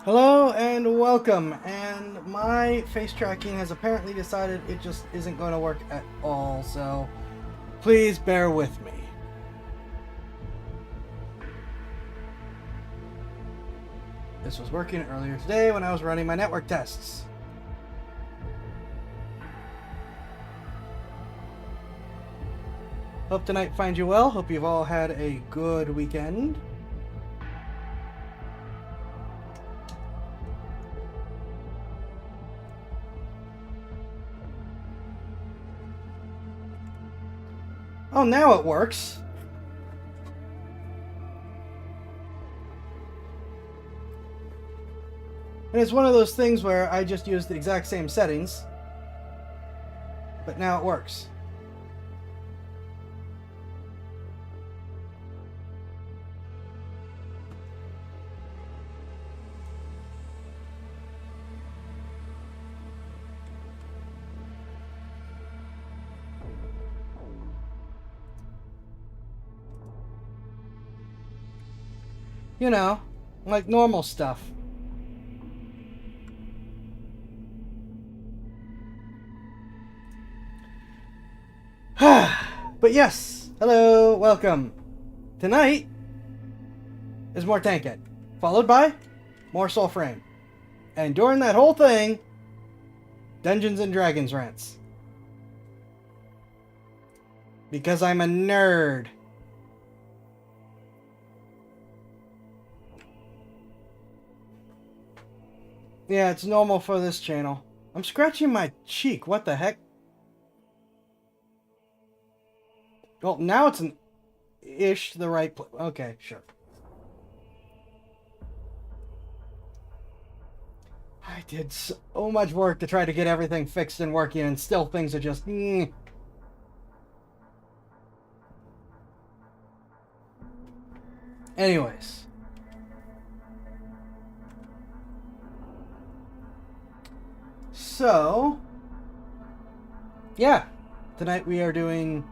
Hello and welcome, and my face tracking has apparently decided it just isn't going to work at all, so please bear with me. This was working earlier today when I was running my network tests. Hope tonight finds you well. Hope you've all had a good weekend. Oh, now it works. And it's one of those things where I just used the exact same settings, but now it works. You know, like normal stuff. But yes, hello, welcome. Tonight is more Tankhead, followed by more Soulframe. And during that whole thing, Dungeons and Dragons rants. Because I'm a nerd. Yeah, it's normal for this channel. I'm scratching my cheek. What the heck? Well, now it's an ish the right place. Okay, sure. I did so much work to try to get everything fixed and working, and still things are just... Anyways. So, yeah, tonight we are doing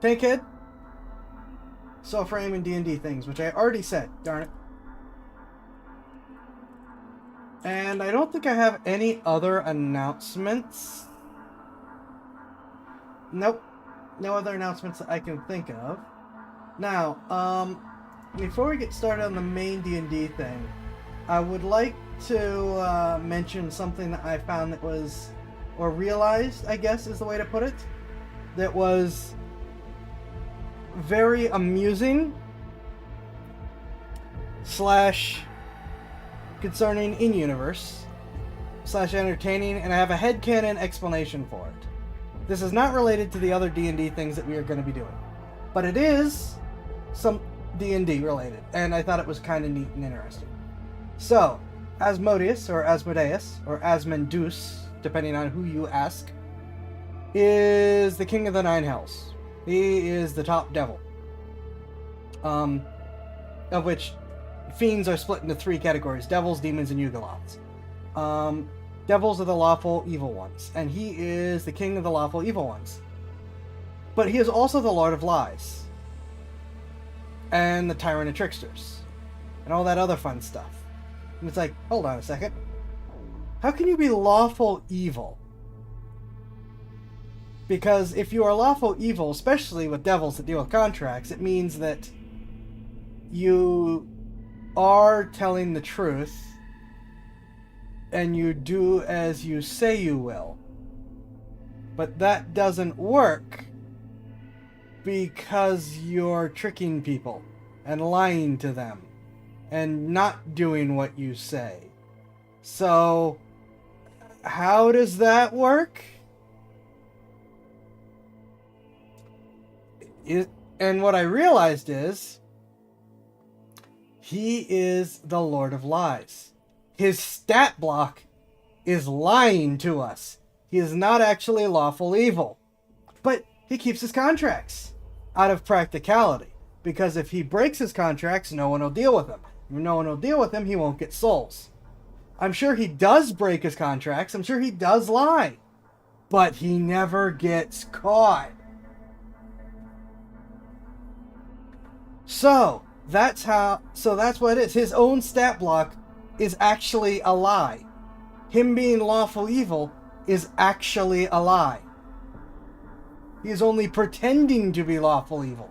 Tankhead, Soulframe, and D&D things, which I already said, darn it. And I don't think I have any other announcements. Nope, no other announcements that I can think of. Now, before we get started on the main D&D thing, I would like to mention something that I found that was, or realized, I guess is the way to put it, that was very amusing / concerning in-universe / entertaining, and I have a headcanon explanation for it. This is not related to the other D&D things that we are going to be doing, but it is some D&D related, and I thought it was kind of neat and interesting. So, Asmodeus, or Asmodeus, or Asmodeus, depending on who you ask, is the king of the Nine Hells. He is the top devil. Of which fiends are split into 3 categories: devils, demons, and Yugoloths. Devils are the lawful evil ones, and he is the king of the lawful evil ones. But he is also the Lord of Lies, and the Tyrant of Tricksters, and all that other fun stuff. And it's like, hold on a second. How can you be lawful evil? Because if you are lawful evil, especially with devils that deal with contracts, it means that you are telling the truth and you do as you say you will. But that doesn't work because you're tricking people and lying to them and not doing what you say. So, how does that work? And what I realized is, he is the Lord of Lies. His stat block is lying to us. He is not actually lawful evil. But he keeps his contracts out of practicality. Because if he breaks his contracts, no one will deal with him. If no one will deal with him, he won't get souls. I'm sure he does break his contracts. I'm sure he does lie. But he never gets caught. So, That's how. So that's what it is. His own stat block is actually a lie. Him being lawful evil is actually a lie. He is only pretending to be lawful evil.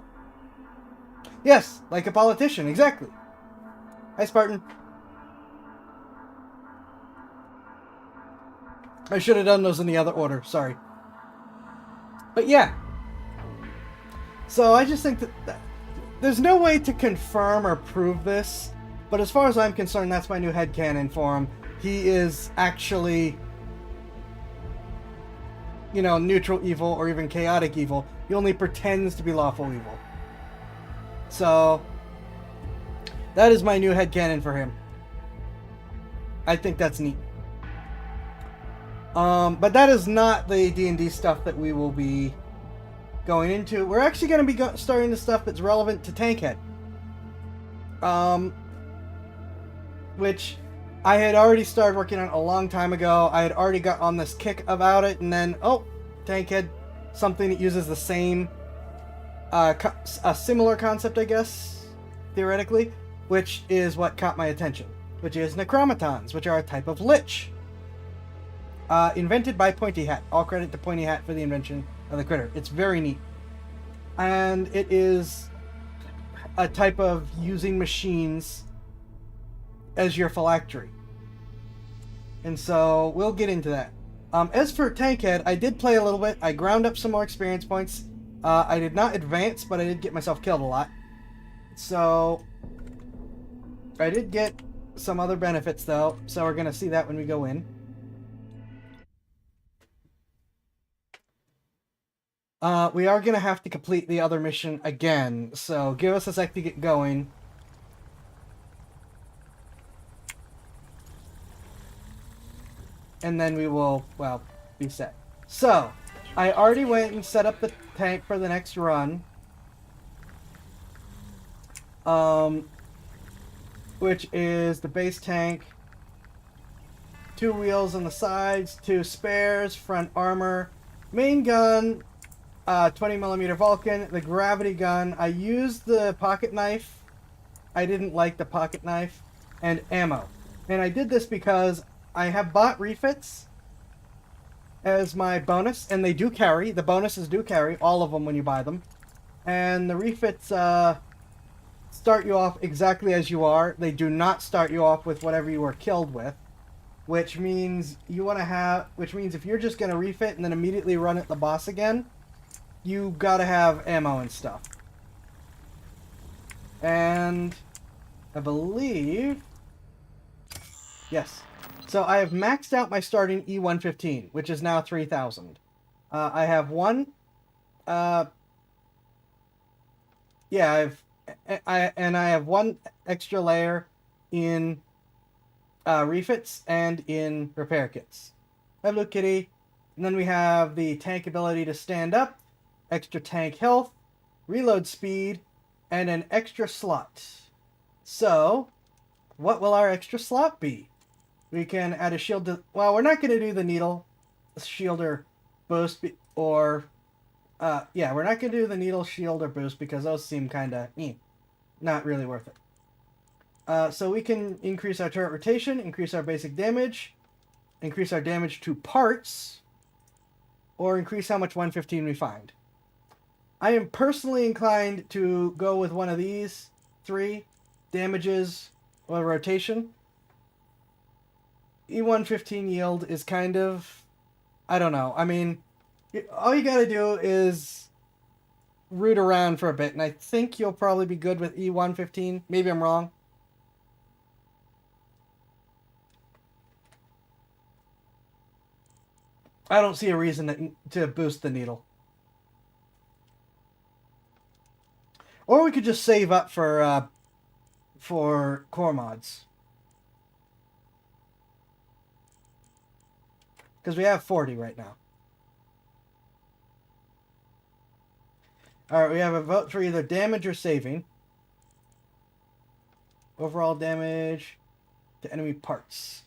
Yes, like a politician, exactly. Hi, Spartan. I should have done those in the other order, sorry. But yeah. So I just think that there's no way to confirm or prove this, but as far as I'm concerned, that's my new headcanon for him. He is actually, you know, neutral evil or even chaotic evil. He only pretends to be lawful evil. So that is my new headcanon for him. I think that's neat. But that is not the D&D stuff that we will be going into. We're actually going to be starting the stuff that's relevant to TankHead. Which I had already started working on a long time ago. I had already got on this kick about it, and then, oh, TankHead, something that uses the same, a similar concept, I guess, theoretically, which is what caught my attention, which is Necromatons, which are a type of lich. Invented by Pointy Hat. All credit to Pointy Hat for the invention of the critter. It's very neat. And it is a type of using machines as your phylactery. And so we'll get into that. As for TankHead, I did play a little bit. I ground up some more experience points. I did not advance, but I did get myself killed a lot. So I did get some other benefits, though. So we're going to see that when we go in. We are going to have to complete the other mission again, so give us a sec to get going. And then we will, well, be set. So, I already went and set up the tank for the next run. Which is the base tank, 2 wheels on the sides, 2 spares, front armor, main gun, 20mm Vulcan, the gravity gun. I used the pocket knife. I didn't like the pocket knife. And ammo. And I did this because I have bought refits as my bonus, and they do carry. The bonuses do carry, all of them when you buy them. And the refits start you off exactly as you are. They do not start you off with whatever you were killed with. Which means you want to have... Which means if you're just going to refit and then immediately run at the boss again, you gotta have ammo and stuff. And I believe... Yes. So I have maxed out my starting E115, which is now 3,000. I have one... Yeah, I have one extra layer in refits and in repair kits. Hello, kitty. And then we have the tank ability to stand up, extra tank health, reload speed, and an extra slot. So, what will our extra slot be? We can add a shield to... Well, we're not going to do the needle shield or boost, or... yeah, we're not going to do the needle shield or boost because those seem kind of... not really worth it. So we can increase our turret rotation, increase our basic damage, increase our damage to parts, or increase how much 115 we find. I am personally inclined to go with one of these 3 damages or rotation. E115 yield is kind of... I don't know. I mean, all you gotta do is root around for a bit, and I think you'll probably be good with E115. Maybe I'm wrong. I don't see a reason to boost the needle. Or we could just save up for core mods. Because we have 40 right now. Alright, we have a vote for either damage or saving. Overall damage to enemy parts.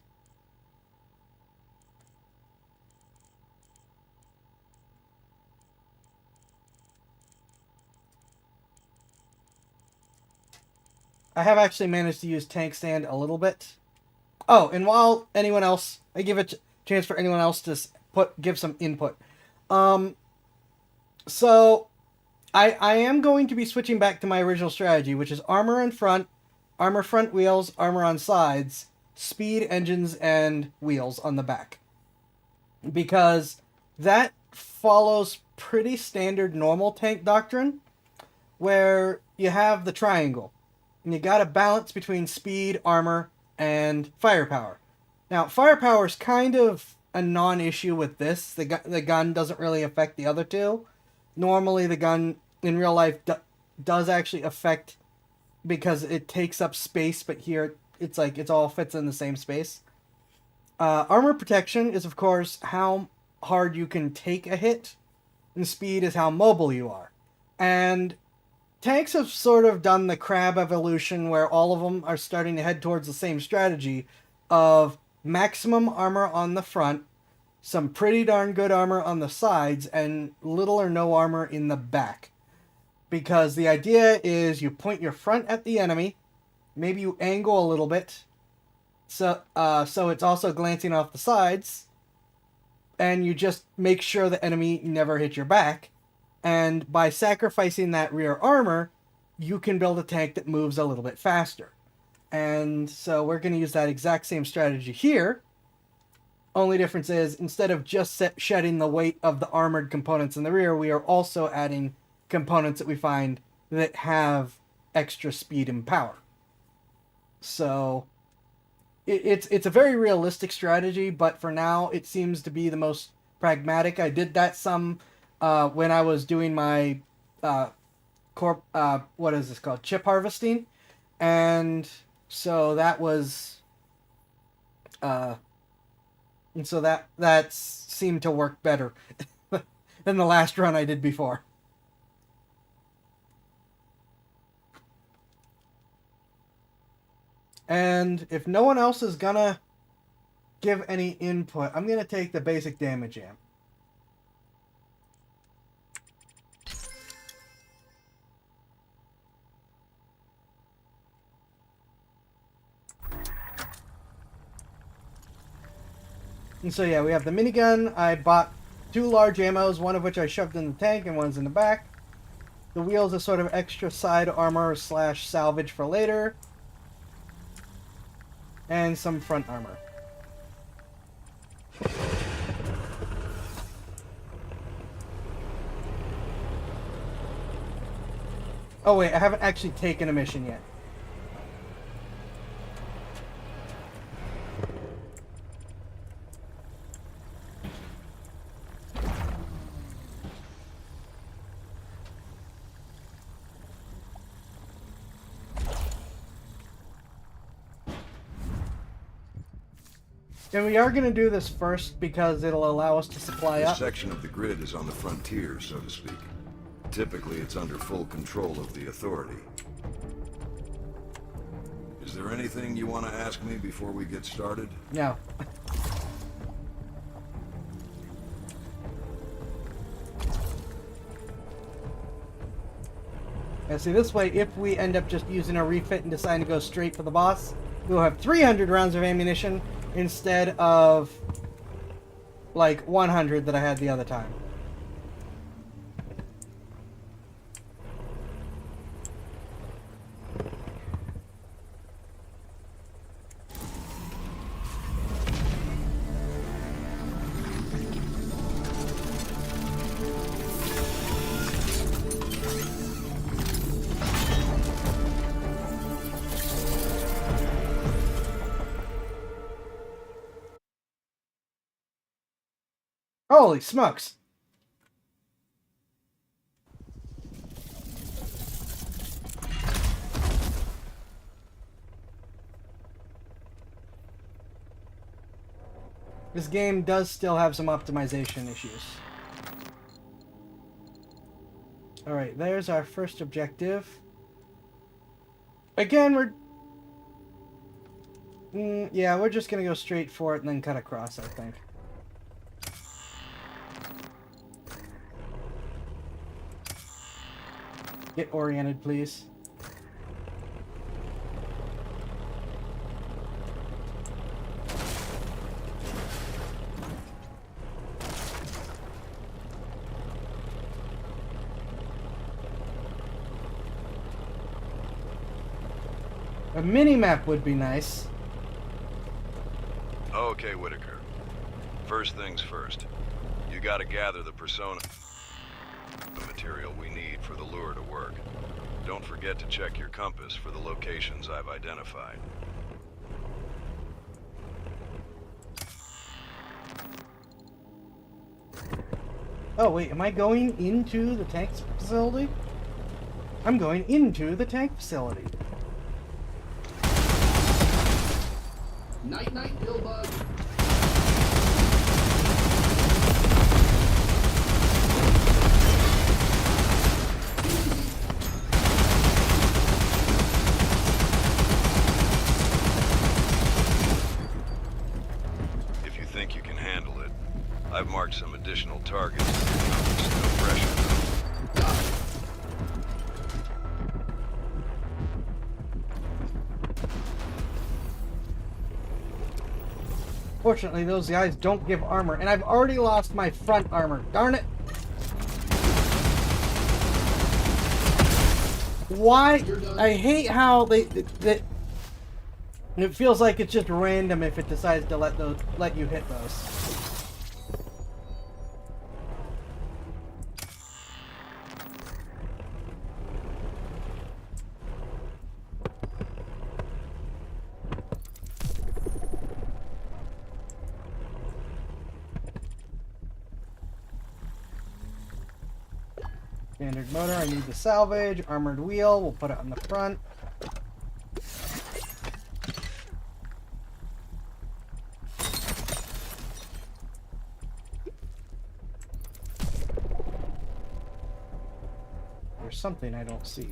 I have actually managed to use tank stand a little bit. Oh, and while anyone else, I give a chance for anyone else to give some input. So I am going to be switching back to my original strategy, which is armor in front, armor front wheels, armor on sides, speed, engines, and wheels on the back. Because that follows pretty standard normal tank doctrine, where you have the triangle. And you got a balance between speed, armor, and firepower. Now, firepower is kind of a non-issue with this. The gun doesn't really affect the other two. Normally, the gun in real life does actually affect, because it takes up space, but here it's like it all fits in the same space. Armor protection is, of course, how hard you can take a hit, and speed is how mobile you are. And tanks have sort of done the crab evolution, where all of them are starting to head towards the same strategy of maximum armor on the front, some pretty darn good armor on the sides, and little or no armor in the back. Because the idea is you point your front at the enemy, maybe you angle a little bit, so it's also glancing off the sides, and you just make sure the enemy never hits your back. And by sacrificing that rear armor, you can build a tank that moves a little bit faster. And so we're going to use that exact same strategy here. Only difference is, instead of just shedding the weight of the armored components in the rear, we are also adding components that we find that have extra speed and power. So it's a very realistic strategy, but for now it seems to be the most pragmatic. I did that some when I was doing my what is this called? Chip harvesting. And so that was and so that seemed to work better than the last run I did before. And if no one else is gonna give any input, I'm gonna take the basic damage amp. And so yeah, we have the minigun. I bought 2 large ammos, one of which I shoved in the tank and one's in the back. The wheels are sort of extra side armor / salvage for later. And some front armor. Oh wait, I haven't actually taken a mission yet. And we are going to do this first because it'll allow us to supply up. This section of the grid is on the frontier, so to speak. Typically, it's under full control of the Authority. Is there anything you want to ask me before we get started? No. And see, this way, if we end up just using a refit and deciding to go straight for the boss, we'll have 300 rounds of ammunition instead of like 100 that I had the other time. Holy smokes! This game does still have some optimization issues. Alright, there's our first objective. Again, yeah, we're just gonna go straight for it and then cut across, I think. Get oriented, please. A mini-map would be nice. Okay, Whitaker. First things first. You gotta gather the persona material we need for the lure to work. Don't forget to check your compass for the locations I've identified. Oh wait, am I going into the tank facility? I'm going into the tank facility. Night night, Billbug. If you think you can handle it, I've marked some additional targets. No pressure. Got it. Fortunately, those guys don't give armor, and I've already lost my front armor. Darn it! Why? I hate how that it feels like it's just random if it decides to let you hit those. Standard motor, I need the salvage. Armored wheel, we'll put it on the front. There's something I don't see.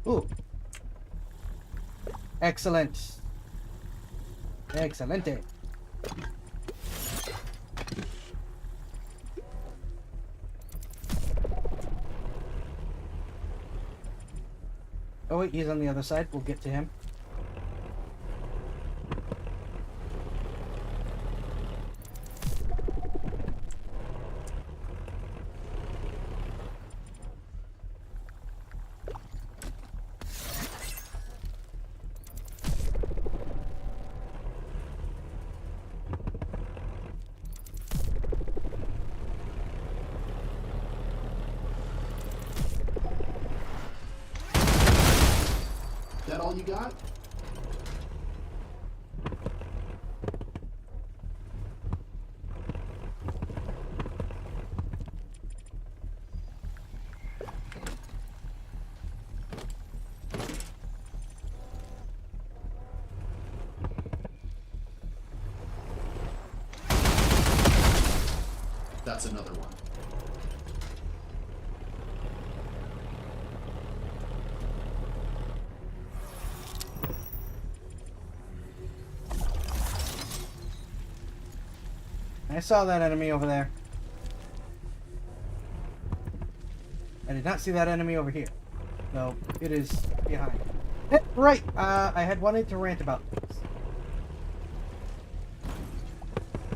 Ooh. Excellent. Excelente. Oh wait, he's on the other side. We'll get to him. That all you got? That's another one. I saw that enemy over there. I did not see that enemy over here. No, it is behind. Right, I had wanted to rant about this.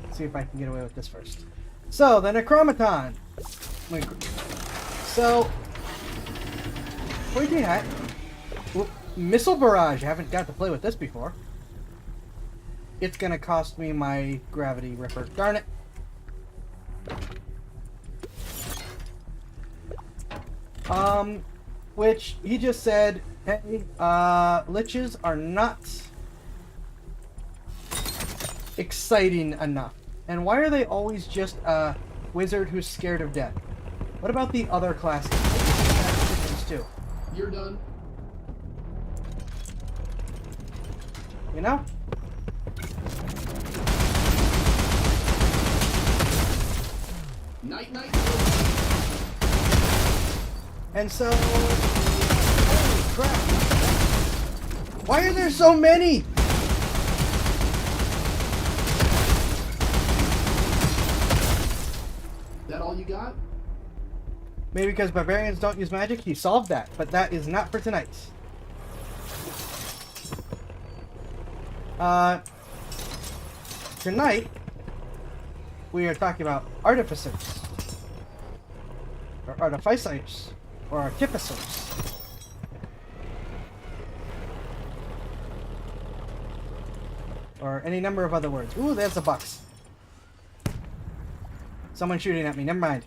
Let's see if I can get away with this first. So, the Necromaton. So, pointy hat. Whoop, missile barrage. I haven't got to play with this before. It's gonna cost me my gravity ripper. Darn it. Which he just said, hey, liches are not exciting enough. And why are they always just a wizard who's scared of death? What about the other classes? Too. You're done. You know? Night night. And so, holy crap! Why are there so many? That all you got? Maybe because barbarians don't use magic, he solved that. But that is not for tonight. Tonight, we are talking about artificers. Or artificers. Or artificers. Or any number of other words. Ooh, there's a box. Someone shooting at me. Never mind.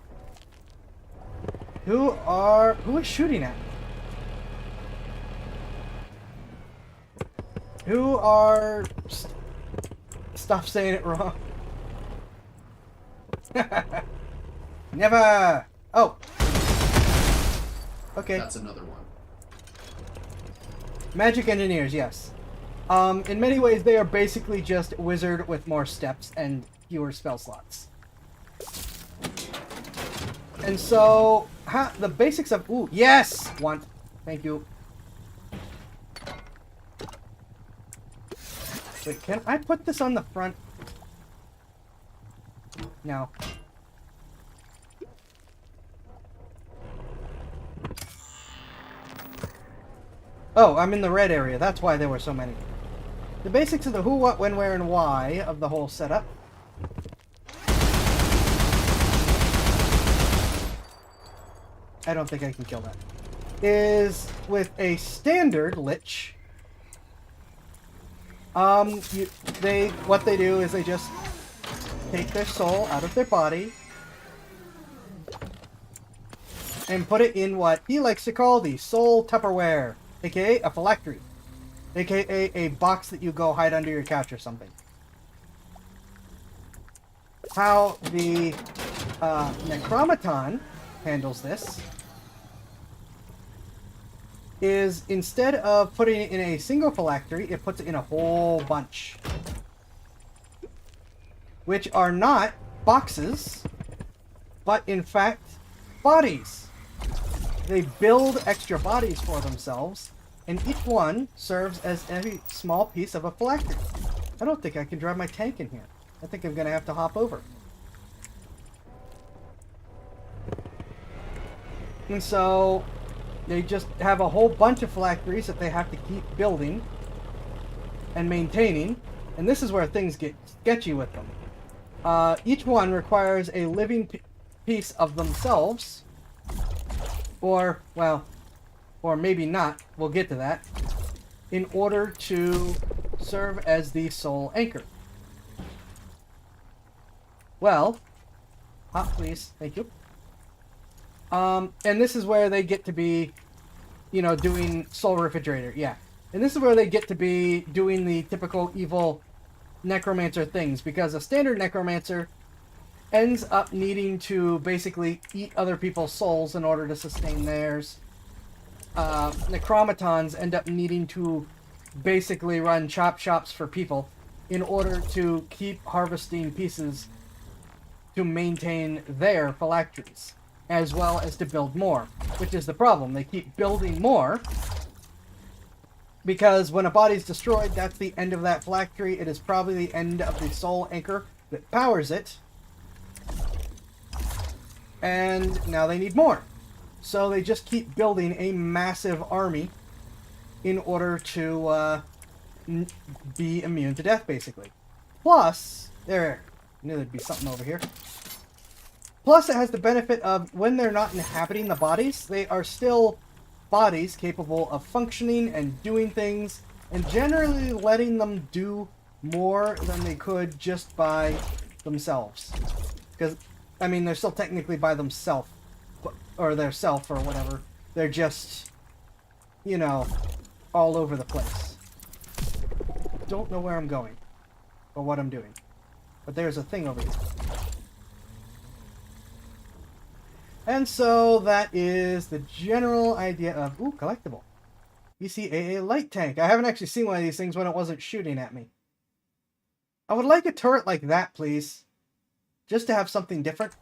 Who is shooting at me? Who are... Stop saying it wrong. Never! Oh! Okay. That's another one. Magic engineers, yes. In many ways, they are basically just wizard with more steps and fewer spell slots. And so, the basics of... Ooh, yes! Want. Thank you. Wait, can I put this on the front? No. Oh, I'm in the red area. That's why there were so many. The basics of the who, what, when, where, and why of the whole setup. I don't think I can kill that. Is with a standard lich. What they do is they just take their soul out of their body and put it in what he likes to call the soul Tupperware, aka a phylactery, aka a box that you go hide under your couch or something. How the Necromaton handles this is instead of putting it in a single phylactery, it puts it in a whole bunch. Which are not boxes, but in fact, bodies. They build extra bodies for themselves, and each one serves as a small piece of a phylactery. I don't think I can drive my tank in here. I think I'm gonna have to hop over. And so they just have a whole bunch of phylacteries that they have to keep building and maintaining. And this is where things get sketchy with them. Each one requires a living piece of themselves. Or, well, or maybe not. We'll get to that. In order to serve as the soul anchor. Well, hot please. Thank you. And this is where they get to be, you know, doing soul refrigerator, yeah. And this is where they get to be doing the typical evil necromancer things, because a standard necromancer ends up needing to basically eat other people's souls in order to sustain theirs. Necromatons end up needing to basically run chop shops for people in order to keep harvesting pieces to maintain their phylacteries, as well as to build more, which is the problem. They keep building more because when a body's destroyed, that's the end of that phylactery. It is probably the end of the soul anchor that powers it. And now they need more. So they just keep building a massive army in order to be immune to death, basically. Plus, I knew there'd be something over here. Plus, it has the benefit of when they're not inhabiting the bodies, they are still bodies capable of functioning and doing things, and generally letting them do more than they could just by themselves. Because, I mean, they're still technically by themselves, or their self, or whatever. They're just, you know, all over the place. Don't know where I'm going, or what I'm doing. But there's a thing over here. And so that is the general idea of, ooh, collectible. ECAA light tank. I haven't actually seen one of these things when it wasn't shooting at me. I would like a turret like that, please. Just to have something different.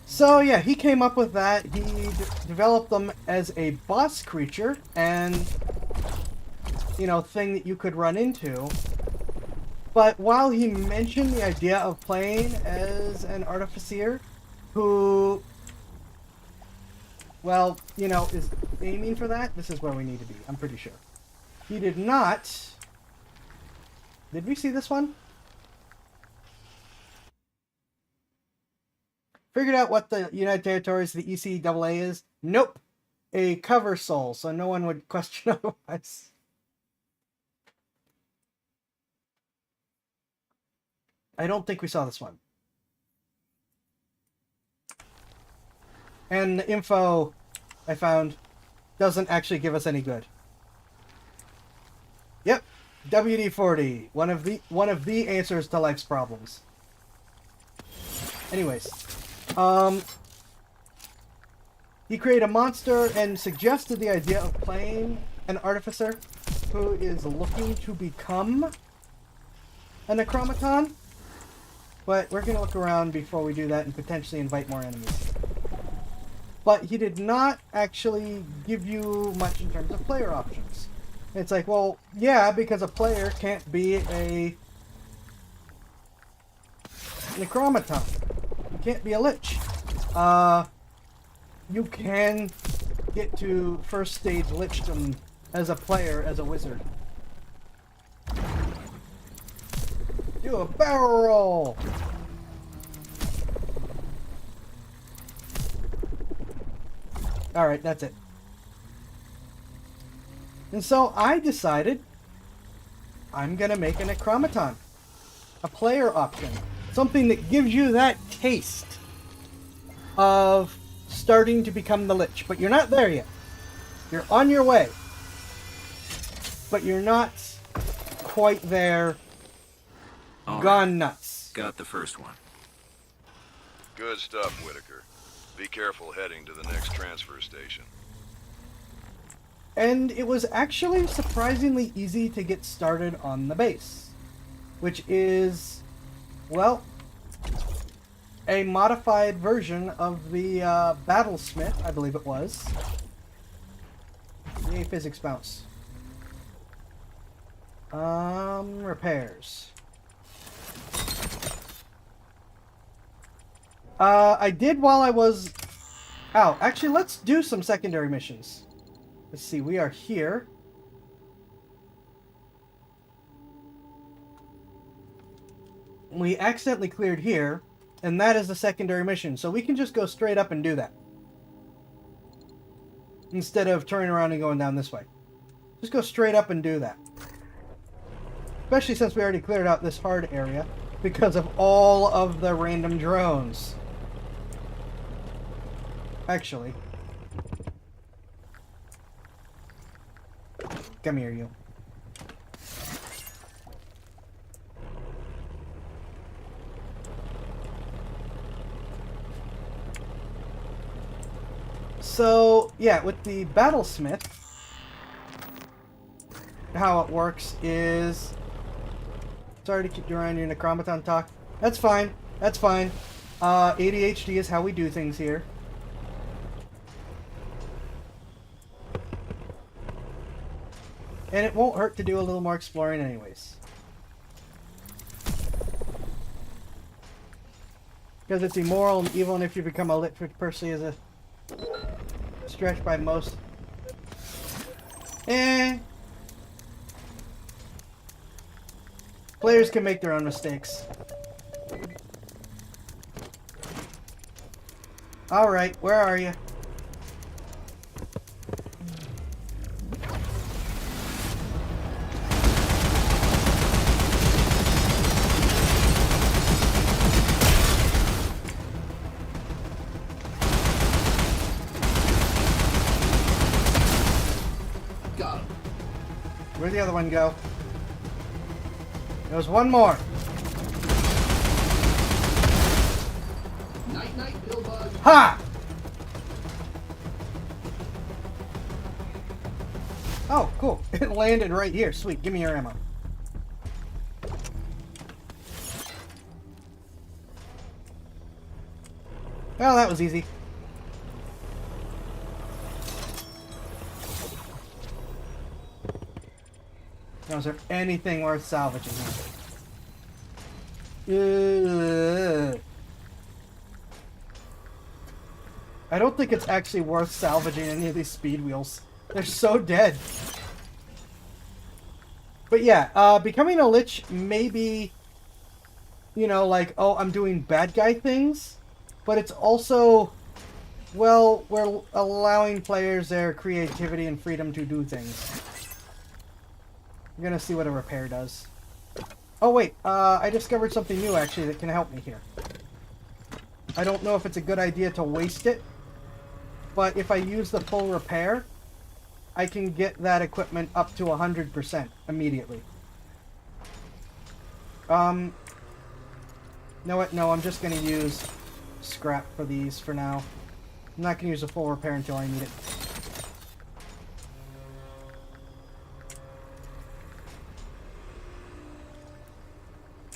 So yeah, he came up with that. He developed them as a boss creature, and thing that you could run into. But while he mentioned the idea of playing as an artificer who, well, is aiming for that, this is where we need to be, I'm pretty sure. He did not... Did we see this one? Figured out what the United Territories, the ECAA is? Nope. A cover soul, so no one would question otherwise. I don't think we saw this one. And the info I found doesn't actually give us any good. Yep, WD-40, one of the answers to life's problems. Anyways, he created a monster and suggested the idea of playing an artificer who is looking to become a necromaton. But we're going to look around before we do that and potentially invite more enemies. But he did not actually give you much in terms of player options. It's like, well, yeah, because a player can't be a necromaton. You can't be a lich. You can get to first stage lichdom as a player, as a wizard. Do a barrel roll! Alright, that's it. And so I decided I'm gonna make a necromaton. A player option. Something that gives you that taste of starting to become the lich. But you're not there yet. You're on your way. But you're not quite there. All Gone right. nuts. Got the first one. Good stuff, Whitaker. Be careful heading to the next transfer station. And it was actually surprisingly easy to get started on the base. Which is, well, a modified version of the Battlesmith, I believe it was. Yay, physics bounce. Repairs. I did while I was out. Actually, let's do some secondary missions. Let's see, we are here. We accidentally cleared here, and that is the secondary mission. So we can just go straight up and do that. Instead of turning around and going down this way. Just go straight up and do that. Especially since we already cleared out this hard area because of all of the random drones. Actually. Come here, you. So, yeah, with the Battlesmith, how it works is... Sorry to keep you around your Necromaton talk. That's fine. That's fine. ADHD is how we do things here. And it won't hurt to do a little more exploring anyways. Because it's immoral and evil, and if you become a lich, which personally is a stretch by most. Players can make their own mistakes. Alright, where are you? Got him. Where'd the other one go? There's one more. Night, night, Pillbug. Ha! Oh, cool. It landed right here. Sweet. Give me your ammo. Well, that was easy. Now, is there anything worth salvaging here? I don't think it's actually worth salvaging any of these speed wheels. They're so dead. But yeah, becoming a lich may be, you know, like, oh, I'm doing bad guy things, but it's also, well, we're allowing players their creativity and freedom to do things. I'm gonna see what a repair does. Oh wait, I discovered something new actually that can help me here. I don't know if it's a good idea to waste it, but if I use the full repair, I can get that equipment up to 100% immediately. No, what? No, I'm just going to use scrap for these for now. I'm not going to use a full repair until I need it.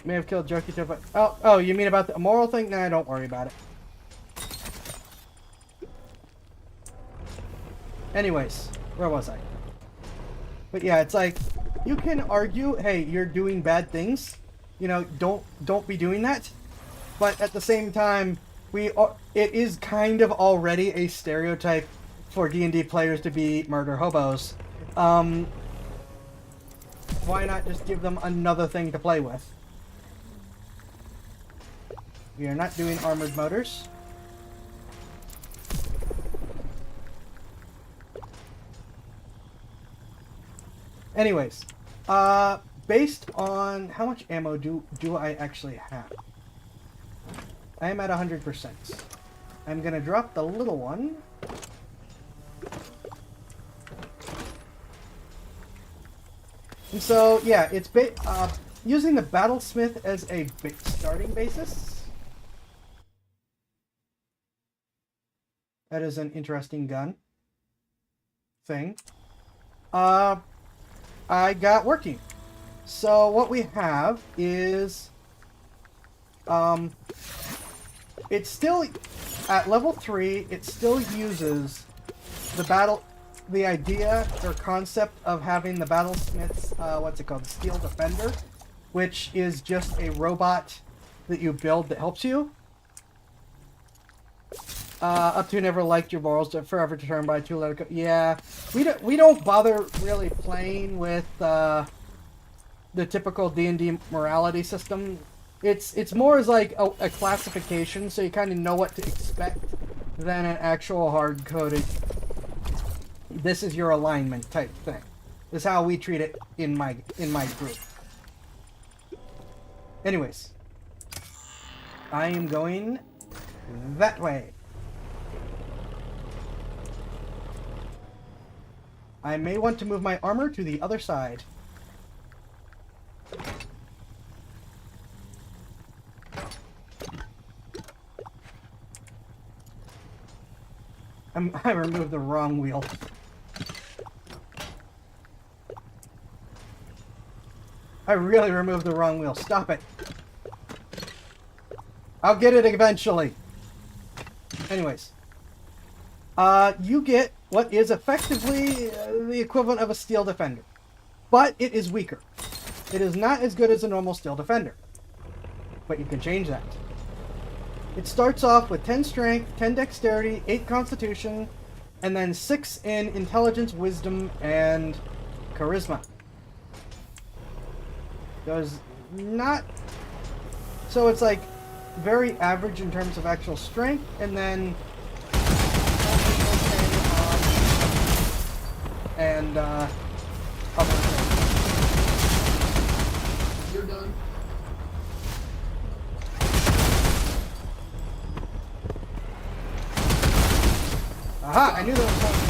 May have killed Jokey too, but... Oh, you mean about the immoral thing? Nah, don't worry about it. Anyways, where was I? But yeah, it's like, you can argue, hey, you're doing bad things. You know, don't be doing that. But at the same time, it is kind of already a stereotype for D&D players to be murder hobos. Why not just give them another thing to play with? We are not doing armored motors. Anyways, based on how much ammo do I actually have? I am at 100%. I'm gonna drop the little one. And so, yeah, it's using the Battlesmith as a starting basis. That is an interesting gun thing. I got working. So what we have is, it's still at level 3. It still uses the idea or concept of having the Battlesmith's what's it called, the Steel Defender, which is just a robot that you build that helps you. Up to never liked your morals, forever determined by two, let it go. Yeah, we don't bother really playing with the typical D&D morality system. It's more as like a classification, so you kind of know what to expect, than an actual hard-coded, this is your alignment type thing. This is how we treat it in my group. Anyways, I am going that way. I may want to move my armor to the other side. I removed the wrong wheel. I really removed the wrong wheel. Stop it. I'll get it eventually. Anyways. You get what is effectively the equivalent of a Steel Defender. But it is weaker. It is not as good as a normal Steel Defender. But you can change that. It starts off with 10 Strength, 10 Dexterity, 8 Constitution, and then 6 in Intelligence, Wisdom, and Charisma. Does not... So it's like very average in terms of actual strength, and then... and other things. You're done. Aha! I knew there was something.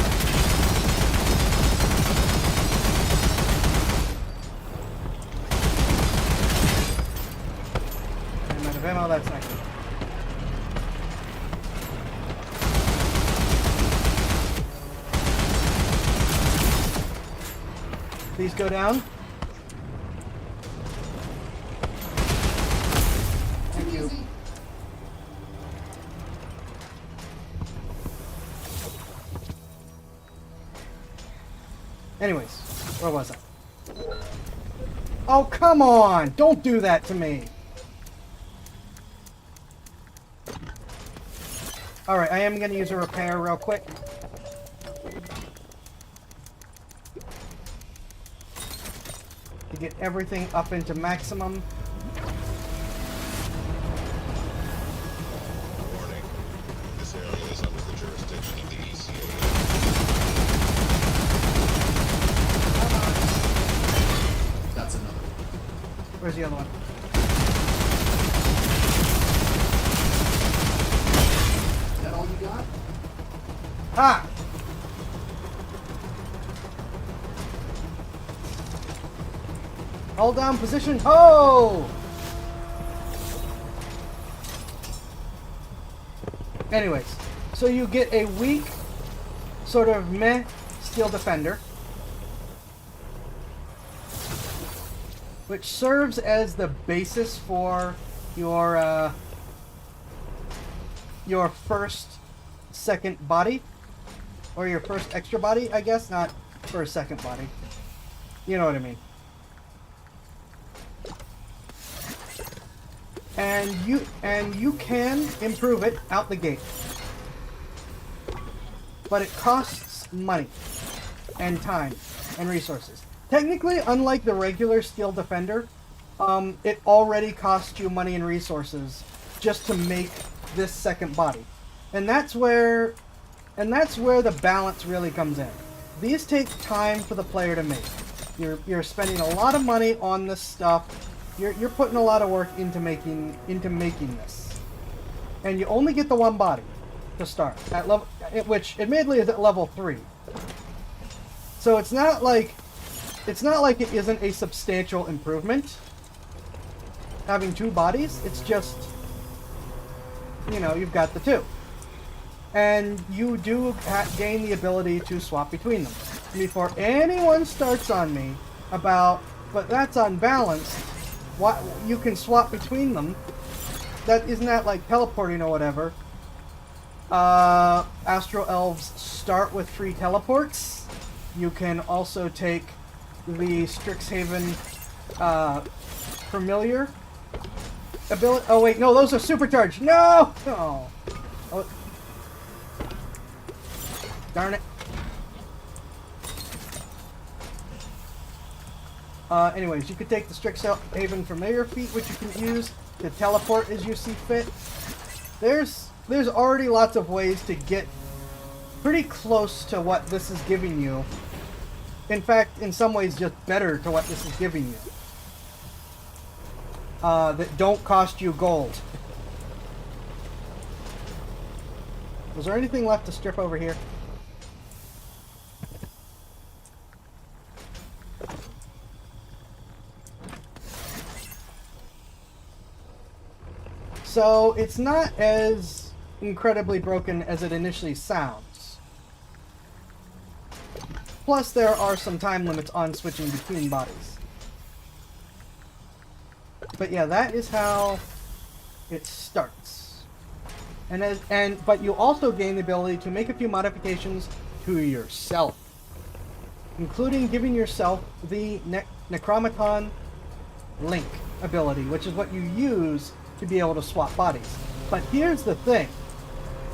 I'm out of ammo, that's not good. Please go down. Thank you. Easy. Anyways, where was I? Oh, come on! Don't do that to me! Alright, I am gonna use a repair real quick. To get everything up into maximum. Warning. This area is under the jurisdiction of the ECA. That's another. Where's the other one? Is that all you got? Ah! Hold down position. Oh! Anyways, so you get a weak, sort of meh steel defender, which serves as the basis for your first, second body, or your first extra body, I guess, not first, second body. You know what I mean. And you can improve it out the gate, but it costs money and time and resources. Technically, unlike the regular steel defender, it already costs you money and resources just to make this second body, and that's where the balance really comes in. These take time for the player to make. You're spending a lot of money on this stuff. You're putting a lot of work into making this, and you only get the one body to start at level, which admittedly is at level 3. So it's not like it isn't a substantial improvement having 2 bodies. It's just, you know, you've got the 2, and you do gain the ability to swap between them. Before anyone starts on me about, but that's unbalanced. What, you can swap between them. That isn't that like teleporting or whatever. Astral Elves start with free teleports. You can also take the Strixhaven familiar ability. Oh wait, no, those are supercharged. No! Oh. Oh. Darn it. Anyways, you could take the Strixhaven familiar feat, which you can use to teleport as you see fit. There's already lots of ways to get pretty close to what this is giving you. In fact, in some ways, just better to what this is giving you. That don't cost you gold. Was there anything left to strip over here? So it's not as incredibly broken as it initially sounds. Plus, there are some time limits on switching between bodies. But yeah, that is how it starts. But you also gain the ability to make a few modifications to yourself, including giving yourself the Necromaton Link ability, which is what you use to be able to swap bodies. But here's the thing.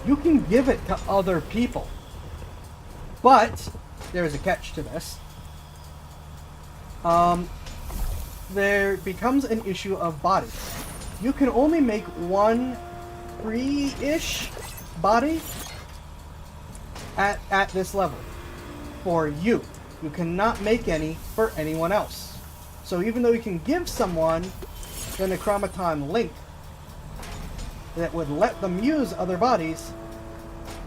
You can give it to other people. But there's a catch to this. There becomes an issue of bodies. You can only make one free-ish body at this level for you. You cannot make any for anyone else. So even though you can give someone the Necromaton Link that would let them use other bodies,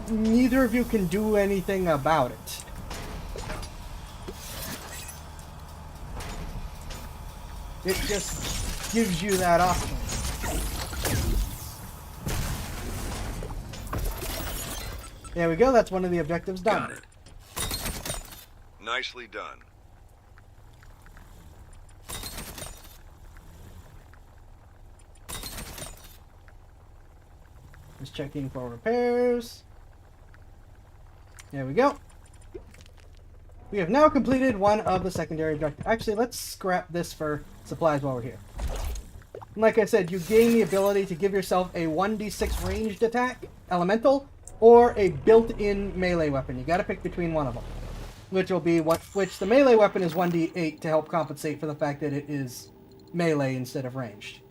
neither of you can do anything about it. It just gives you that option. There we go, that's one of the objectives done. Got it. Nicely done. Just checking for repairs. There we go. We have now completed one of the secondary objectives. Actually, let's scrap this for supplies while we're here. Like I said, you gain the ability to give yourself a 1d6 ranged attack, elemental, or a built-in melee weapon. You gotta pick between one of them. Which the melee weapon is 1d8 to help compensate for the fact that it is melee instead of ranged.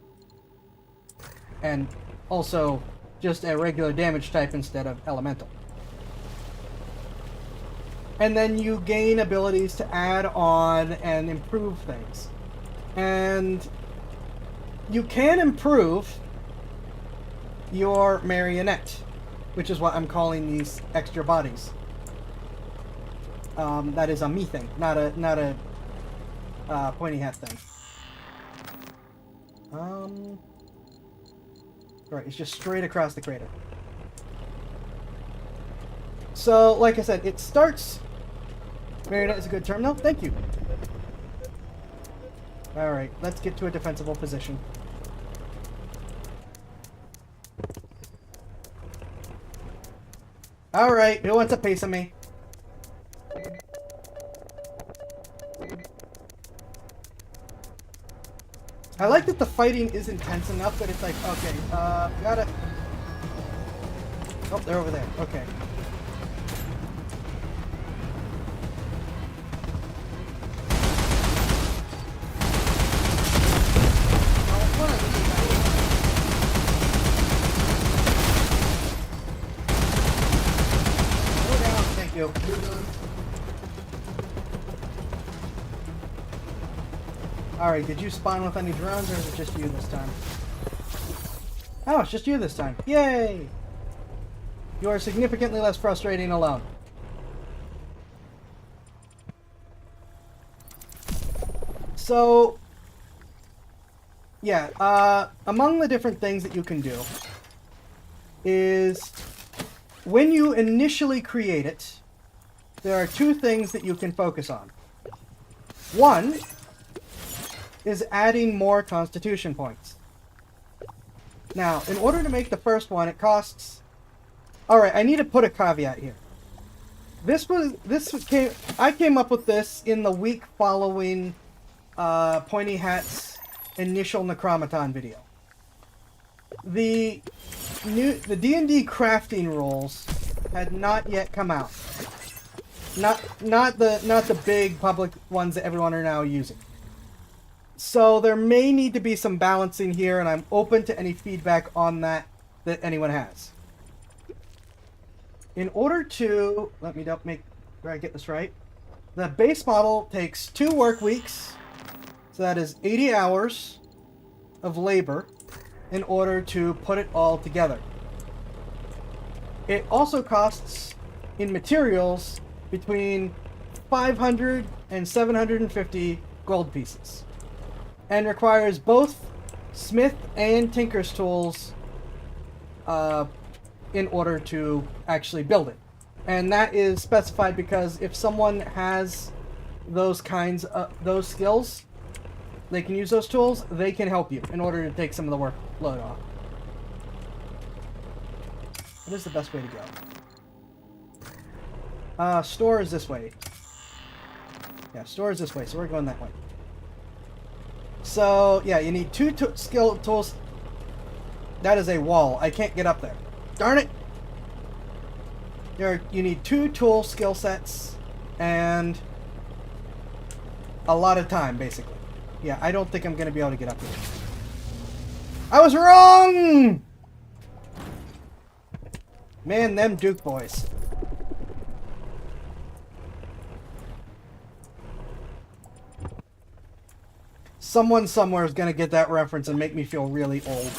And also just a regular damage type instead of elemental. And then you gain abilities to add on and improve things. And you can improve your marionette, which is what I'm calling these extra bodies. That is a me thing, not a pointy hat thing. Alright, it's just straight across the crater. So, like I said, it starts... Marionette is a good term, though. Thank you. Alright, let's get to a defensible position. Alright, who wants a piece of me? I like that the fighting is intense enough that it's like, okay, gotta... Oh, they're over there. Okay. Go down, thank you. Alright, did you spawn with any drones, or is it just you this time? Oh, it's just you this time. Yay! You are significantly less frustrating alone. So, yeah, among the different things that you can do is when you initially create it, there are two things that you can focus on. One is adding more constitution points. Now, in order to make the first one, it costs... Alright, I need to put a caveat here. I came up with this in the week following Pointy Hat's initial Necromaton video. The D&D crafting rules had not yet come out. Not the big public ones that everyone are now using. So there may need to be some balancing here, and I'm open to any feedback on that anyone has. In order to... Let me make sure I get this right. The base model takes 2 work weeks, so that is 80 hours of labor in order to put it all together. It also costs, in materials, between 500 and 750 gold pieces. And requires both smith and tinker's tools in order to actually build it. And that is specified because if someone has those kinds of those skills, they can use those tools, they can help you in order to take some of the workload off. What is the best way to go? Store is this way. Yeah, store is this way, so we're going that way. So, yeah, you need 2 skill tools. That is a wall. I can't get up there. Darn it! You need 2 tool skill sets and a lot of time, basically. Yeah, I don't think I'm going to be able to get up here. I was wrong! Man, them Duke boys. Someone somewhere is going to get that reference and make me feel really old.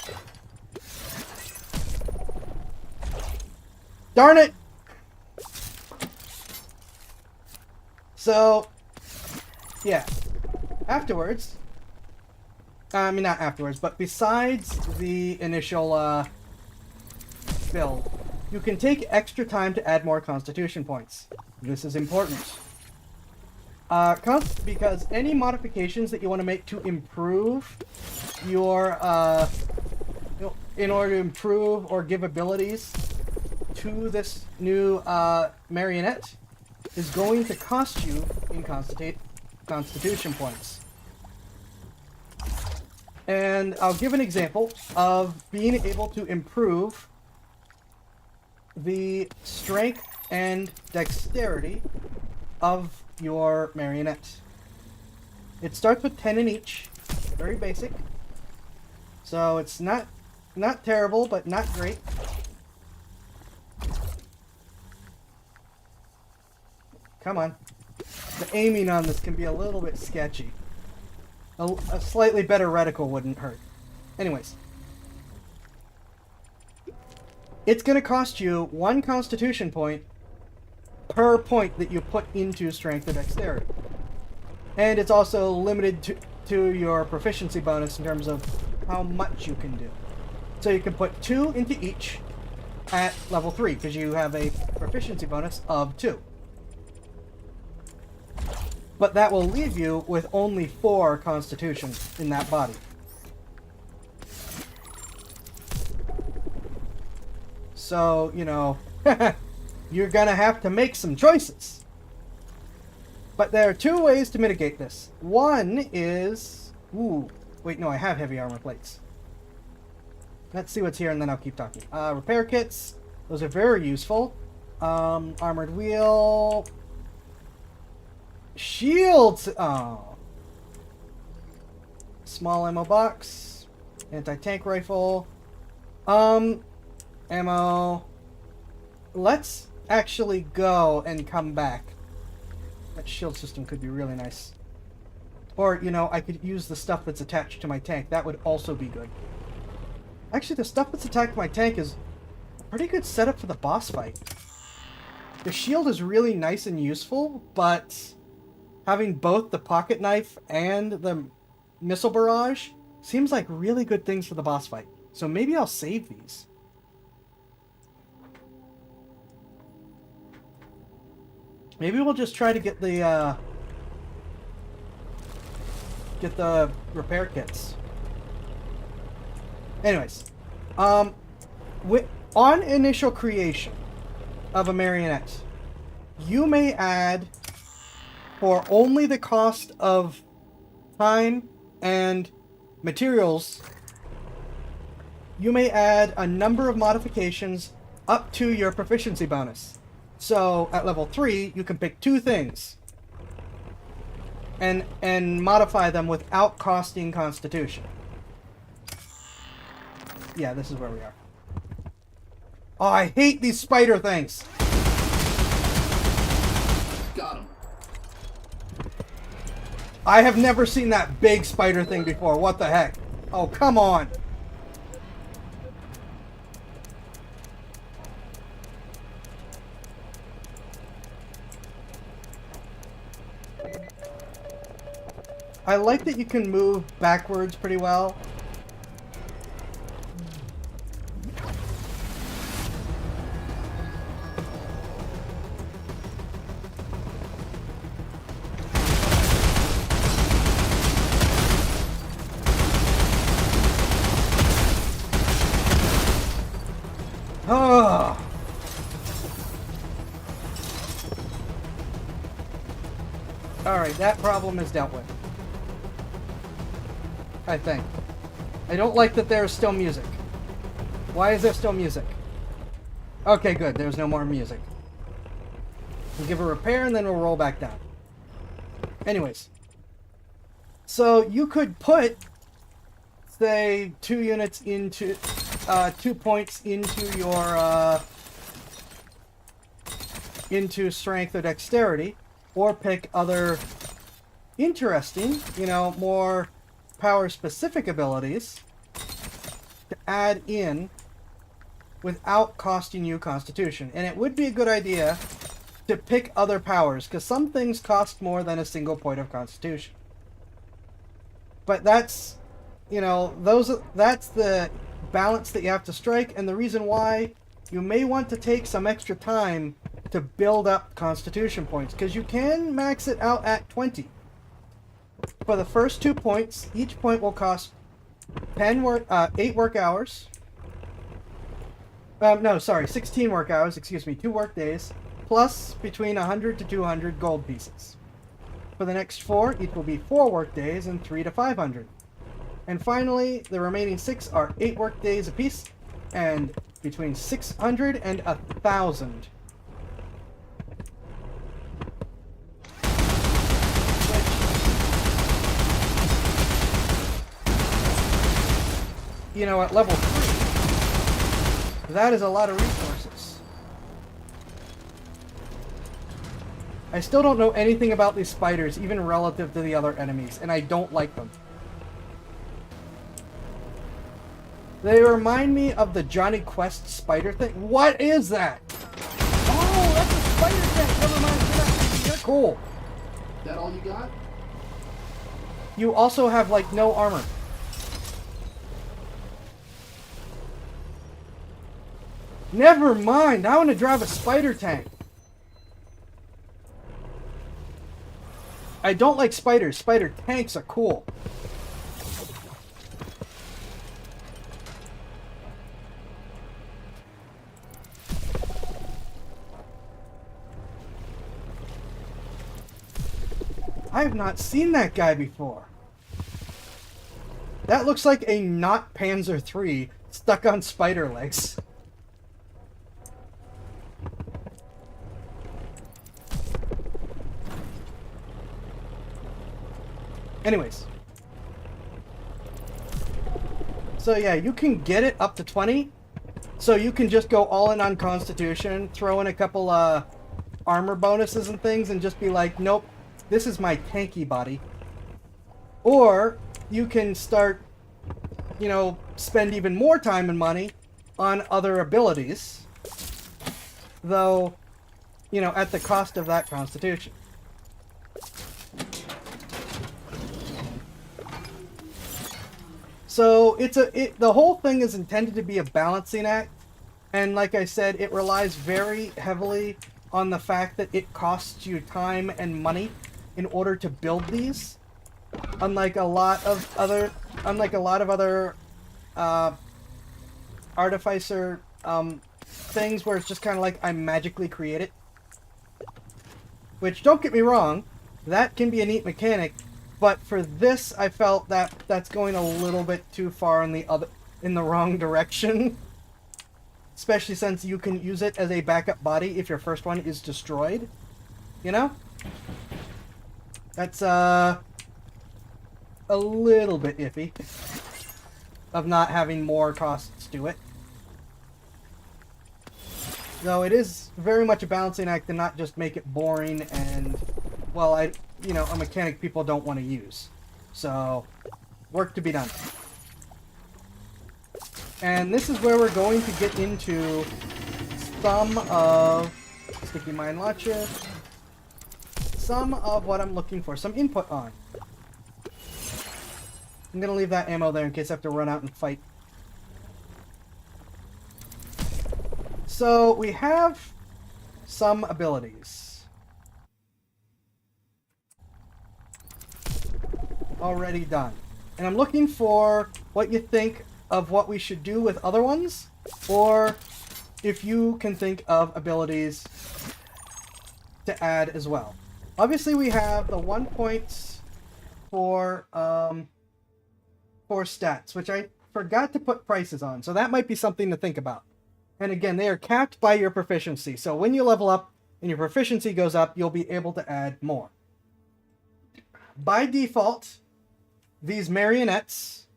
Darn it! So, yeah. Afterwards... I mean, not afterwards, but besides the initial build, you can take extra time to add more constitution points. This is important. Because any modifications that you want to make to improve your, in order to improve or give abilities to this new marionette, is going to cost you in constitution points. And I'll give an example of being able to improve the strength and dexterity of your marionette. It starts with 10 in each, very basic. So it's not terrible, but not great. Come on. The aiming on this can be a little bit sketchy. A slightly better reticle wouldn't hurt. Anyways. It's going to cost you 1 constitution point per point that you put into strength or dexterity. And it's also limited to your proficiency bonus in terms of how much you can do. So you can put 2 into each at level 3 because you have a proficiency bonus of 2. But that will leave you with only 4 constitution in that body. So, you know, you're gonna have to make some choices. But there are 2 ways to mitigate this. One is... Ooh, wait, no, I have heavy armor plates. Let's see what's here and then I'll keep talking. Repair kits. Those are very useful. Armored wheel... Shields! Oh. Small ammo box. Anti-tank rifle. Ammo. Let's actually go and come back. That shield system could be really nice. Or, you know, I could use the stuff that's attached to my tank. That would also be good. Actually, the stuff that's attached to my tank is a pretty good setup for the boss fight. The shield is really nice and useful, but having both the pocket knife and the missile barrage seems like really good things for the boss fight. So maybe I'll save these. Maybe we'll just try to get the repair kits. Anyways, on initial creation of a marionette, you may add, for only the cost of time and materials, you may add a number of modifications up to your proficiency bonus. So at level 3, you can pick 2 things and modify them without costing constitution. Yeah, this is where we are. Oh, I hate these spider things. Got him. I have never seen that big spider thing before. What the heck? Oh, come on. I like that you can move backwards pretty well. Oh. Alright, that problem is dealt with. I think. I don't like that there is still music. Why is there still music? Okay, good. There's no more music. We'll give a repair and then we'll roll back down. Anyways. So you could put, say, 2 units into... 2 points into your... into strength or dexterity. Or pick other interesting, you know, more power-specific abilities to add in without costing you constitution. And it would be a good idea to pick other powers, because some things cost more than a single point of constitution. But that's, you know, that's the balance that you have to strike, and the reason why you may want to take some extra time to build up constitution points, because you can max it out at 20. For the first 2 points, each point will cost 8 work hours. No, sorry, 16 work hours, excuse me, 2 work days, plus between 100 to 200 gold pieces. For the next 4, each will be 4 work days and 3 to 500. And finally, the remaining 6 are 8 work days apiece and between 600 and 1,000. You know, at level 3, that is a lot of resources. I still don't know anything about these spiders, even relative to the other enemies, and I don't like them. They remind me of the Johnny Quest spider thing. What is that? Oh, that's a spider thing. Never mind. They're cool. That all you got? You also have, like, no armor. Never mind. I want to drive a spider tank. I don't like spiders. Spider tanks are cool. I have not seen that guy before. That looks like a not Panzer III stuck on spider legs. Anyways. So yeah, you can get it up to 20. So you can just go all in on Constitution, throw in a couple armor bonuses and things, and just be like, nope, this is my tanky body. Or you can start, you know, spend even more time and money on other abilities. Though, you know, at the cost of that Constitution. So the whole thing is intended to be a balancing act, and like I said, it relies very heavily on the fact that it costs you time and money in order to build these. Unlike a lot of other artificer things where it's just kind of like I magically create it. Which, don't get me wrong, that can be a neat mechanic. But for this, I felt that that's going a little bit too far in the wrong direction. Especially since you can use it as a backup body if your first one is destroyed. You know? That's a little bit iffy. Of not having more costs to it. Though it is very much a balancing act to not just make it boring and, well, a mechanic people don't want to use. So, work to be done. And this is where we're going to get into some of Sticky Mine Launcher, some of what I'm looking for, some input on. I'm going to leave that ammo there in case I have to run out and fight. So, we have some abilities. Already done. And I'm looking for what you think of what we should do with other ones, or if you can think of abilities to add as well. Obviously we have the 1 points for stats, which I forgot to put prices on, so that might be something to think about. And again, they are capped by your proficiency, so when you level up and your proficiency goes up, you'll be able to add more. By default, these marionettes,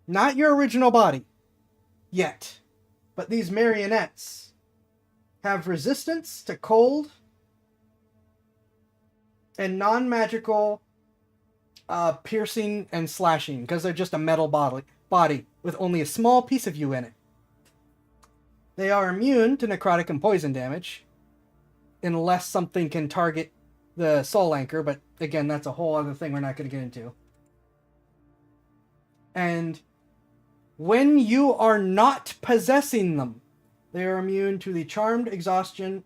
not your original body, yet, but these marionettes have resistance to cold and non-magical piercing and slashing, because they're just a metal body with only a small piece of you in it. They are immune to necrotic and poison damage, unless something can target the soul anchor, but again, that's a whole other thing we're not going to get into. And when you are not possessing them, they are immune to the charmed, exhaustion,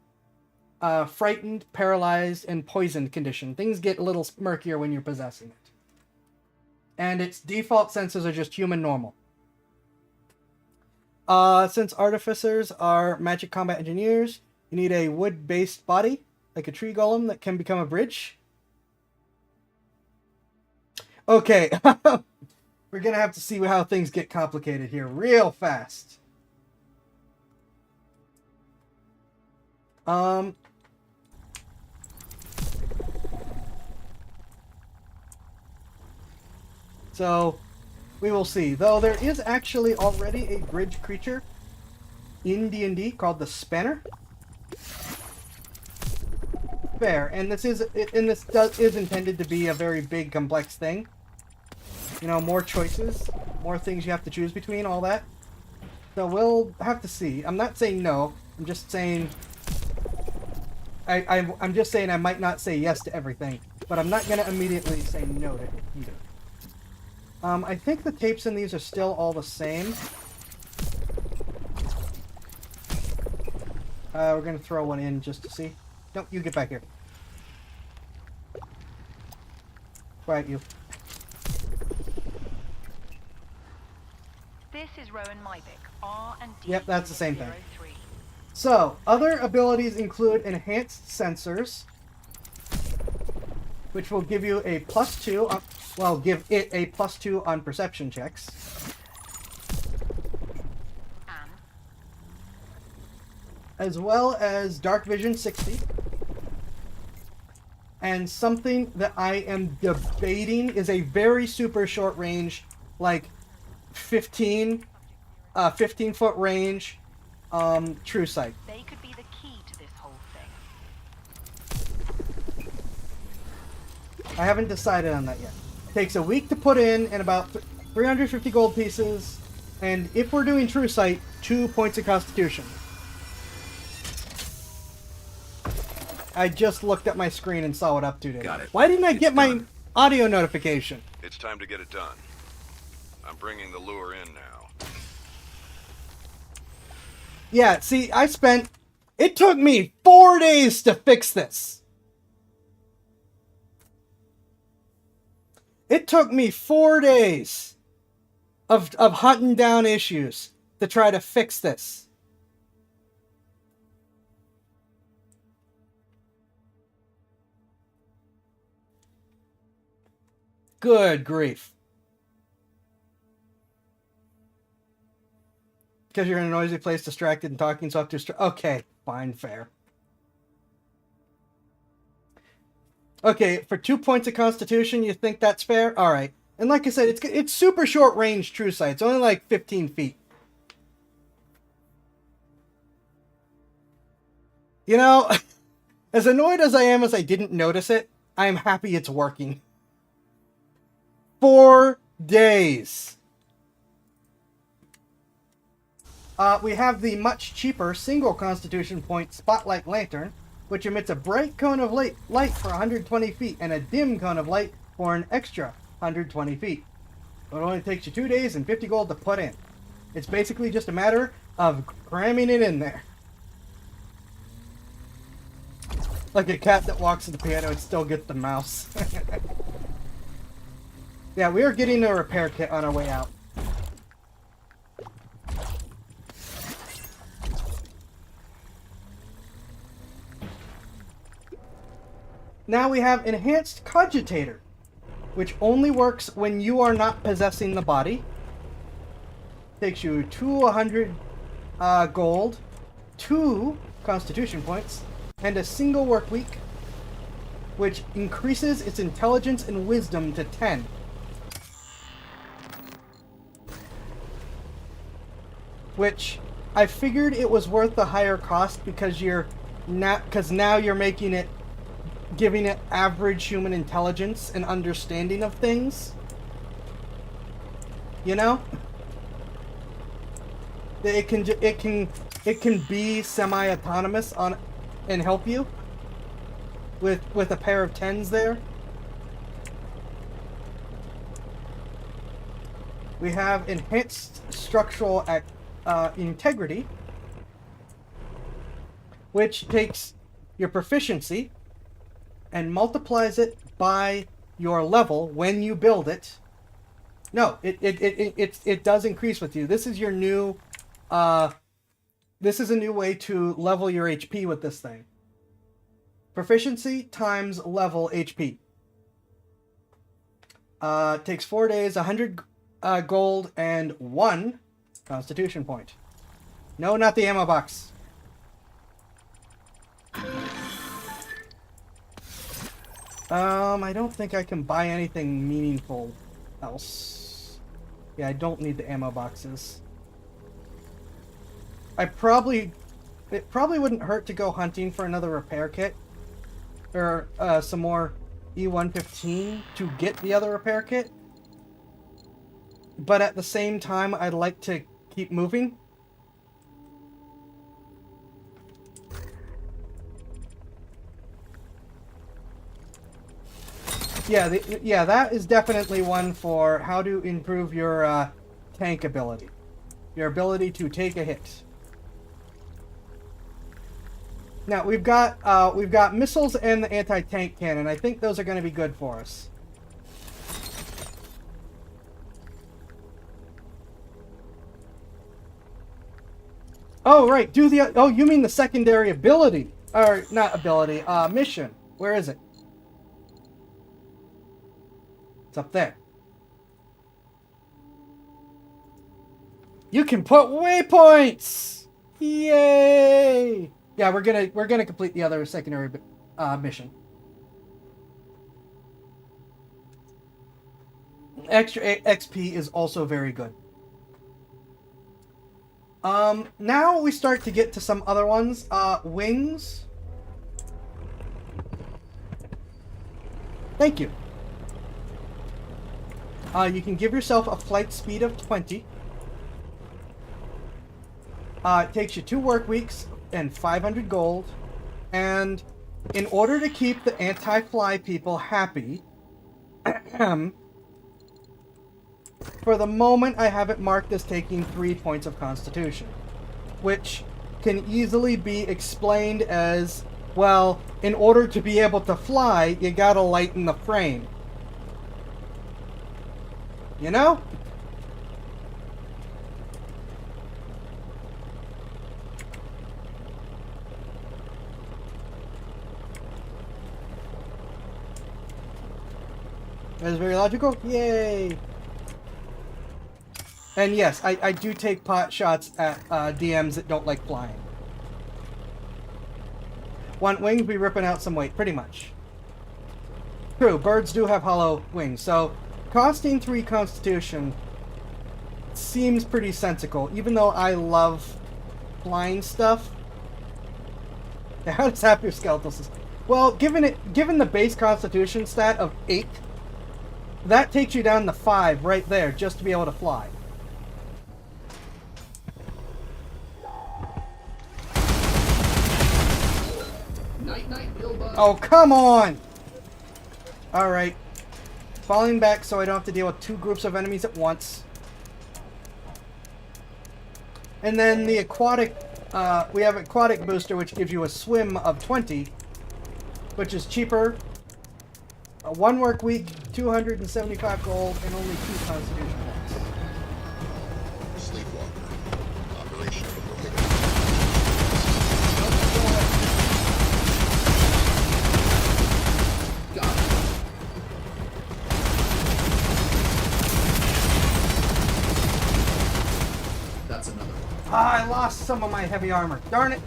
frightened, paralyzed, and poisoned condition. Things get a little murkier when you're possessing it. And its default senses are just human normal. Since artificers are magic combat engineers, You need a wood-based body, like a tree golem that can become a bridge. Okay, we're gonna have to see how things get complicated here real fast. So, we will see. Though there is actually already a bridge creature in D&D called the Spanner. Fair, and this is intended to be a very big, complex thing. You know, more choices, more things you have to choose between, all that. So we'll have to see. I'm not saying no. I'm just saying. I'm just saying I might not say yes to everything, but I'm not gonna immediately say no to it either. I think the tapes in these are still all the same. We're gonna throw one in just to see. Nope, you get back here. Quiet, you. This is Rowan Mybick, R&D. Yep, that's the same thing. 03. So, other abilities include enhanced sensors, which will give you a +2 on, well, give it a +2 on perception checks. And As well as Dark Vision 60. And something that I am debating is a very super short range, like 15 foot range, true sight. they could be the key to this whole thing. I haven't decided on that yet. Takes a week to put in and about 350 gold pieces, and if we're doing true sight, 2 points of constitution. I just looked at my screen and saw what up to did. Got it. Why didn't I It's get my done. audio notification? It's time to get it done. I'm bringing the lure in now. Yeah, see, it took me 4 days to fix this. It took me 4 days of hunting down issues to try to fix this. Good grief. Because you're in a noisy place, distracted, and talking so okay, fine, fair. Okay, for 2 points of constitution, you think that's fair? Alright. And like I said, it's super short range true sight. It's only like 15 feet. You know, as annoyed as I am as I didn't notice it, I am happy it's working. 4 days. We have the much cheaper single constitution point spotlight lantern, which emits a bright cone of light for 120 feet and a dim cone of light for an extra 120 feet. It only takes you 2 days and 50 gold to put in. It's basically just a matter of cramming it in there. Like a cat that walks to the piano and still gets the mouse. Yeah, we are getting a repair kit on our way out. Now we have Enhanced Cogitator, which only works when you are not possessing the body. Takes you 200 gold, 2 constitution points, and a single work week, which increases its intelligence and wisdom to 10. Which I figured it was worth the higher cost because now you're making it, giving it average human intelligence and understanding of things. You know, it can be semi-autonomous on and help you with a pair of 10s there. We have Enhanced Structural Integrity, which takes your proficiency and multiplies it by your level when you build it. No, it does increase with you. This is your new this is a new way to level your HP with this thing. Proficiency times level HP. Takes 4 days, 100 gold, and 1 constitution point. No, not the ammo box. I don't think I can buy anything meaningful else. Yeah, I don't need the ammo boxes. It probably wouldn't hurt to go hunting for another repair kit. Or some more E115 to get the other repair kit. But at the same time, I'd like to keep moving. Yeah, that is definitely one for how to improve your tank ability. Your ability to take a hit. Now, we've got missiles and the anti-tank cannon. I think those are going to be good for us. Oh, right. Oh, you mean the secondary ability. Or, not ability, mission. Where is it? It's up there. You can put waypoints! Yay! Yeah, we're gonna complete the other secondary mission. Extra XP is also very good. Now we start to get to some other ones. Wings. Thank you. You can give yourself a flight speed of 20. It takes you 2 work weeks and 500 gold. And in order to keep the anti-fly people happy, for the moment I have it marked as taking 3 points of constitution, which can easily be explained as, well, in order to be able to fly, you gotta lighten the frame. You know? That is very logical. Yay! And yes, I do take pot shots at DMs that don't like flying. Want wings, be ripping out some weight, pretty much. True, birds do have hollow wings, so costing 3 constitution seems pretty sensical, even though I love flying stuff. How does half your skeletal system? Well, given the base constitution stat of 8, that takes you down to 5 right there just to be able to fly. Night, night, Bilbo. Oh, come on! Alright. Falling back so I don't have to deal with 2 groups of enemies at once. And then the aquatic, we have aquatic booster, which gives you a swim of 20, which is cheaper. 1 work week, 275 gold, and only 2 constitution points. Sleepwalker. Operation prohibited. Got it. That's another one. Ah, I lost some of my heavy armor. Darn it!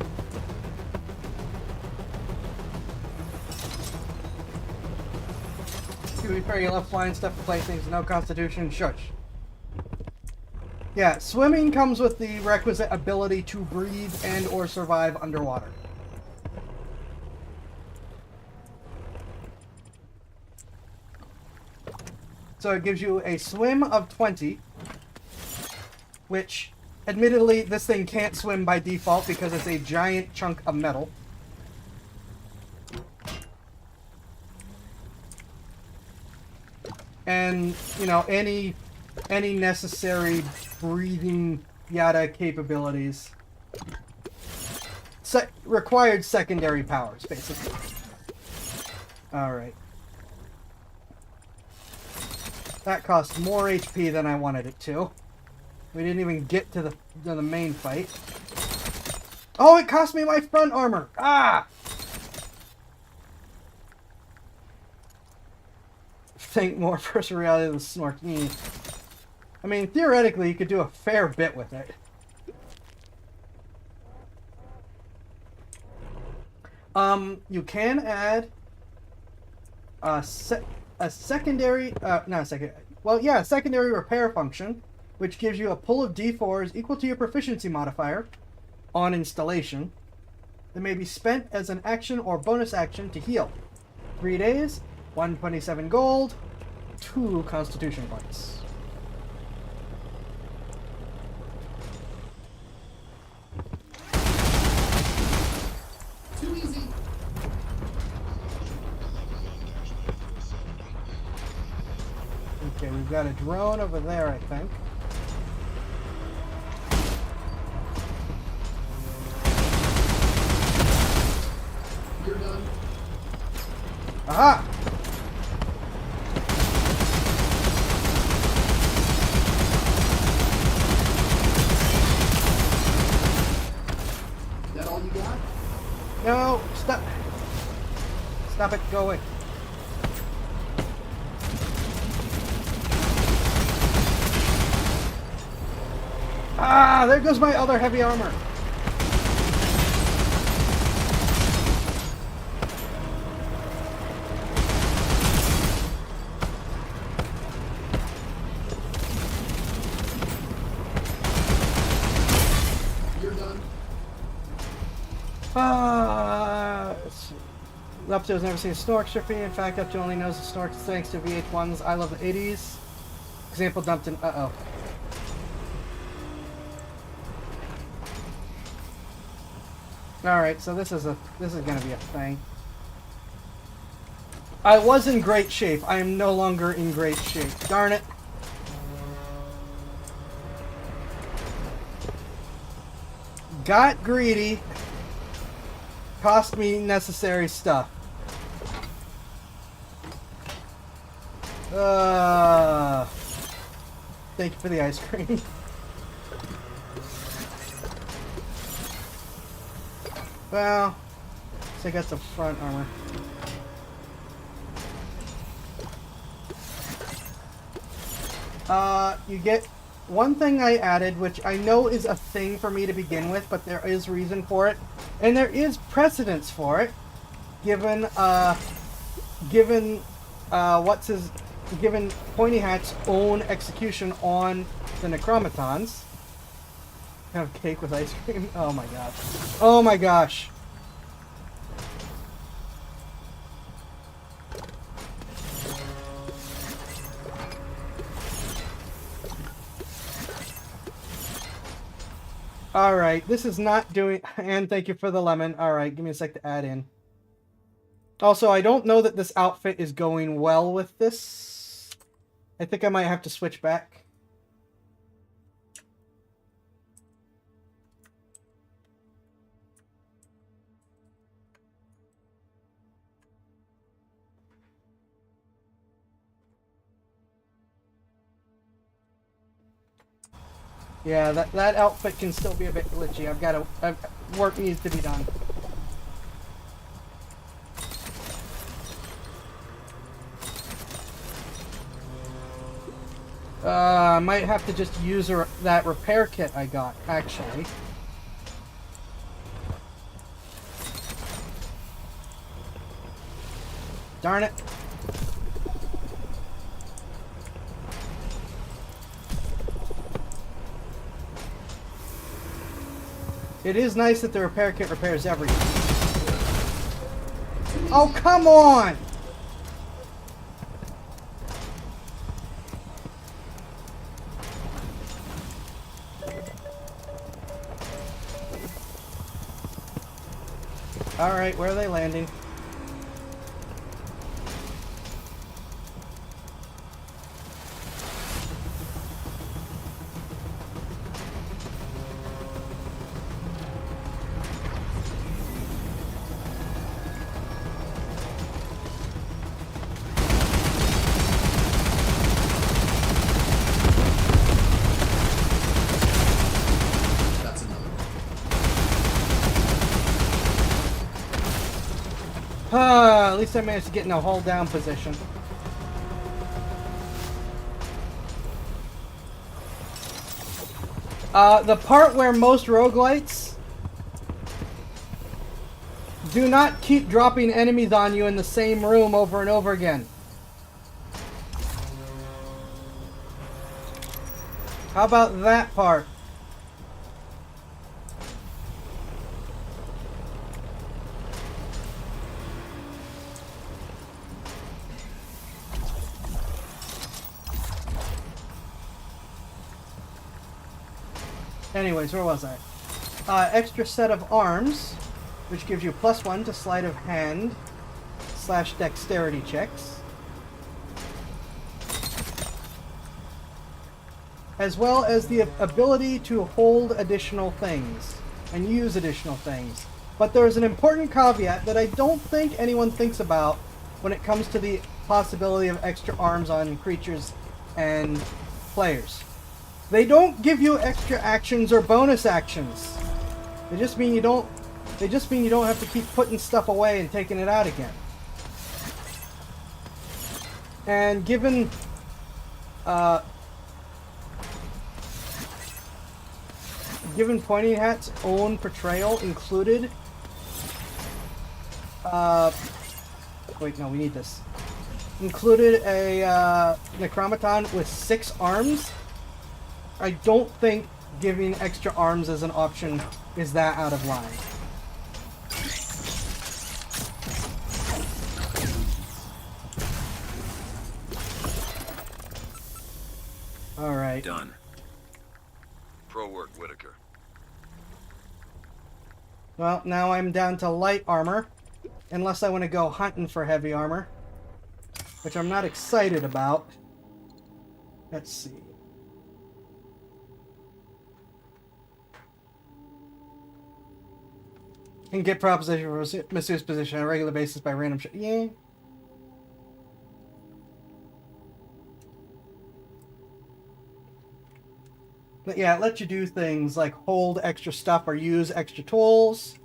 To be fair, you love flying stuff to play things, no constitution, shush. Yeah, swimming comes with the requisite ability to breathe and or survive underwater. So it gives you a swim of 20, which, admittedly, this thing can't swim by default because it's a giant chunk of metal. And, you know, any necessary breathing yada capabilities. Required secondary powers, basically. Alright. That cost more HP than I wanted it to. We didn't even get to the main fight. Oh, it cost me my front armor. Ah! Think more personal reality than Snork. I mean, theoretically, you could do a fair bit with it. You can add a secondary, not a second, well, yeah, a secondary repair function, which gives you a pool of D4s equal to your proficiency modifier on installation that may be spent as an action or bonus action to heal. 3 days, 127 gold, 2 constitution points. Too easy. Okay, we've got a drone over there, I think. You're done. Aha! That all you got? No, stop. Stop it, go away. Ah, there goes my other heavy armor. You're done. Let's see. Lepto's never seen a Snork Strippy. In fact, Lepto only knows the Snorks thanks to VH1's I Love the 80s. Example dumped in. Uh-oh. Alright, so this is gonna be a thing. I was in great shape. I am no longer in great shape. Darn it. Got greedy. Cost me necessary stuff. Thank you for the ice cream. Well, so I got some front armor. You get one thing I added, which I know is a thing for me to begin with, but there is reason for it, and there is precedence for it, given Pointy Hat's own execution on the Necromatons. Have cake with ice cream? Oh my gosh. Oh my gosh. Alright, this is not doing... And thank you for the lemon. Alright, give me a sec to add in. Also, I don't know that this outfit is going well with this. I think I might have to switch back. Yeah, that outfit can still be a bit glitchy. Work needs to be done. I might have to just use that repair kit I got, actually. Darn it. It is nice that the repair kit repairs everything. Oh, come on! Alright, where are they landing? That's another one. At least I managed to get in a hold down position. The part where most roguelites do not keep dropping enemies on you in the same room over and over again. How about that part? Anyways, where was I? Extra set of arms, which gives you +1 to sleight of hand / dexterity checks. As well as the ability to hold additional things and use additional things. But there's an important caveat that I don't think anyone thinks about when it comes to the possibility of extra arms on creatures and players. They don't give you extra actions or bonus actions. They just mean you don't have to keep putting stuff away and taking it out again. And given Pointing Hat's own portrayal included wait, no, we need this. Included a Necromaton with 6 arms. I don't think giving extra arms as an option is that out of line. Alright. Done. Pro work, Whitaker. Well, now I'm down to light armor. Unless I want to go hunting for heavy armor. Which I'm not excited about. Let's see. Can get proposition for Masu's position on a regular basis by random yeah. But yeah, it lets you do things like hold extra stuff or use extra tools.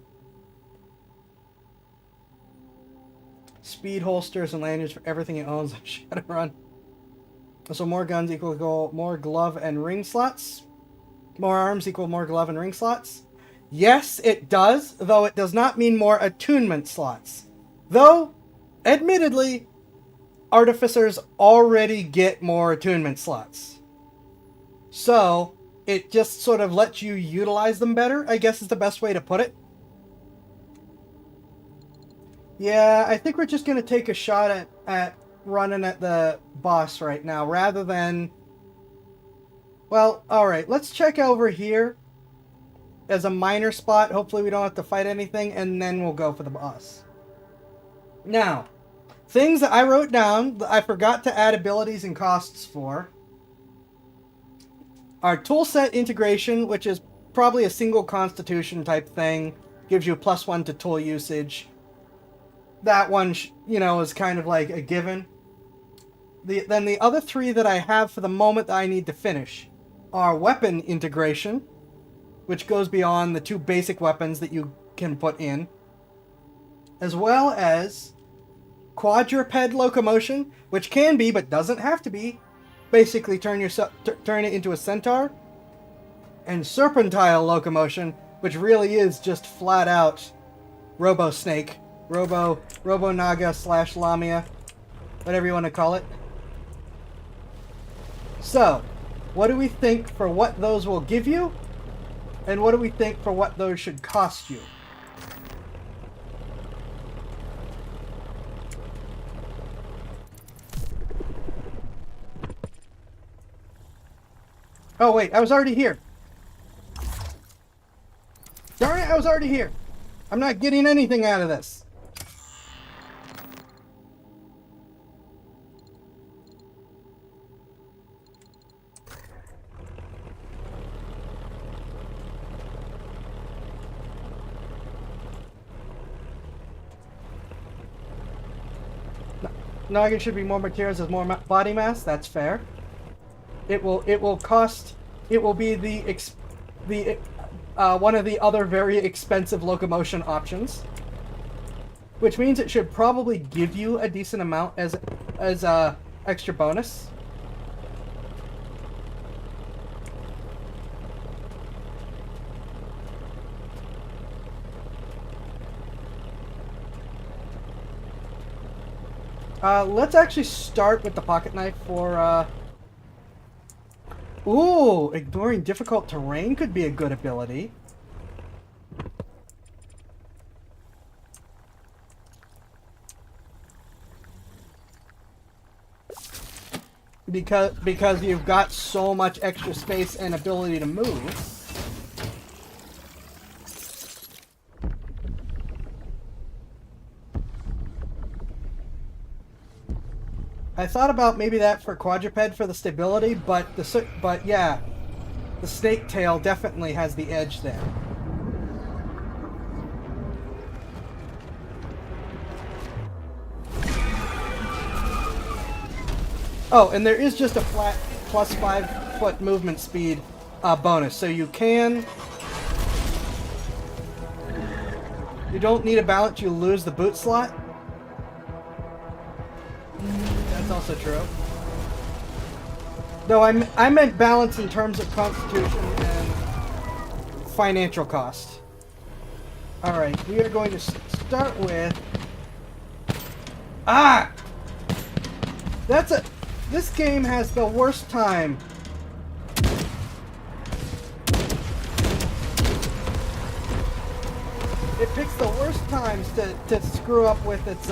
Speed holsters and lanyards for everything it owns on Shadowrun. So more guns equal more glove and ring slots. More arms equal more glove and ring slots. Yes, it does, though it does not mean more attunement slots. Though, admittedly, artificers already get more attunement slots. So, it just sort of lets you utilize them better, I guess is the best way to put it. Yeah, I think we're just going to take a shot at running at the boss right now, rather than... Well, alright, let's check over here as a minor spot. Hopefully we don't have to fight anything, and then we'll go for the boss. Now, things that I wrote down that I forgot to add abilities and costs for are toolset integration, which is probably a single constitution type thing. Gives you a +1 to tool usage. That one, you know, is kind of like a given. Then the other 3 that I have for the moment that I need to finish are weapon integration, which goes beyond the 2 basic weapons that you can put in, as well as quadruped locomotion, which can be, but doesn't have to be, basically turn it into a centaur, and serpentile locomotion, which really is just flat out Robo Snake, Robo Naga / Lamia, whatever you want to call it. So, what do we think for what those will give you? And what do we think for what those should cost you? Oh wait, I was already here. Darn it, I was already here. I'm not getting anything out of this. Noggin should be more materials as more body mass. That's fair. It will be the one of the other very expensive locomotion options. which means it should probably give you a decent amount as extra bonus. Let's actually start with the pocket knife for, Ooh, ignoring difficult terrain could be a good ability. Because you've got so much extra space and ability to move. I thought about maybe that for quadruped for the stability, but yeah, the snake tail definitely has the edge there. Oh, and there is just a flat plus 5 foot movement speed bonus, so you don't need a balance, you lose the boot slot. That's also true. No, I meant balance in terms of constitution and financial cost. Alright, we are going to start with... Ah! This game has the worst time. It picks the worst times to screw up with its,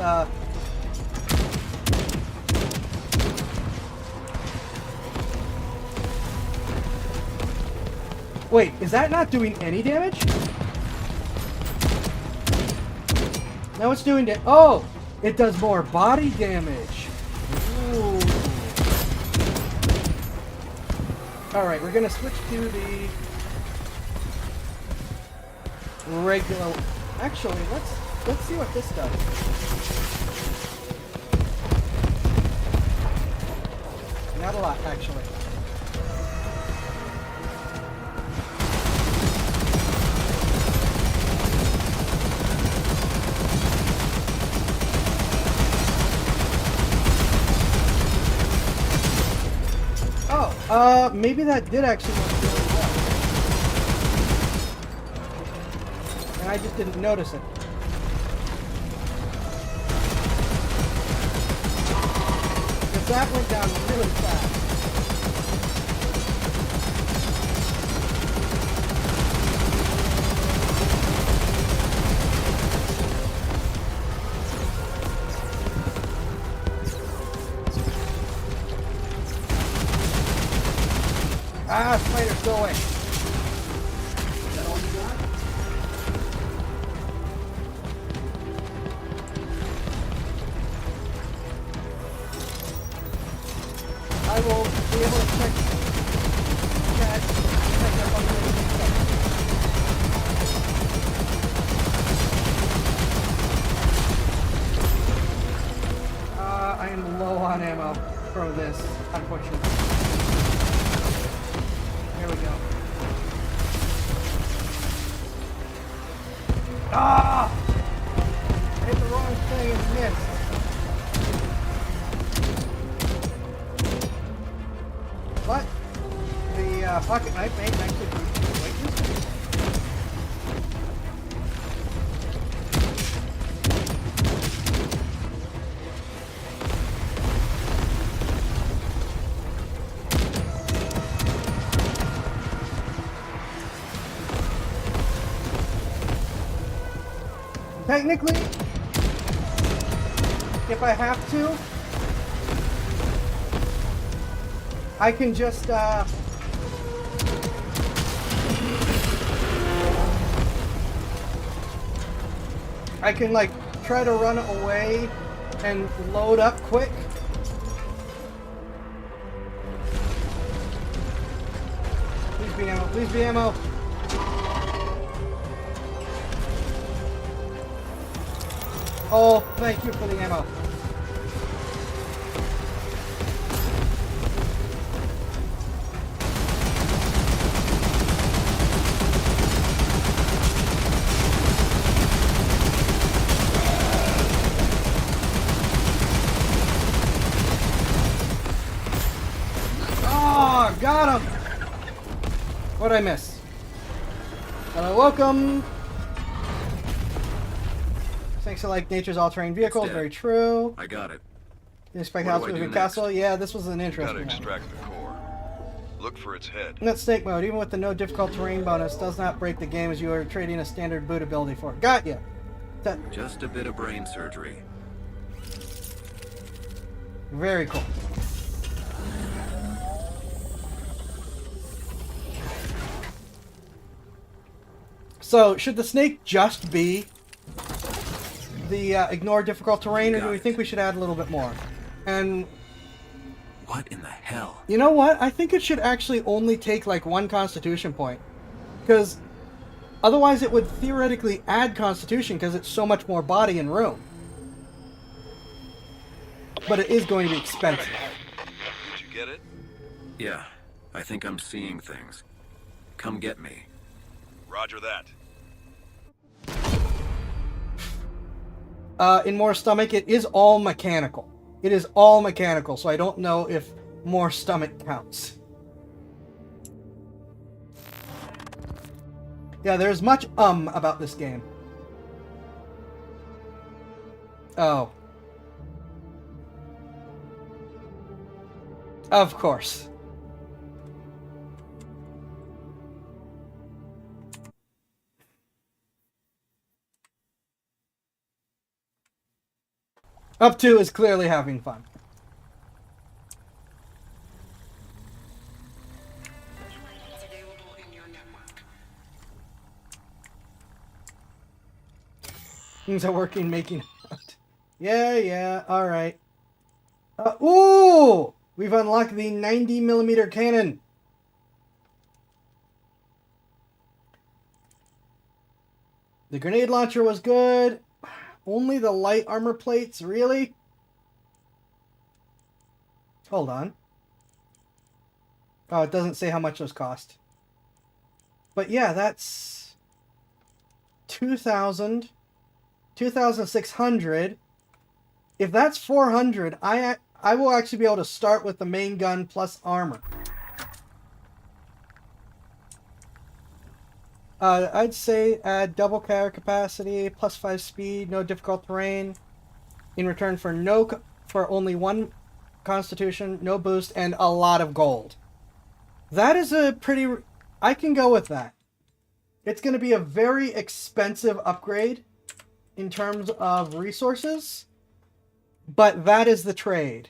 Wait, is that not doing any damage? Now it's doing oh! It does more body damage. Ooh. Alright, we're gonna switch to the regular... Actually, let's see what this does. Not a lot, actually. Maybe that did actually work really well. And I just didn't notice it. Because that went down really fast. Ah, spiders, go away. Is that all you got? I will be able to check up on the stuff. I am low on ammo for this, unfortunately. Here we go. Ah! I hit the wrong thing and missed. But the pocket knife may actually be quite useful. Technically, if I have to, I can just, I can, like, try to run away and load up quick. Please be ammo, please be ammo. Oh, thank you for the ammo. Got him! What'd I miss? Welcome! Thanks to like nature's all-terrain vehicles, dead. very true. I got it. Inspect What house do I moving do castle. next? Yeah, this was an You gotta interesting one. extract the core. Look for its head. Net snake mode, even with the no difficult terrain bonus, does not break the game as you are trading a standard boot ability for it. Got ya! Just a bit of brain surgery. Very cool. So, should the snake just be the ignore difficult terrain, or do Got we it. think we should add a little bit more? And What in the hell? you know what? I think it should actually only take like one constitution point. Because otherwise it would theoretically add constitution because it's so much more body and room. But it is going to be expensive. Did you get it? Yeah, I think I'm seeing things. Come get me. Roger that. In more stomach, it is all mechanical. It is all mechanical, so I don't know if more stomach counts. Yeah, there's much about this game. Oh. Of course. Up 2 is clearly having fun. Things are working, making out. Yeah, alright. Ooh! We've unlocked the 90mm cannon. The grenade launcher was good. Only the light armor plates, really? Hold on. Oh, it doesn't say how much those cost. But yeah, that's 2,000, 2,600. If that's 400, I will actually be able to start with the main gun plus armor. I'd say add double carry capacity, plus 5 speed, no difficult terrain, in return for for only 1 constitution, no boost, and a lot of gold. That is a pretty... I can go with that. It's going to be a very expensive upgrade in terms of resources, but that is the trade.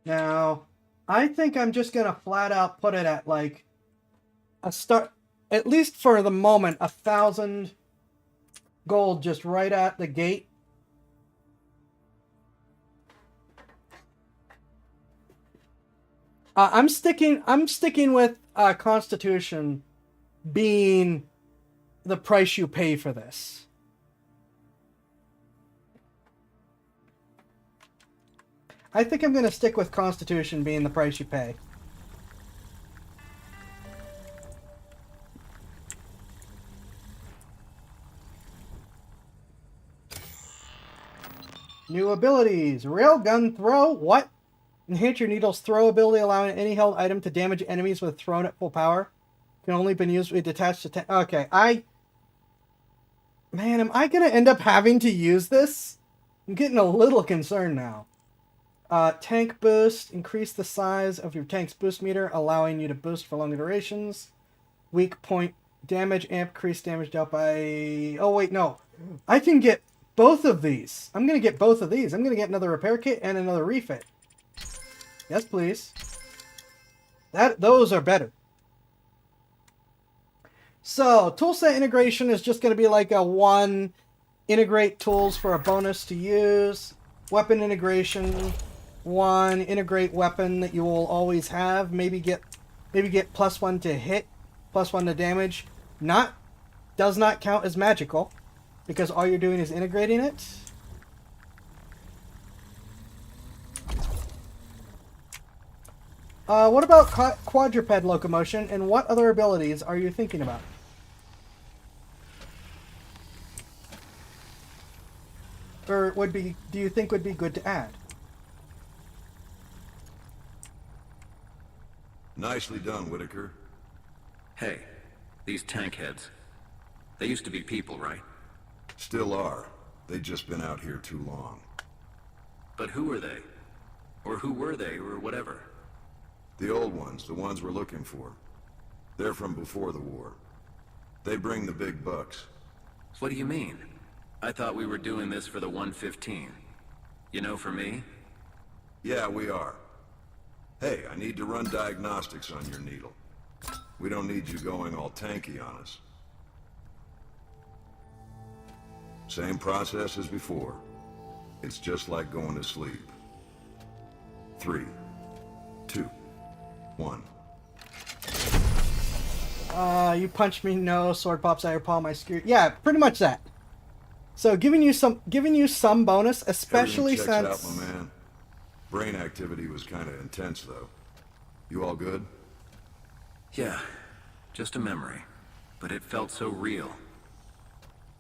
Now, I think I'm just going to flat out put it at like a start, at least for the moment, 1,000 gold just right at the gate. I'm sticking with Constitution being the price you pay for this. I think I'm going to stick with Constitution being the price you pay. New abilities. Railgun throw. What? Enhance your needle's throw ability, allowing any held item to damage enemies with thrown at full power. Can only be used with detached to... Okay, Man, am I going to end up having to use this? I'm getting a little concerned now. Tank boost. Increase the size of your tank's boost meter, allowing you to boost for longer durations. Weak point damage, increase damage dealt by... Oh, wait, no. I can get both of these. I'm going to get both of these. I'm going to get another repair kit and another refit. Yes, please. Those are better. So, toolset integration is just going to be like a 1 integrate tools for a bonus to use. Weapon integration, 1 integrate weapon that you will always have. Maybe get +1 to hit, +1 to damage. Does not count as magical because all you're doing is integrating it. What about quadruped locomotion, and what other abilities are you thinking about? Or do you think would be good to add? Nicely done, Whitaker. Hey, these tank heads. They used to be people, right? Still are. They've just been out here too long. But who are they? Or who were they, or whatever? The old ones, the ones we're looking for. They're from before the war. They bring the big bucks. What do you mean? I thought we were doing this for the 115. You know, for me? Yeah, we are. Hey, I need to run diagnostics on your needle. We don't need you going all tanky on us. Same process as before. It's just like going to sleep. 3, 2, 1. You punch me, no. Sword pops out your palm, I skewer. Yeah, pretty much that. So giving you some bonus, especially Everything checks since. out, my man. Brain activity was kind of intense, though. You all good? Yeah, just a memory. But it felt so real.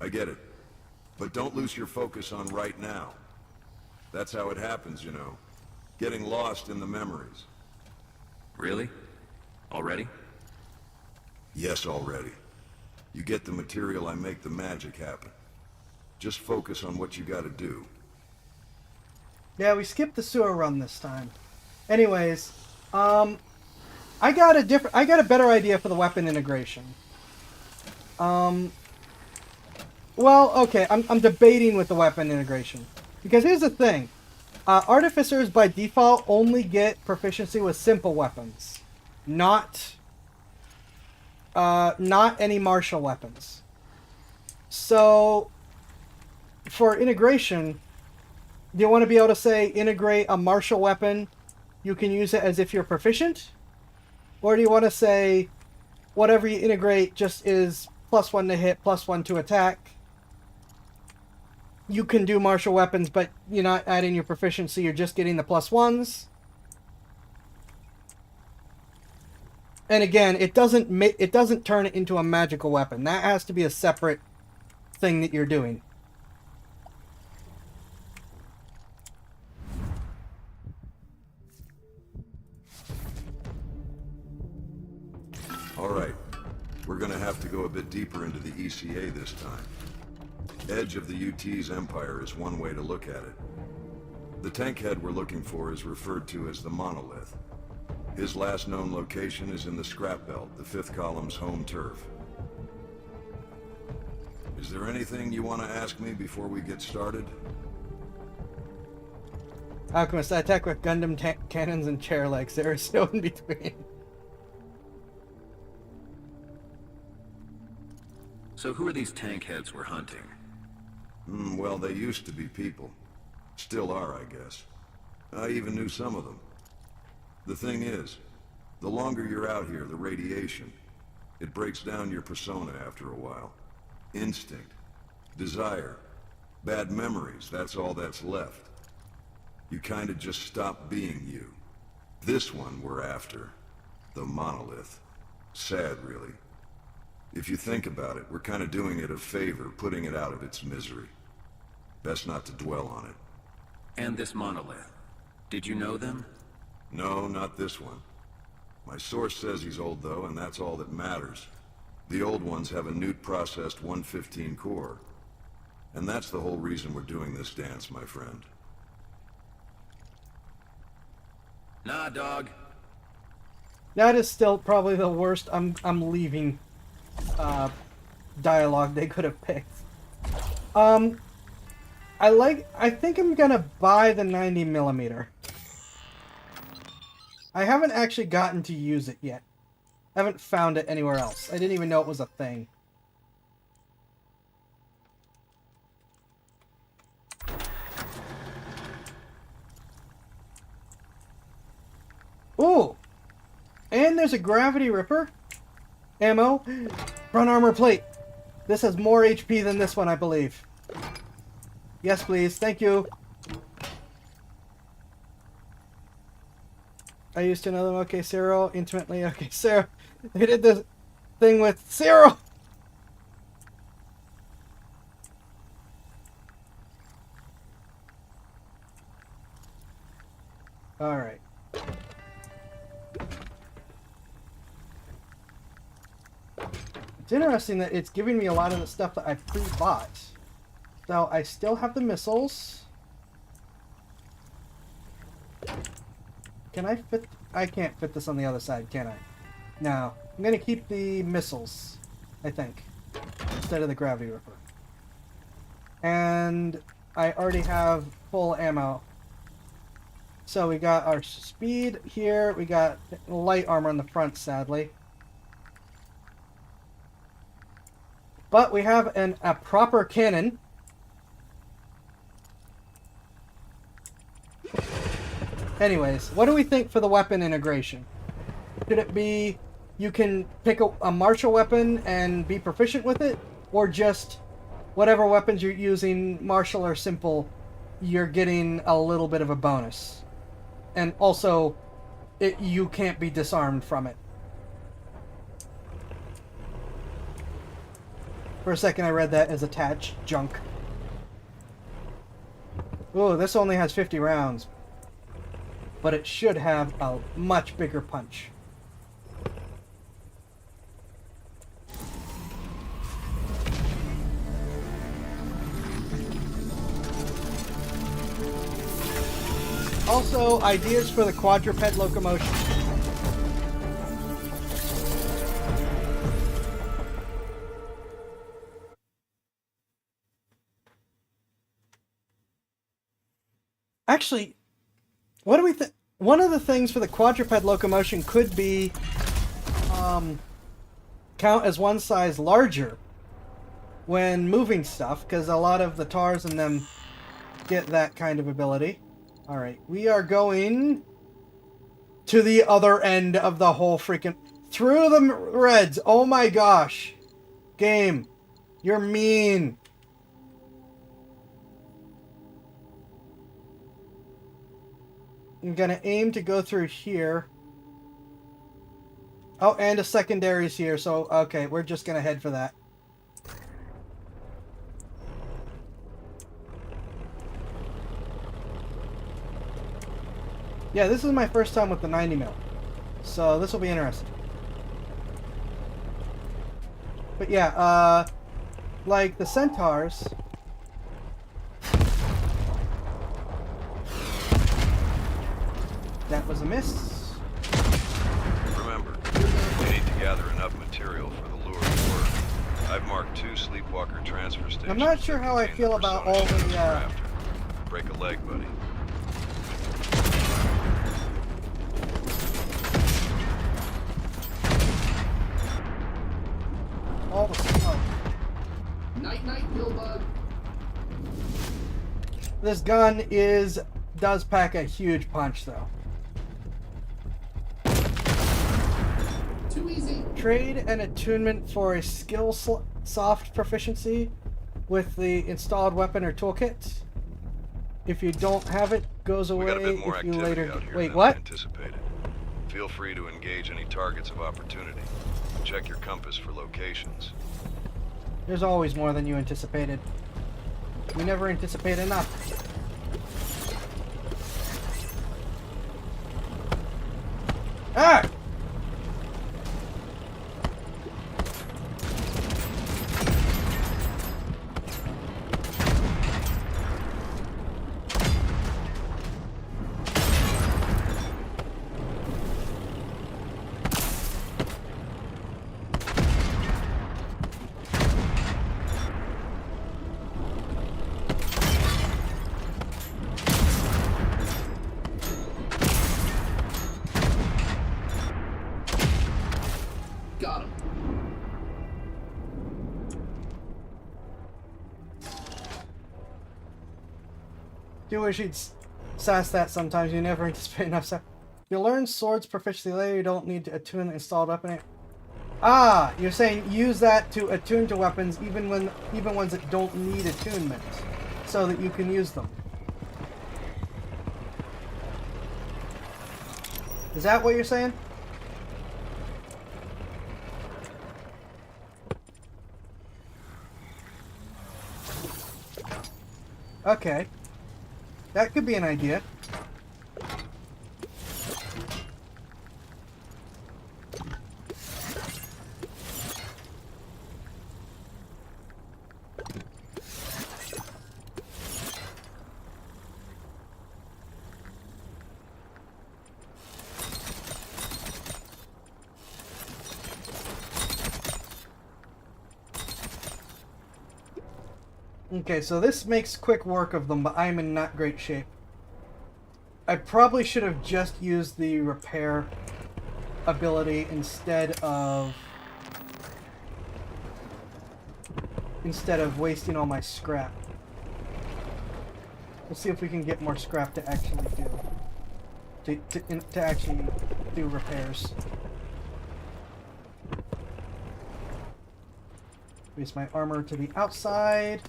I get it. But don't lose your focus on right now. That's how it happens, you know. Getting lost in the memories. Really? Already? Yes, already. You get the material, I make the magic happen. Just focus on what you gotta do. Yeah, we skipped the sewer run this time. Anyways, I got a better idea for the weapon integration. Well, okay, I'm debating with the weapon integration. Because here's the thing. Artificers by default only get proficiency with simple weapons. Not any martial weapons. So, for integration, do you want to be able to say, integrate a martial weapon, you can use it as if you're proficient? Or do you want to say, whatever you integrate just is +1 to hit, +1 to attack? You can do martial weapons, but you're not adding your proficiency, you're just getting the +1s. And again, it doesn't turn it into a magical weapon. That has to be a separate thing that you're doing. Alright. We're gonna have to go a bit deeper into the ECA this time. Edge of the UT's empire is one way to look at it. The tank head we're looking for is referred to as the monolith. His last known location is in the scrap belt, the 5th column's home turf. Is there anything you want to ask me before we get started? Alchemist, I attack with Gundam cannons and chair legs. There is no in between. So who are these tank heads we're hunting? Well, they used to be people. Still are, I guess. I even knew some of them. The thing is, the longer you're out here, the radiation, it breaks down your persona after a while. Instinct, desire, bad memories, that's all that's left. You kind of just stop being you. This one we're after, the monolith. Sad, really. If you think about it, we're kind of doing it a favor, putting it out of its misery. Best not to dwell on it. And this monolith. Did you know them? No, not this one. My source says he's old, though, and that's all that matters. The old ones have a newt-processed 115 core. And that's the whole reason we're doing this dance, my friend. Nah, dog. That is still probably the worst I'm leaving dialogue they could have picked. I think I'm gonna buy the 90mm. I haven't actually gotten to use it yet. I haven't found it anywhere else. I didn't even know it was a thing. Ooh! And there's a gravity ripper. Ammo. Front armor plate. This has more HP than this one, I believe. Yes, please. Thank you. I used to know them. Okay, Cyril. Intimately. Okay, Cyril. They did this thing with Cyril. Alright. It's interesting that it's giving me a lot of the stuff that I pre-bought. So I still have the missiles. Can I fit? I can't fit this on the other side, can I? No. I'm going to keep the missiles, I think, instead of the gravity ripper. And I already have full ammo. So we got our speed here. We got light armor on the front, sadly. But we have a proper cannon. Anyways, what do we think for the weapon integration? Should it be you can pick a martial weapon and be proficient with it? Or just whatever weapons you're using, martial or simple, you're getting a little bit of a bonus? And also, you can't be disarmed from it. For a second I read that as attached junk. Ooh, this only has 50 rounds. But it should have a much bigger punch. Also, ideas for the quadruped locomotion. Actually, what do we think? One of the things for the quadruped locomotion could be count as one size larger when moving stuff, because a lot of the TARs and them get that kind of ability. Alright, we are going to the other end of the whole freaking... Through the reds! Oh my gosh! Game, you're mean! I'm gonna aim to go through here. Oh, and a secondary's here, so okay, we're just gonna head for that. Yeah, this is my first time with the 90 mil, so this will be interesting. But yeah, like the centaurs. That was a miss. Remember, we need to gather enough material for the lure to work. I've marked 2 sleepwalker transfer stations. I'm not sure how I feel about all the Break a leg, buddy. all the smoke. Night night, Pillbug. This gun does pack a huge punch, though. Too easy. Trade an attunement for a skill soft proficiency with the installed weapon or toolkit. If you don't have it, goes away We got a bit more if you activity later. out here Wait, than what? anticipated. Feel free to engage any targets of opportunity. Check your compass for locations. There's always more than you anticipated. We never anticipate enough. Ah! Got him. Do wish you'd sass that sometimes. You never anticipate enough sass. You learn swords proficiency later. You don't need to attune the installed weapon. Ah, you're saying use that to attune to weapons, even ones that don't need attunement, so that you can use them. Is that what you're saying? Okay. That could be an idea. Okay, so this makes quick work of them, but I'm in not great shape. I probably should have just used the repair ability instead of wasting all my scrap. Let's see if we can get more scrap to actually do repairs. Raise my armor to the outside.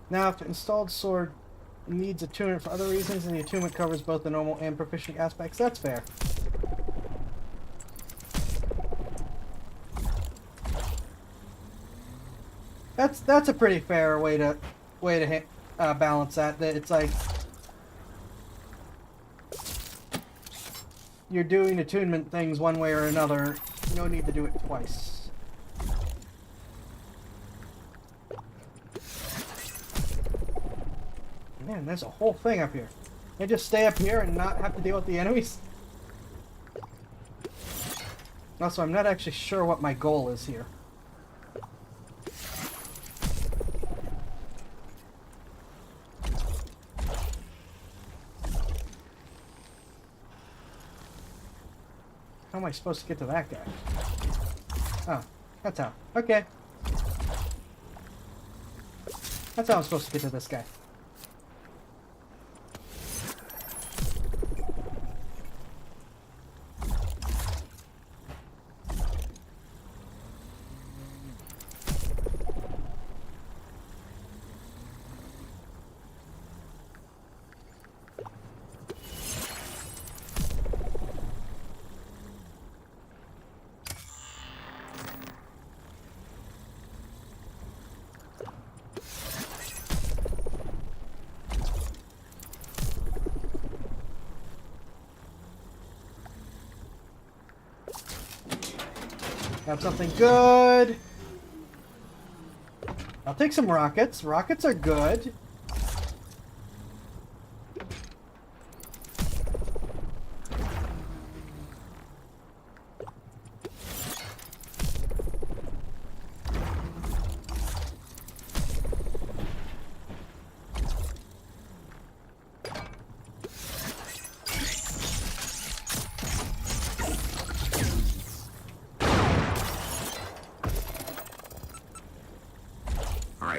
Now, if the installed sword needs attunement for other reasons, and the attunement covers both the normal and proficient aspects, that's fair. That's a pretty fair way to balance that. That it's like you're doing attunement things one way or another. No need to do it twice. Man, there's a whole thing up here. Can I just stay up here and not have to deal with the enemies? Also, I'm not actually sure what my goal is here. How am I supposed to get to that guy? Oh, that's how. Okay. That's how I'm supposed to get to this guy. Have something good. I'll take some rockets. Rockets are good.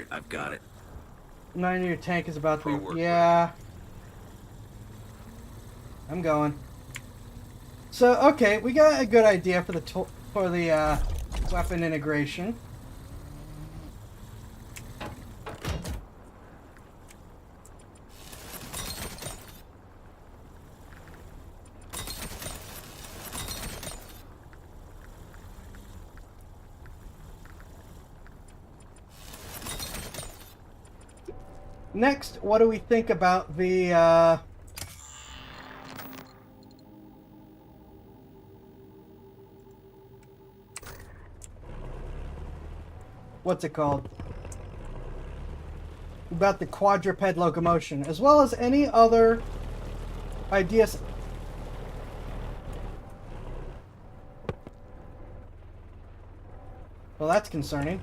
I've got it. 9 of your tank is about Pro to... work, Yeah. I'm going. So, okay, we got a good idea for the weapon integration. Next, what do we think about the, what's it called? About the quadruped locomotion, as well as any other ideas. Well, that's concerning.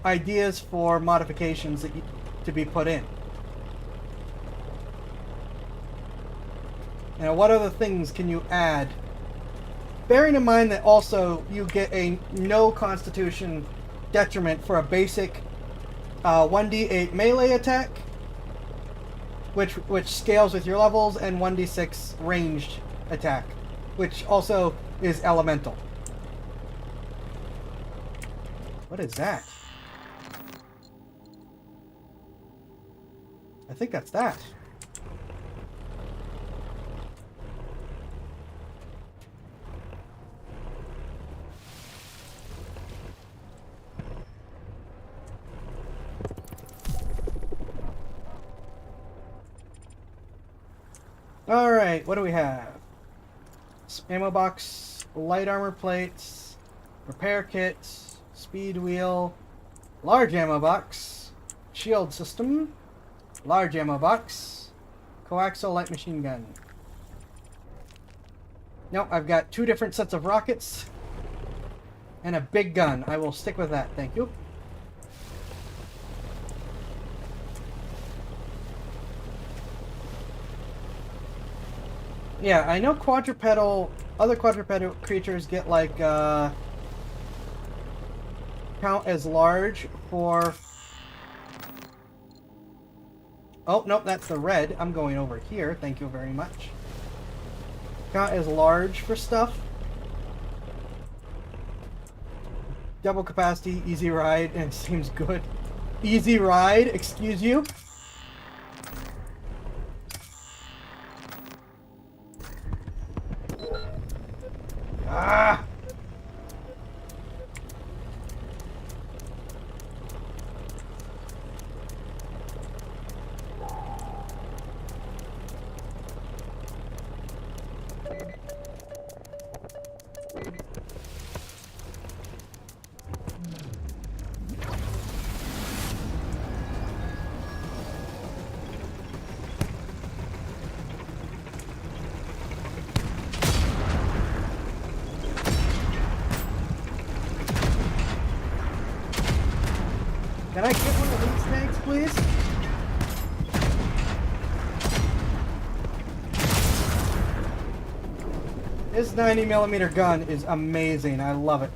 Ideas for modifications that to be put in. Now, what other things can you add? Bearing in mind that also you get a no constitution detriment for a basic 1d8 melee attack, which scales with your levels, and 1d6 ranged attack, which also is elemental. What is that? I think that's that. Alright, what do we have? Ammo box, light armor plates, repair kit, speed wheel, large ammo box, shield system, large ammo box, coaxial light machine gun. Nope, I've got 2 different sets of rockets and a big gun. I will stick with that, thank you. Yeah, I know other quadrupedal creatures get like, count as large for... Oh, nope, that's the red. I'm going over here, thank you very much. Count as large for stuff. Double capacity, easy ride, and it seems good. Easy ride, excuse you? Ah! Can I get one of these tanks, please? This 90mm gun is amazing. I love it.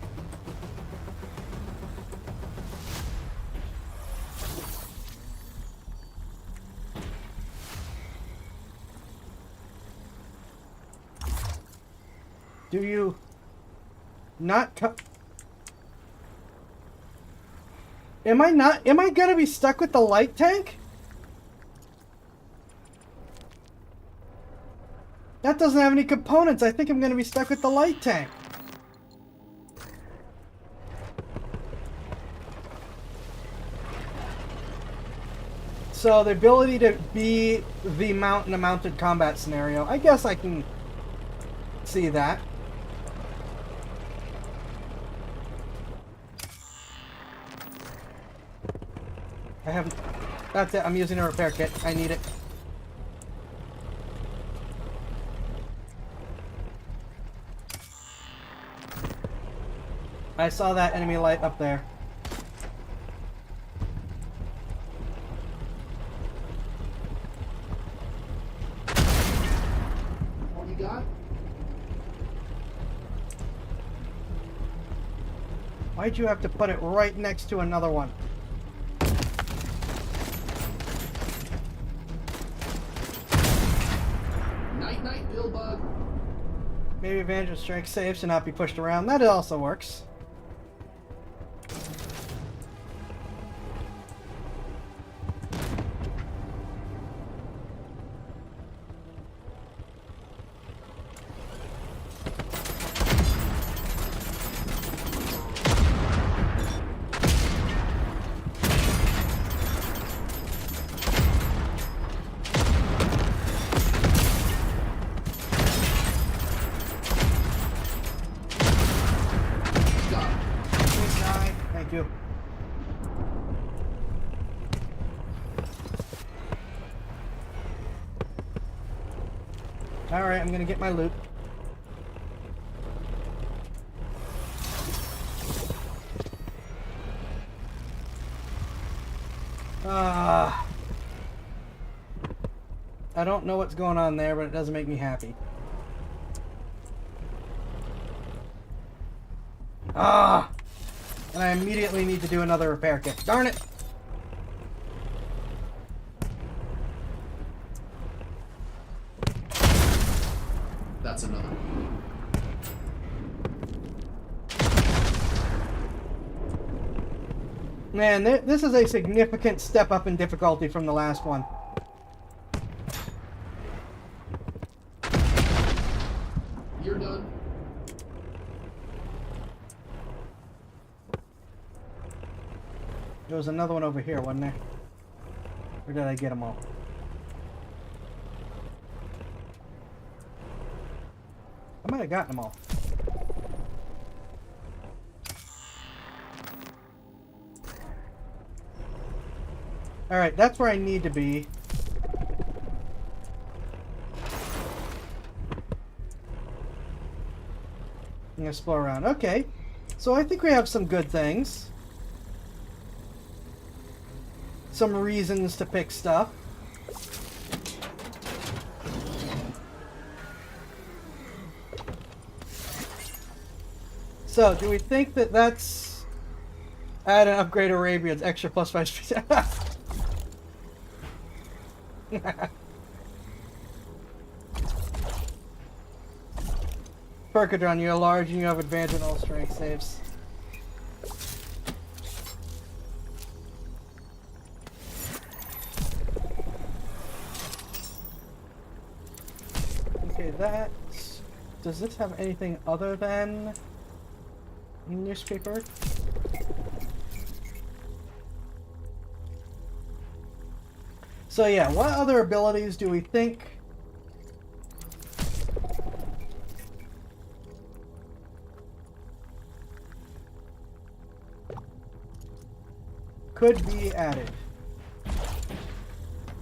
Do you not come? Am I gonna be stuck with the light tank? That doesn't have any components. I think I'm gonna be stuck with the light tank. So the ability to be the mount in a mounted combat scenario, I guess I can see that. I haven't... That's it. I'm using a repair kit. I need it. I saw that enemy light up there. What you got? Why'd you have to put it right next to another one? Night, Billbug. Maybe advantage of strength saves to not be pushed around. That also works. Thank you. Alright, I'm gonna get my loot. I don't know what's going on there, but it doesn't make me happy. And I immediately need to do another repair kit. Darn it! That's another. Man, this is a significant step up in difficulty from the last one. You're done. There was another one over here, wasn't there? Or did I get them all? I might have gotten them all. Alright, that's where I need to be. I'm gonna explore around. Okay. So I think we have some good things. Some reasons to pick stuff. So, do we think that that's... Add and upgrade Arabians, extra plus 5 speed. Percadron, you're large and you have advantage on all strength saves. Okay, that... Does this have anything other than... newspaper? So yeah, what other abilities do we think could be added?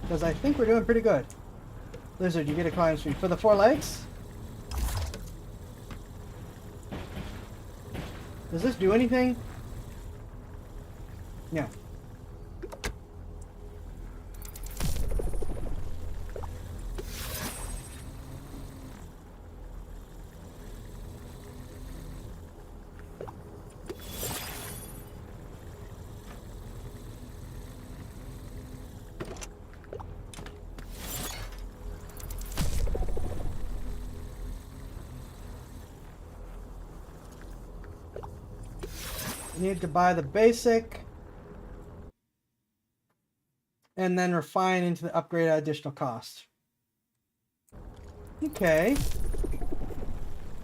Because I think we're doing pretty good. Lizard, you get a climb speed. For the 4 legs? Does this do anything? No. Need to buy the basic and then refine into the upgrade at additional cost. Okay.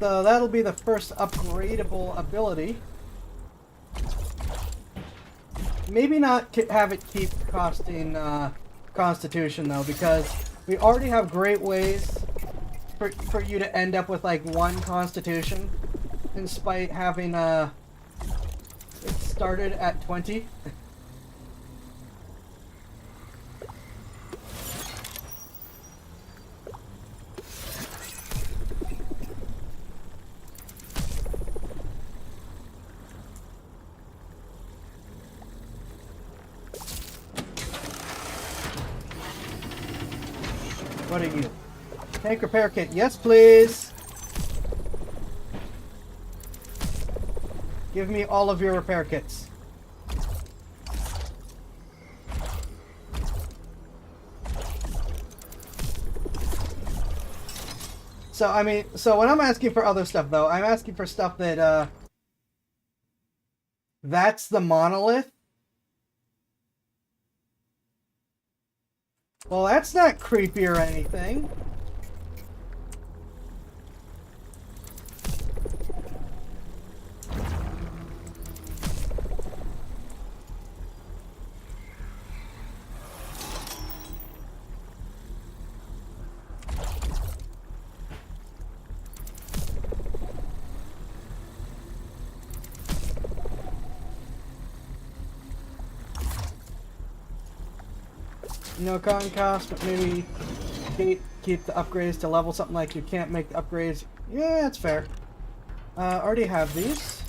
So that'll be the first upgradable ability. Maybe not have it keep costing Constitution though, because we already have great ways for you to end up with like 1 Constitution, despite having it started at 20. What are you? Tank repair kit. Yes, please. Give me all of your repair kits. So, I mean, so when I'm asking for other stuff, though, I'm asking for stuff that, that's the monolith. Well, that's not creepy or anything. No con cost, but maybe keep the upgrades to level. Something like you can't make the upgrades. Yeah, that's fair. Already have these.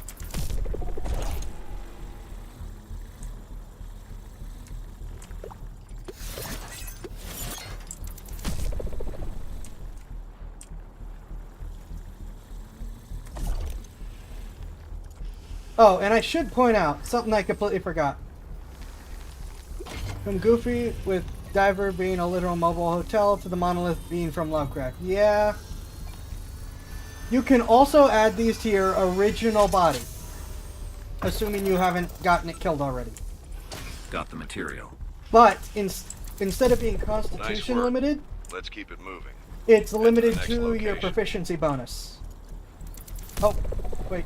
Oh, and I should point out something I completely forgot. From Goofy with Diver being a literal mobile hotel to the monolith being from Lovecraft. Yeah. You can also add these to your original body. Assuming you haven't gotten it killed already. got the material. But instead of being Constitution work. limited, Let's keep it moving. it's to the limited next to your location. proficiency bonus. Oh, wait.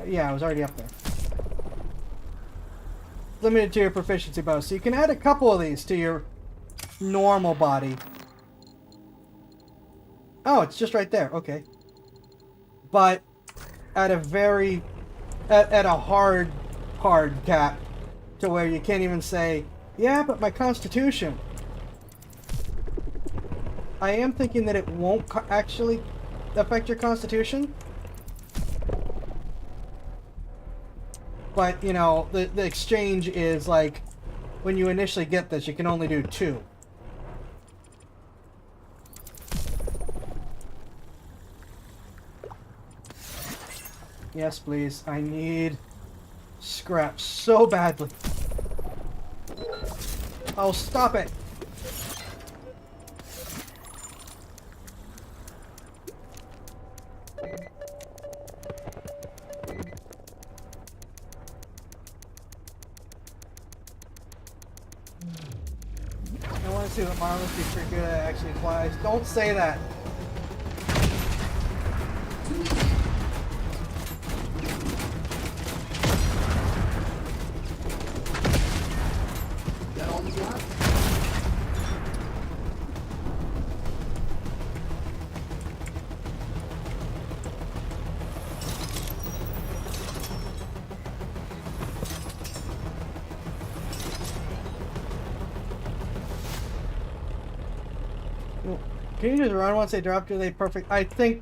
Yeah, I was already up there. Limited to your proficiency bonus. So you can add a couple of these to your normal body. Oh, it's just right there. Okay. But at a very... At a hard cap. To where you can't even say, yeah, but my Constitution. I am thinking that it won't actually affect your Constitution. But, you know, the exchange is like, when you initially get this, you can only do 2. Yes, please. I need scrap so badly. Oh, stop it! I want to see what Marlon's be pretty good at actually flies. Don't say that! That all you got? Can you just run once they drop? Do they perfect? I think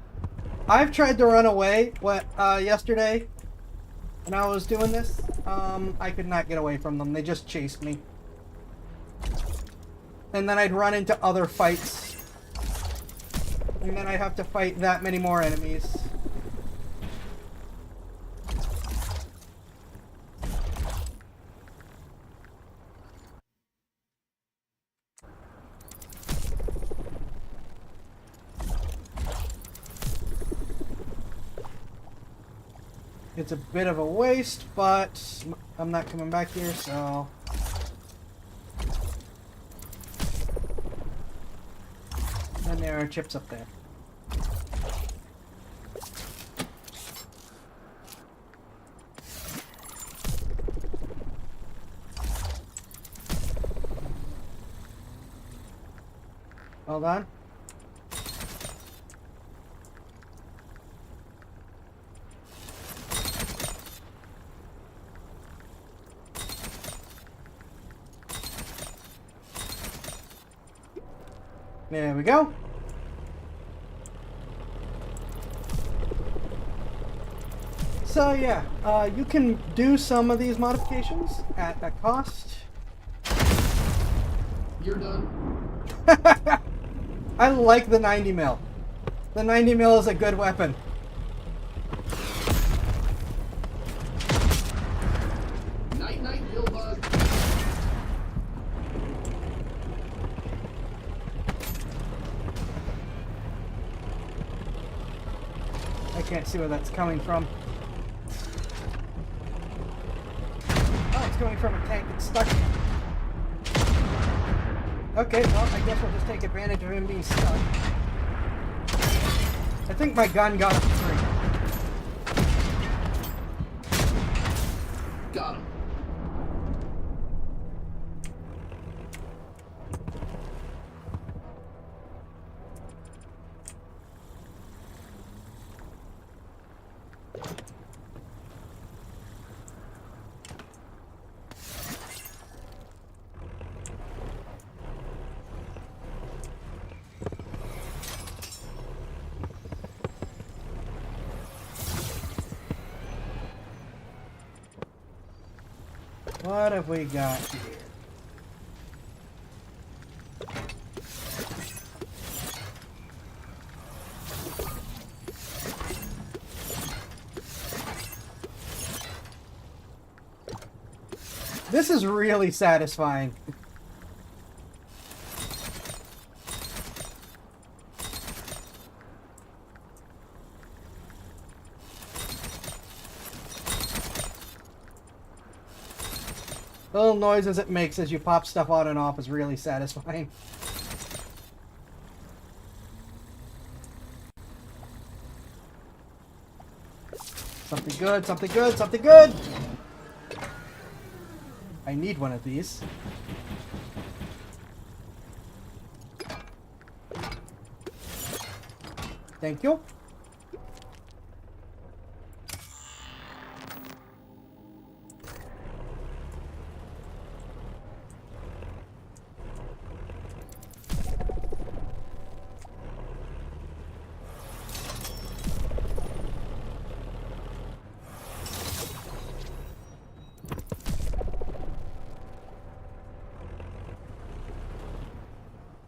I've tried to run away yesterday when I was doing this. I could not get away from them. They just chased me. And then I'd run into other fights. And then I'd have to fight that many more enemies. It's a bit of a waste, but I'm not coming back here, so... And there are chips up there. Hold on. There we go. So yeah, you can do some of these modifications at a cost. You're done. I like the 90 mil. The 90 mil is a good weapon. Night night, Billbug. I can't see where that's coming from. Oh, it's coming from a tank that's stuck. Okay, well, I guess we'll just take advantage of him being stuck. I think my gun got him free. Got him. What have we got here? This is really satisfying. The little noises it makes as you pop stuff on and off is really satisfying. Something good, something good, something good! I need one of these. Thank you.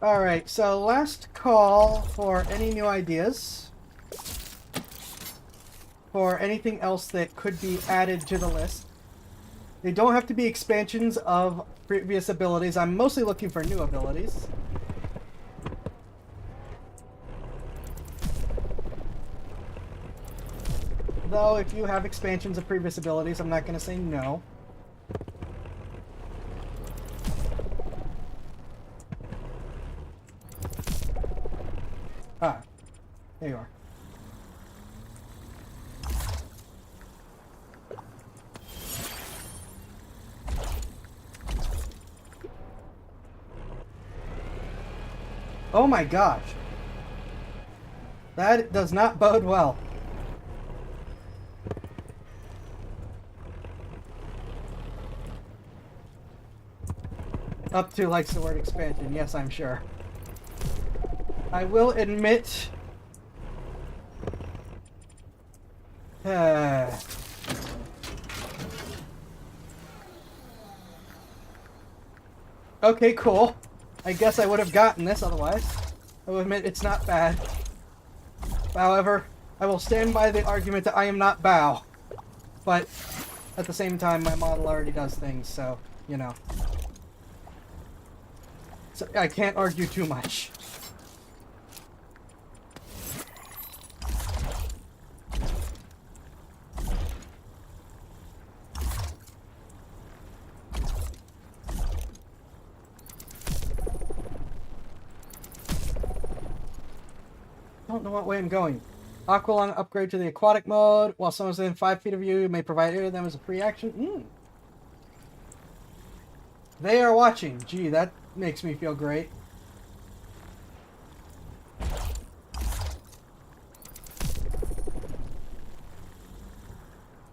Alright, so last call for any new ideas. For anything else that could be added to the list. They don't have to be expansions of previous abilities. I'm mostly looking for new abilities. Though, if you have expansions of previous abilities, I'm not going to say no. Ah, there you are. Oh my gosh. That does not bode well. Up to likes the word expansion, yes, I'm sure. I will admit... Okay, cool. I guess I would have gotten this otherwise. I will admit it's not bad. However, I will stand by the argument that I am not Bao. But at the same time, my model already does things, so, you know. So I can't argue too much. Don't know what way I'm going. Aqualung upgrade to the aquatic mode. While someone's within 5 feet of you, you may provide either of them as a free action. They are watching. Gee, that makes me feel great.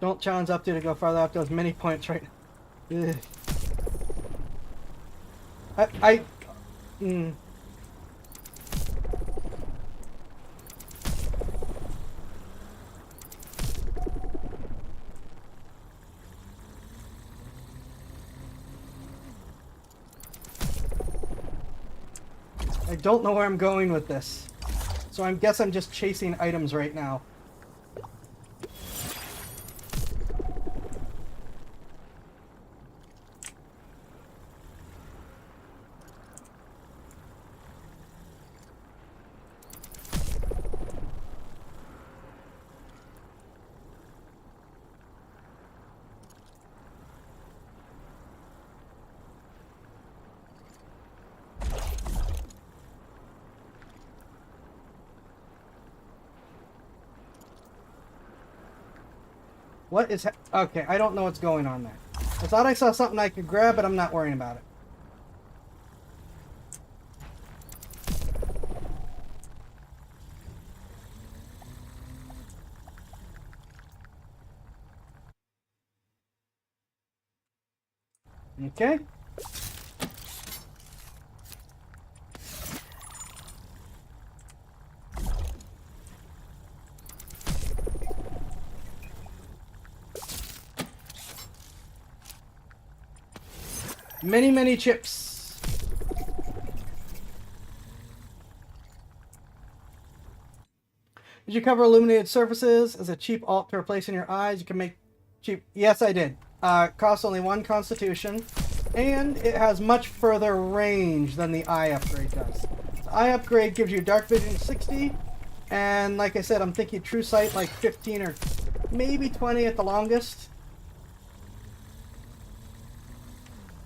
Don't challenge up to go farther up those many points right now. I don't know where I'm going with this. So I guess I'm just chasing items right now. What is okay, I don't know what's going on there. I thought I saw something I could grab, but I'm not worrying about it. Okay. Many, many chips. Did you cover illuminated surfaces as a cheap alt to replace in your eyes? You can make cheap. Yes, I did. Costs only 1 constitution, and it has much further range than the eye upgrade does. The eye upgrade gives you dark vision 60, and like I said, I'm thinking true sight like 15 or maybe 20 at the longest.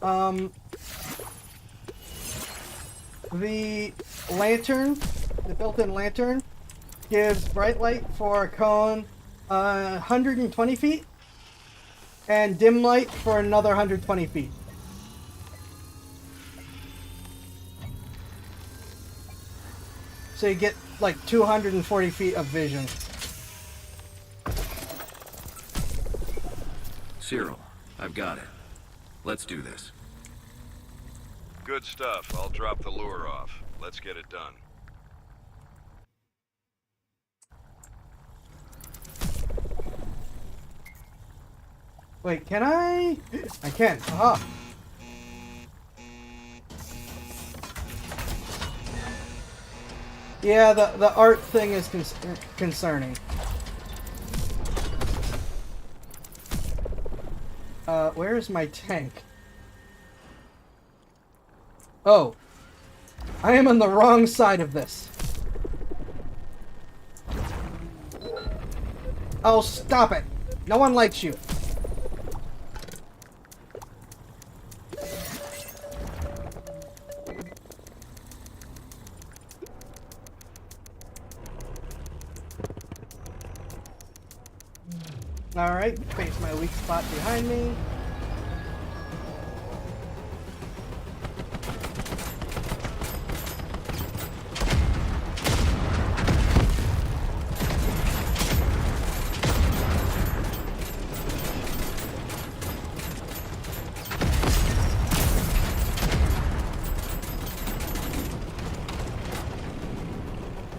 The lantern, the built-in lantern, gives bright light for a cone 120 feet, and dim light for another 120 feet. So you get like 240 feet of vision. Cyril, I've got it. Let's do this. Good stuff. I'll drop the lure off. Let's get it done. Wait, can I? I can. Aha. Yeah, the art thing is concerning. Where is my tank? Oh. I am on the wrong side of this. Oh, stop it. No one likes you. Alright, face my weak spot behind me.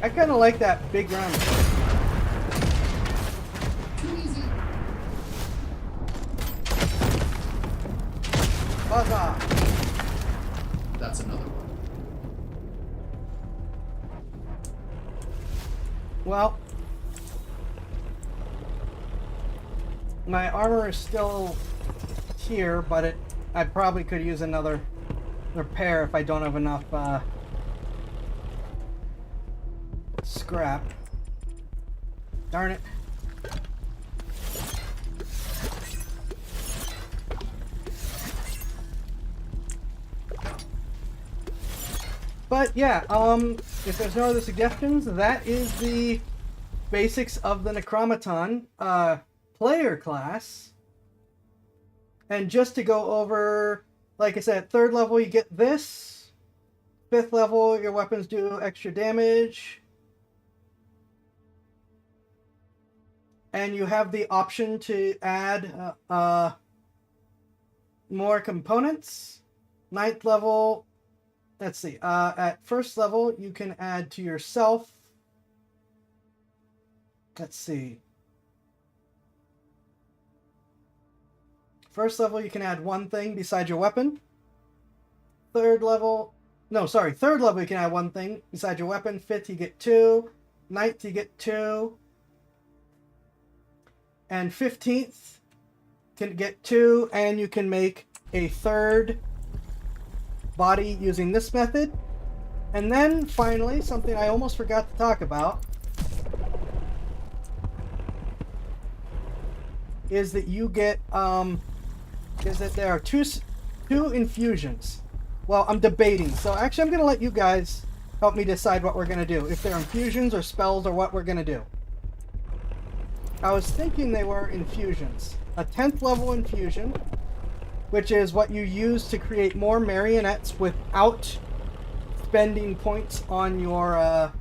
I kind of like that big round. Too easy. Buzzer! That's another one. Well, my armor is still here, but I probably could use another repair if I don't have enough scrap. Darn it. But yeah, if there's no other suggestions, that is the basics of the Necromaton player class. And just to go over, like I said, 3rd level you get this. 5th level your weapons do extra damage. And you have the option to add more components. 9th level, let's see, at 1st level you can add to yourself. Let's see. 1st level you can add one thing besides your weapon. 3rd level, no, sorry, 3rd level you can add one thing besides your weapon. 5th you get 2. 9th you get 2. And 15th can get 2, and you can make a 3rd body using this method. And then finally, something I almost forgot to talk about is that you get is that there are two infusions. Well, I'm debating, so actually I'm gonna let you guys help me decide what we're gonna do, if they're infusions or spells or what we're gonna do. I was thinking they were infusions. A 10th level infusion, which is what you use to create more marionettes without spending points on your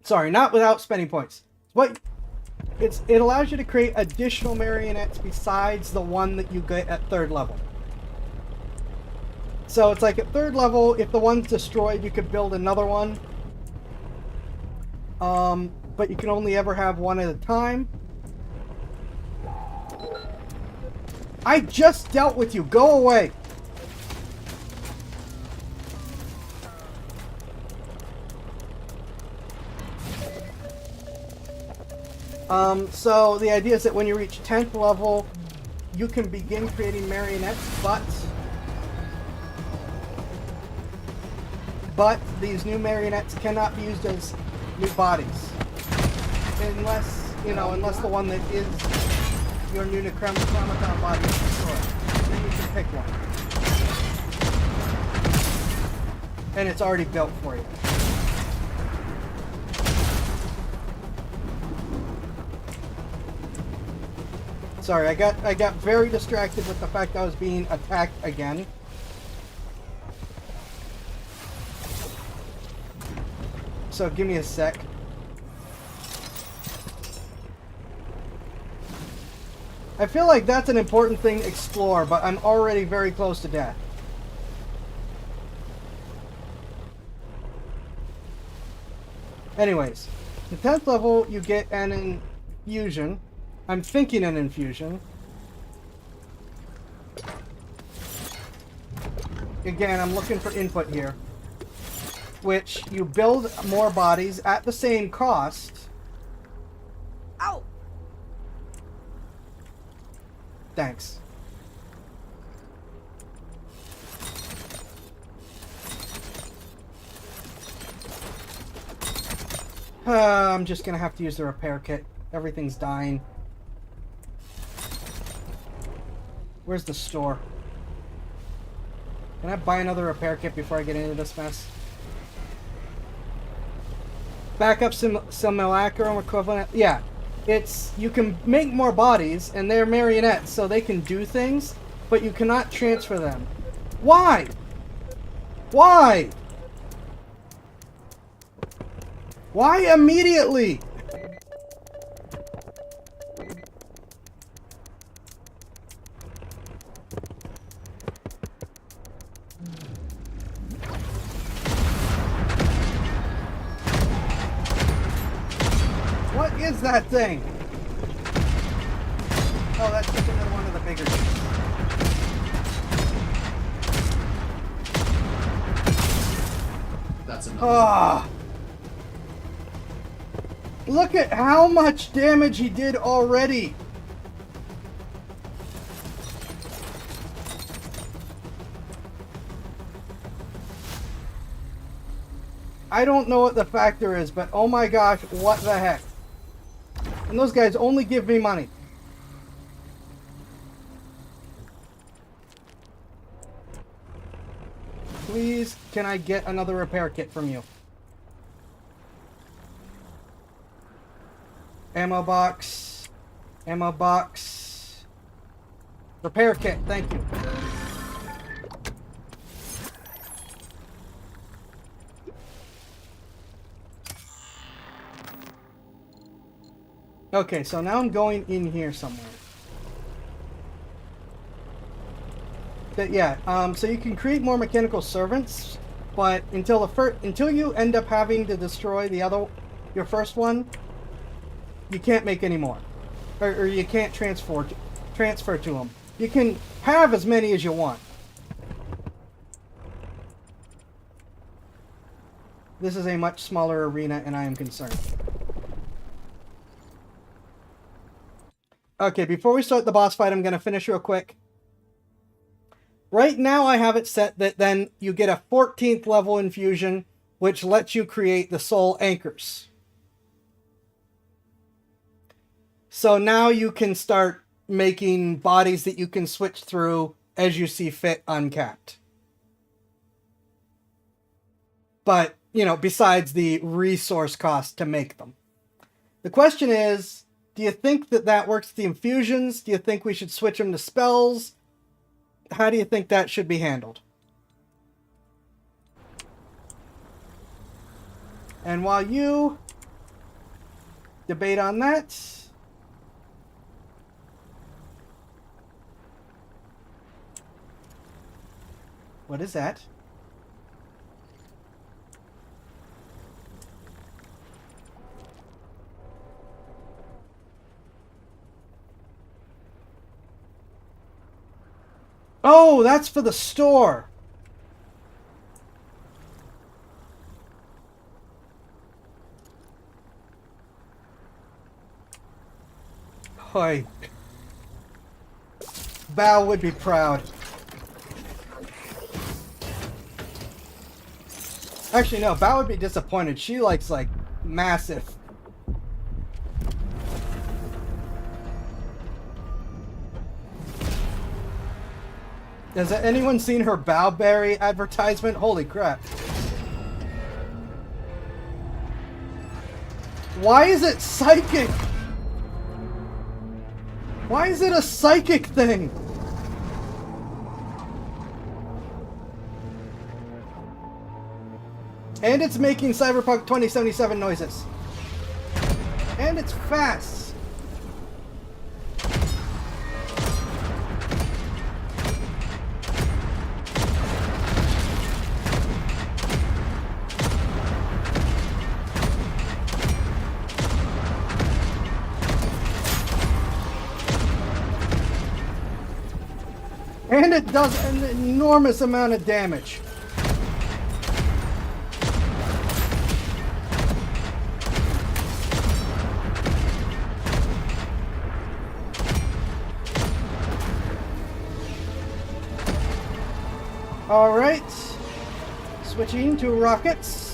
sorry, not without spending points. It allows you to create additional marionettes besides the one that you get at 3rd level. So it's like at 3rd level, if the one's destroyed, you could build another one. But you can only ever have one at a time. I just dealt with you. Go away. So the idea is that when you reach 10th level, you can begin creating marionettes, but these new marionettes cannot be used as new bodies unless you know, unless the one that is your new Necronomicon body is destroyed. Then you can pick one. And it's already built for you. Sorry, I got very distracted with the fact I was being attacked again. So give me a sec. I feel like that's an important thing to explore, but I'm already very close to death. Anyways, the 10th level you get an infusion. I'm thinking an infusion. Again, I'm looking for input here. Which you build more bodies at the same cost. Ow! Thanks. I'm just gonna have to use the repair kit. Everything's dying. Where's the store? Can I buy another repair kit before I get into this mess? Backup simulacrum equivalent. Yeah. It's, you can make more bodies, and they're marionettes, so they can do things, but you cannot transfer them. Why? Why? Why immediately? What is that thing? Oh, that's just another one of the bigger things. That's another. Ah! Look at how much damage he did already. I don't know what the factor is, but oh my gosh, what the heck. And those guys only give me money. Please, can I get another repair kit from you? Ammo box. Ammo box. Repair kit, thank you. Okay, so now I'm going in here somewhere. But yeah, so you can create more mechanical servants, but until you end up having to destroy your first one, you can't make any more, or you can't transfer to them. You can have as many as you want. This is a much smaller arena, and I am concerned. Okay, before we start the boss fight, I'm going to finish real quick. Right now I have it set that then you get a 14th level infusion, which lets you create the soul anchors. So now you can start making bodies that you can switch through as you see fit uncapped. But, you know, besides the resource cost to make them. The question is, do you think that works with the infusions? Do you think we should switch them to spells? How do you think that should be handled? And while you debate on that, what is that? Oh, that's for the store. Hoy. Val would be proud. Actually, no, Val would be disappointed. She likes, like, massive. Has anyone seen her Bowberry advertisement? Holy crap. Why is it psychic? Why is it a psychic thing? And it's making Cyberpunk 2077 noises. And it's fast. And it does an enormous amount of damage. Alright. Switching to rockets.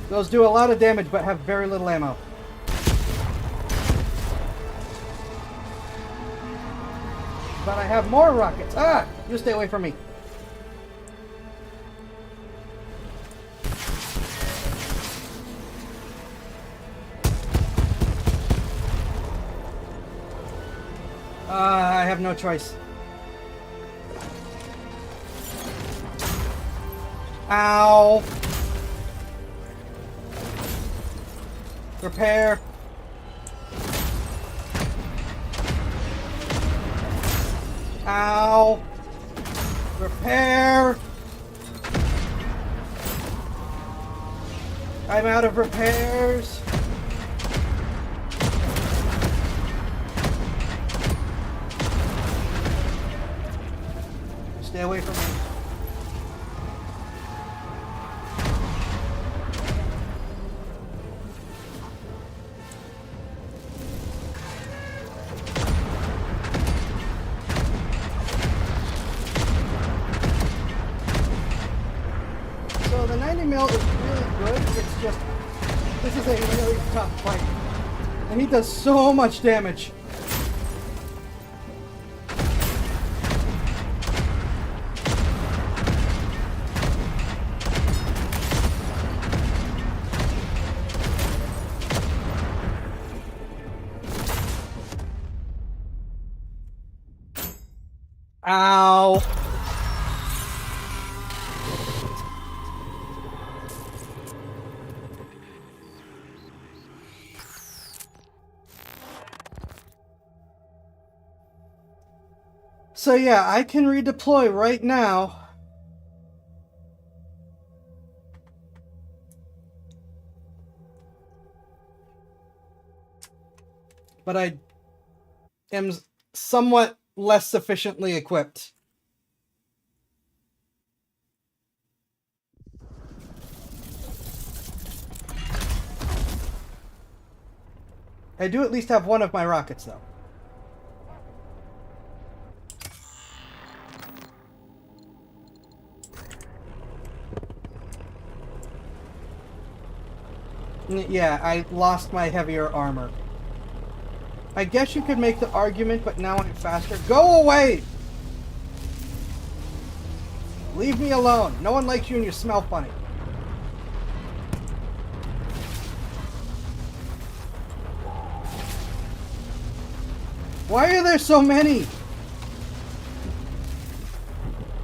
Those do a lot of damage but have very little ammo. But I have more rockets. Ah! You stay away from me. I have no choice. Ow! Repair. Ow! Repair! I'm out of repairs. Stay away from me. So the 90 mil is really good. It's just, this is a really tough fight. And he does so much damage. Ow. So yeah, I can redeploy right now. But I am somewhat less sufficiently equipped. I do at least have one of my rockets, though. Yeah, I lost my heavier armor. I guess you could make the argument, but now I'm faster. Go away! Leave me alone. No one likes you and you smell funny. Why are there so many?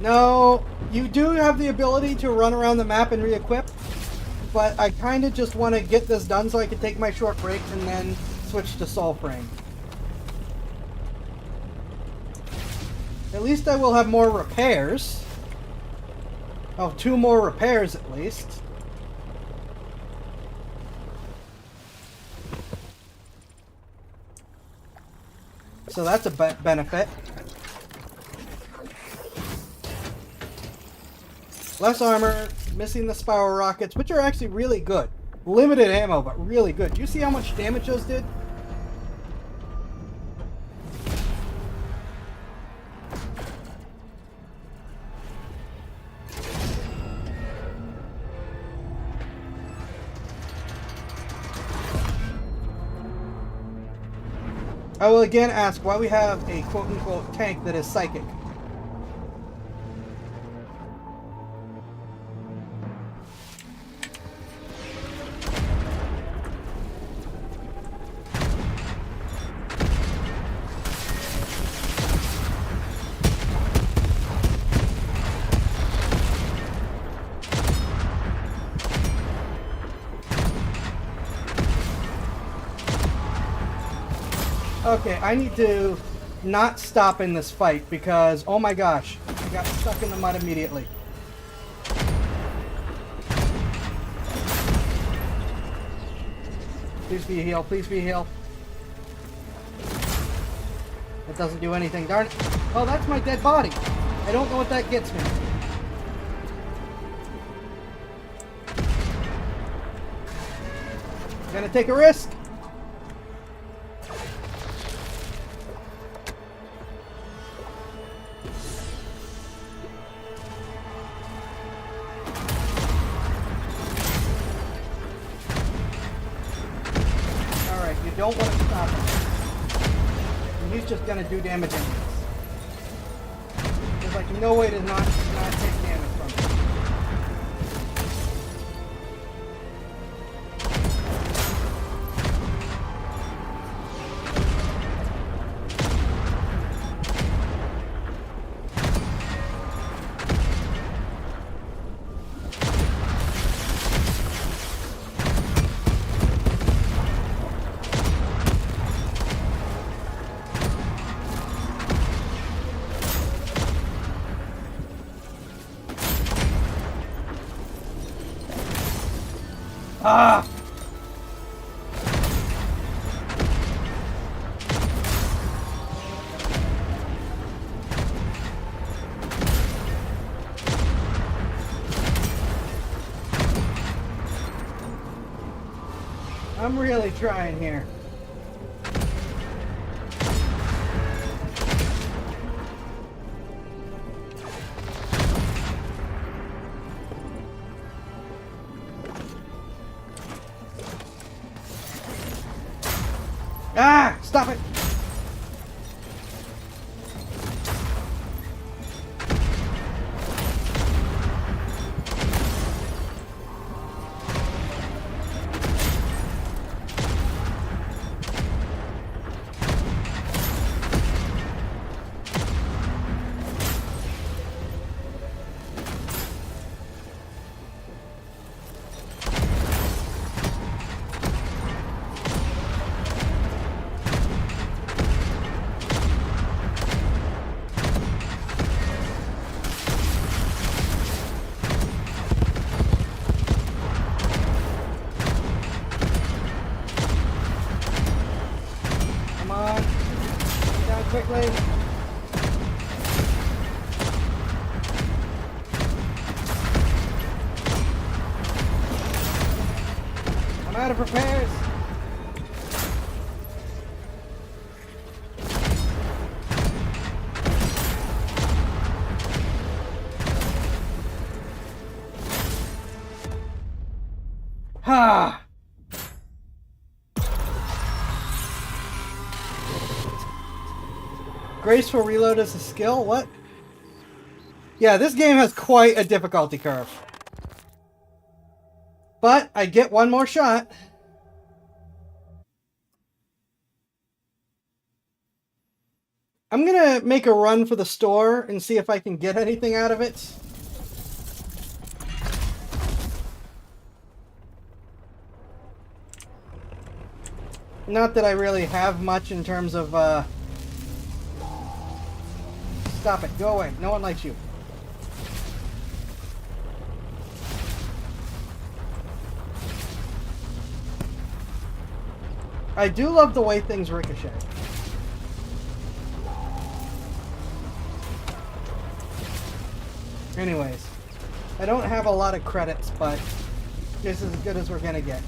No, you do have the ability to run around the map and re-equip, but I kind of just want to get this done so I can take my short break and then switch to SoulFrame. At least I will have more repairs. Oh, 2 more repairs at least. So that's a benefit. Less armor, missing the spiral rockets, which are actually really good. Limited ammo, but really good. Do you see how much damage those did? I will again ask why we have a quote-unquote tank that is psychic. Okay, I need to not stop in this fight because, oh my gosh, I got stuck in the mud immediately. Please be a heal, please be a heal. That doesn't do anything, darn it. Oh, that's my dead body. I don't know what that gets me. Gonna take a risk. Don't want to stop him. And he's just gonna do damage anyways. There's like no way to not take damage from him. Ah! I'm really trying here. Ah! Stop it! Quickly. I'm out of repairs. Ha! Graceful reload is a skill? What? Yeah, this game has quite a difficulty curve. But I get one more shot. I'm gonna make a run for the store and see if I can get anything out of it. Not that I really have much in terms of, Stop it. Go away. No one likes you. I do love the way things ricochet. Anyways, I don't have a lot of credits, but this is as good as we're gonna get.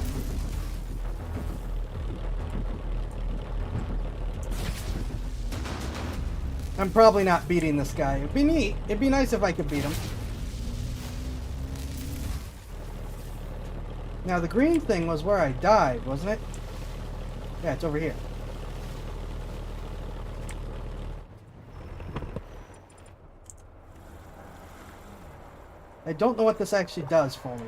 I'm probably not beating this guy. It'd be neat. It'd be nice if I could beat him. Now the green thing was where I died, wasn't it? Yeah, it's over here. I don't know what this actually does for me.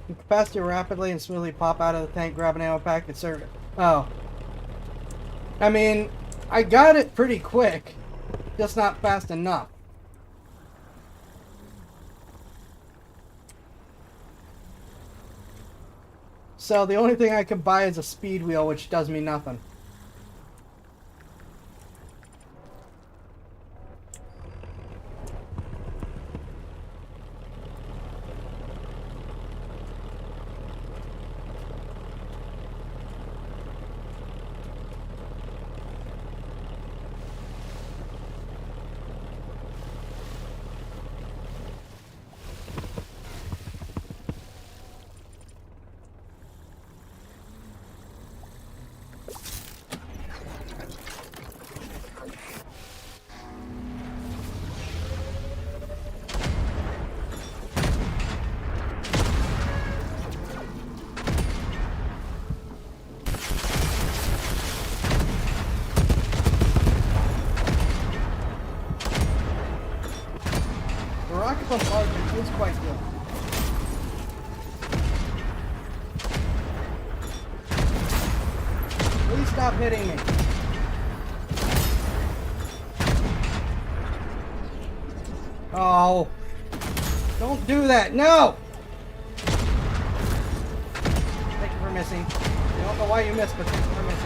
Capacity to rapidly and smoothly pop out of the tank, grab an ammo pack, and serve it. Oh. I mean, I got it pretty quick. Just not fast enough. So the only thing I can buy is a speed wheel, which does me nothing. The rocket bombardment is quite good. Please stop hitting me. Oh. Don't do that. No! Thank you for missing. I don't know why you missed, but thank you for missing.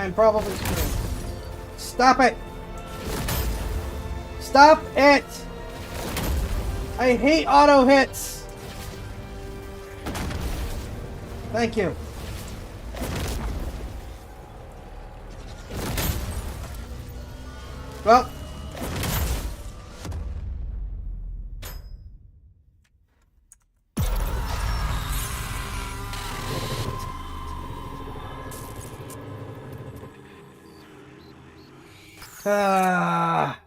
I'm probably screwed. Stop it! Stop it! I hate auto hits! Thank you. Well. Ah.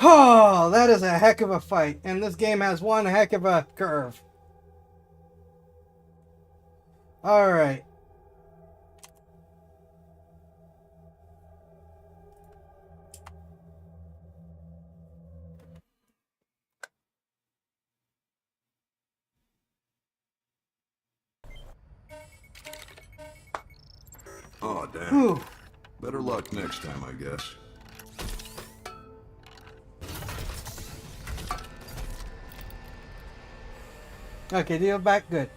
Oh, that is a heck of a fight. And this game has one heck of a curve. Alright. Oh, damn. Whew. Better luck next time, I guess. Okay, deal back good.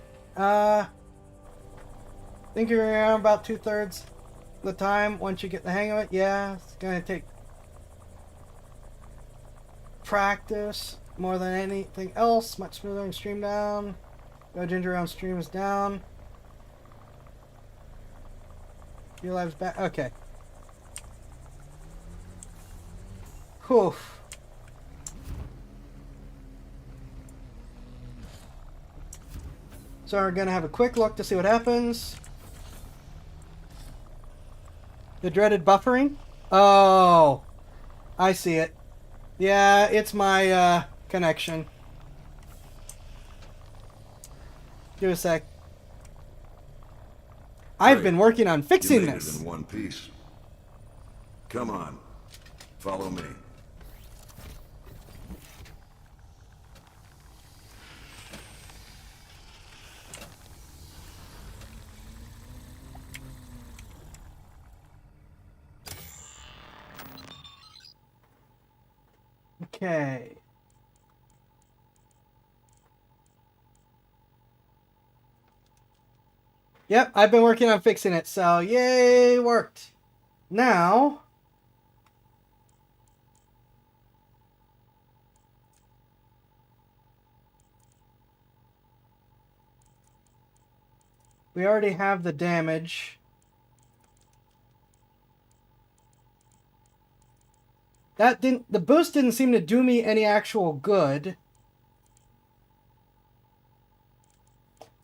Think you're around about 2/3 the time once you get the hang of it. Yeah, it's gonna take practice more than anything else. Much smoother and stream down. Go ginger around stream is down. Your lives back. Okay. Whew. So we're gonna have a quick look to see what happens. The dreaded buffering? Oh, I see it. Yeah, it's my connection. Give it a sec. I've been working on fixing You made this. it in one piece. Come on, follow me. Okay. Yep, I've been working on fixing it, so yay, worked. Now, we already have the damage. The boost didn't seem to do me any actual good.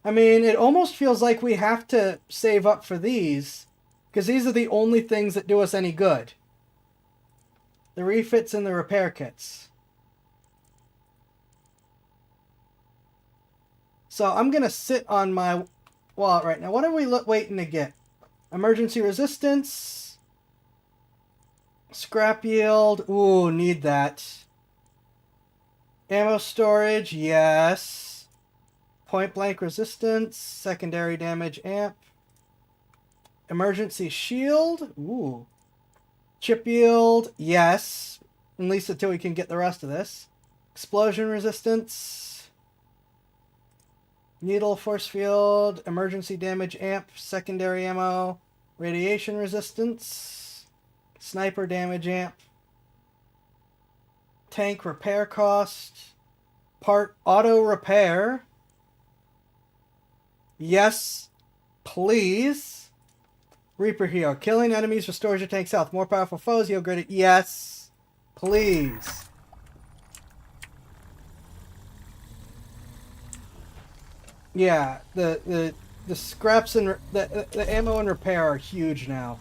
I mean, it almost feels like we have to save up for these, because these are the only things that do us any good. The refits and the repair kits. So I'm going to sit on my wallet right now. What are we waiting to get? Emergency resistance. Scrap yield. Ooh, need that. Ammo storage. Yes. Point blank resistance. Secondary damage amp. Emergency shield. Ooh. Chip yield. Yes. At least until we can get the rest of this. Explosion resistance. Needle force field. Emergency damage amp. Secondary ammo. Radiation resistance. Sniper damage amp. Tank repair cost. Part auto repair. Yes, please. Reaper heal. Killing enemies restores your tank's health. More powerful foes heal greater. Yes, please. Yeah, the scraps and the ammo and repair are huge now.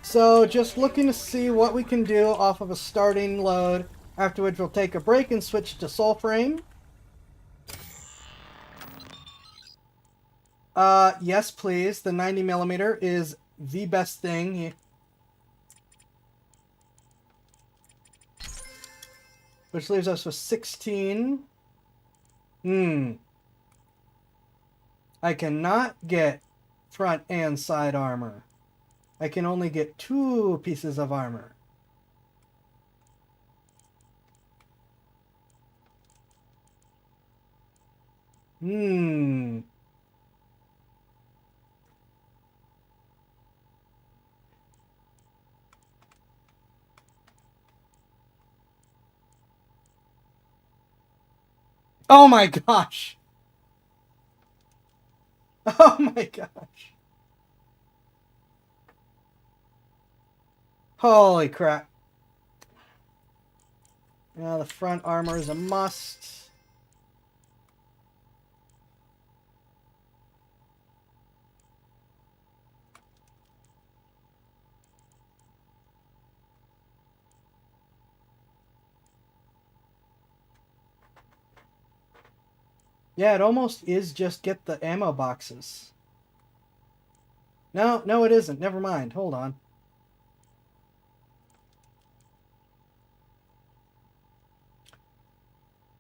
So just looking to see what we can do off of a starting load. Afterwards, we'll take a break and switch to SoulFrame. Yes, please. The 90mm is the best thing. Which leaves us with 16. I cannot get front and side armor. I can only get 2 pieces of armor. Hmm. Oh my gosh. Oh my gosh. Holy crap. Now the front armor is a must. Yeah, it almost is just get the ammo boxes. No, no it isn't. Never mind. Hold on.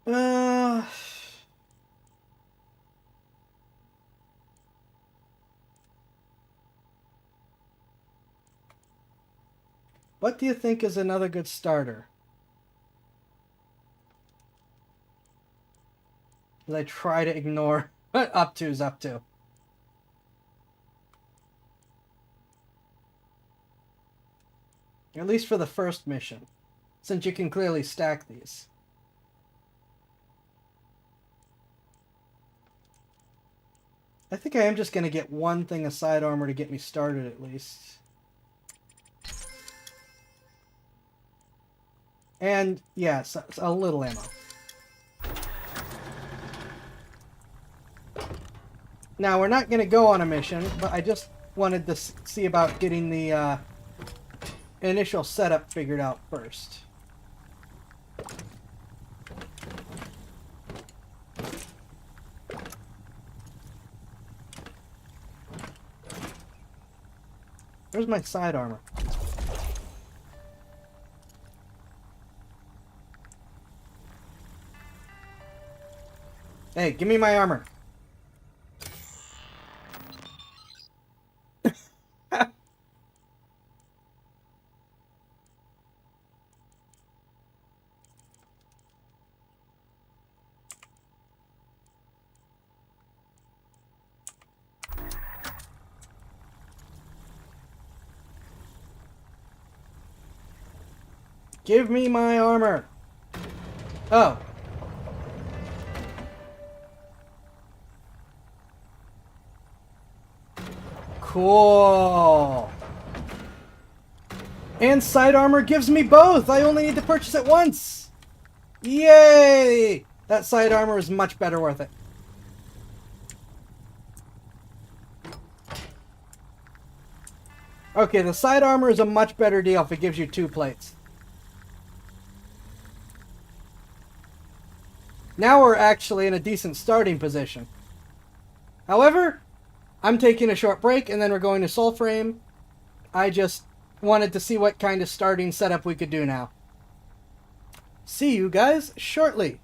Uh... What do you think is another good starter? As I try to ignore what up to is up to. At least for the first mission, since you can clearly stack these. I think I am just going to get one thing of side armor to get me started at least. And, yes, a little ammo. Now, we're not going to go on a mission, but I just wanted to see about getting the initial setup figured out first. Where's my side armor? Hey, give me my armor. Give me my armor. Oh. Cool. And side armor gives me both. I only need to purchase it once. Yay! That side armor is much better worth it. Okay, the side armor is a much better deal if it gives you 2 plates. Now we're actually in a decent starting position. However, I'm taking a short break and then we're going to SoulFrame. I just wanted to see what kind of starting setup we could do now. See you guys shortly.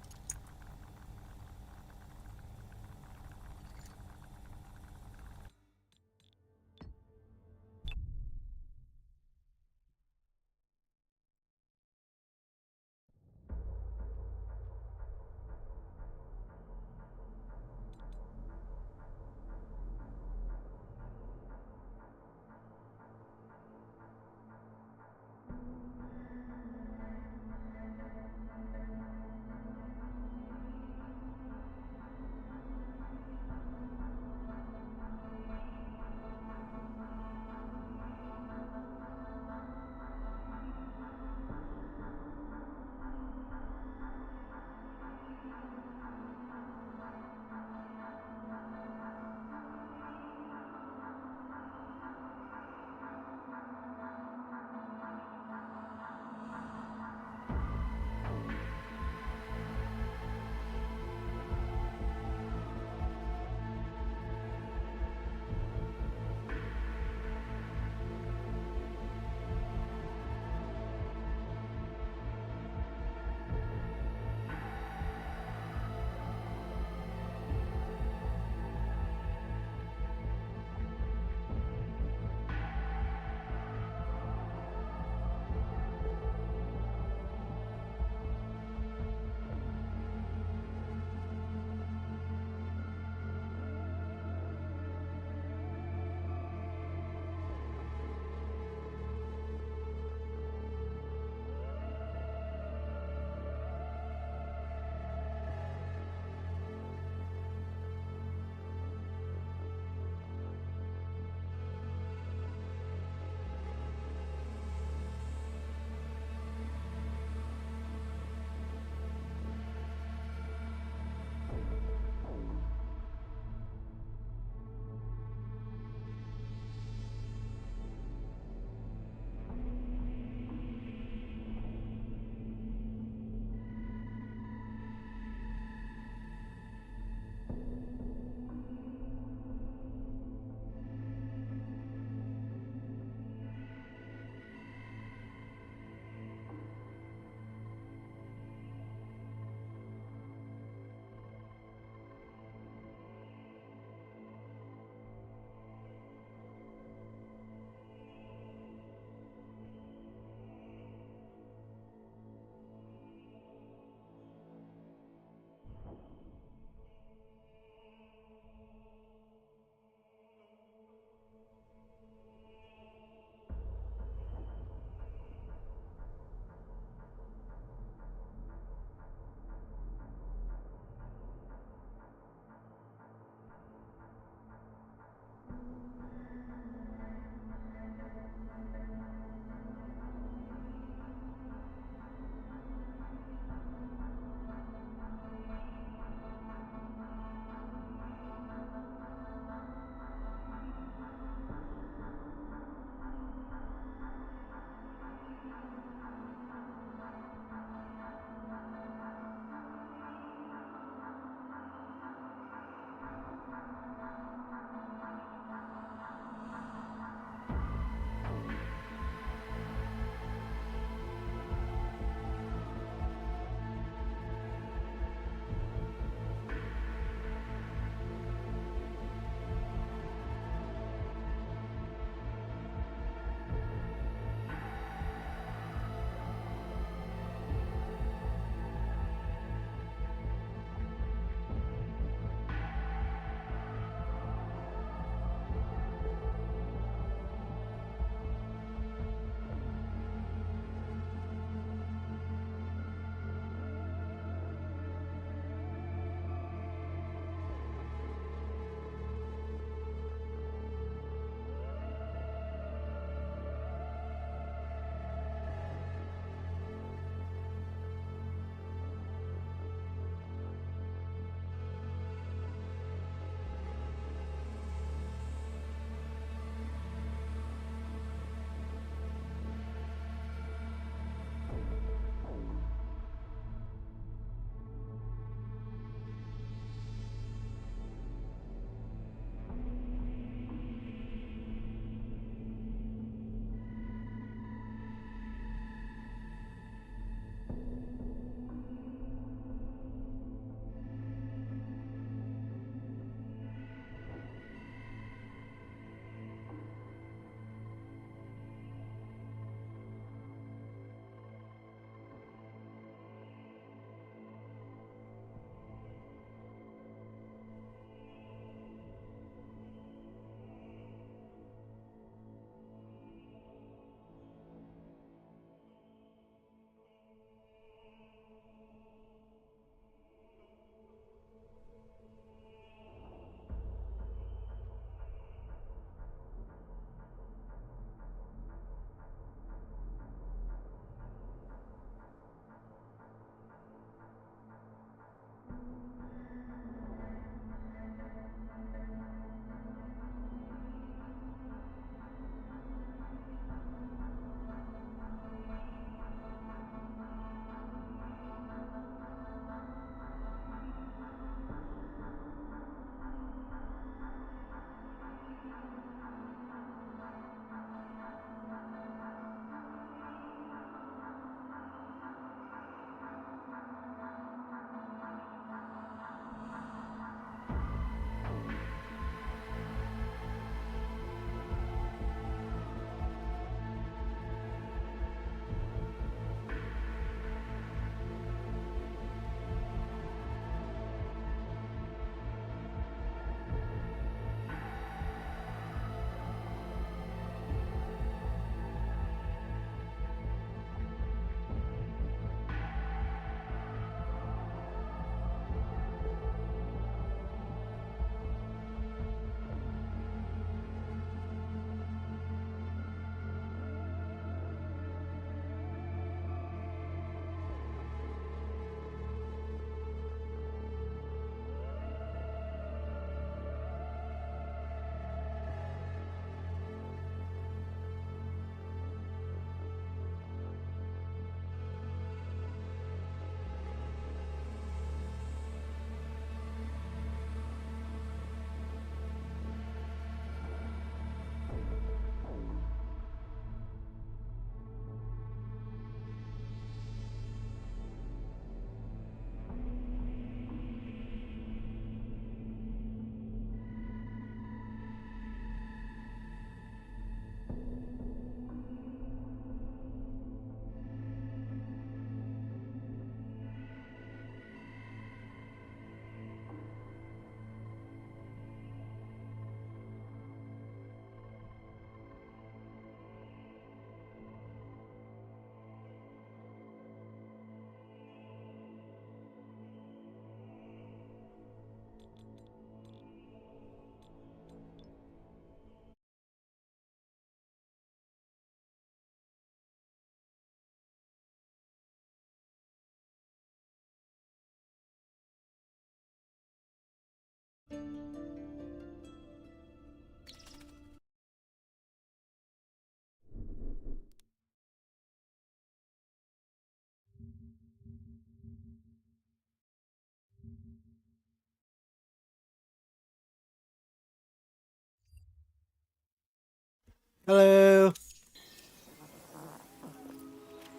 Hello.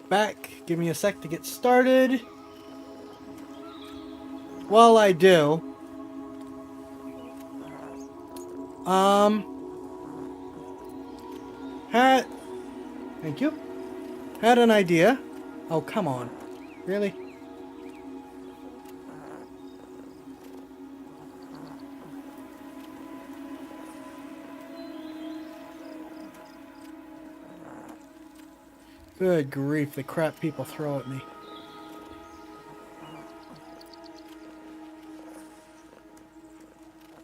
Back. Give me a sec to get started. While I do, had, thank you. Had an idea. Oh, come on. Really? Good grief, the crap people throw at me.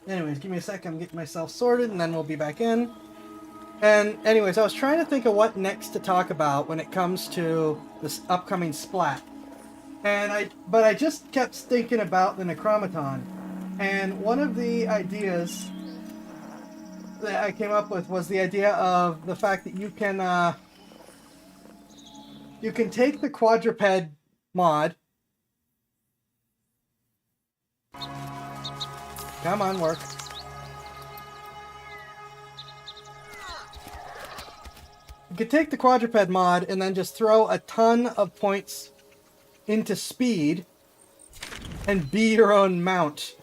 Anyways, give me a sec, I'm getting myself sorted, and then we'll be back in. And anyways, I was trying to think of what next to talk about when it comes to this upcoming splat. But I just kept thinking about the Necromaton. And one of the ideas that I came up with was the idea of the fact that you can take the quadruped mod. Come on, work. You could take the quadruped mod and then just throw a ton of points into speed and be your own mount.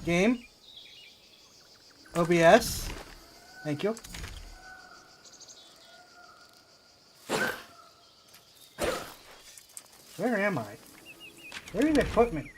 Game. OBS. Thank you. Where am I? Where did they put me?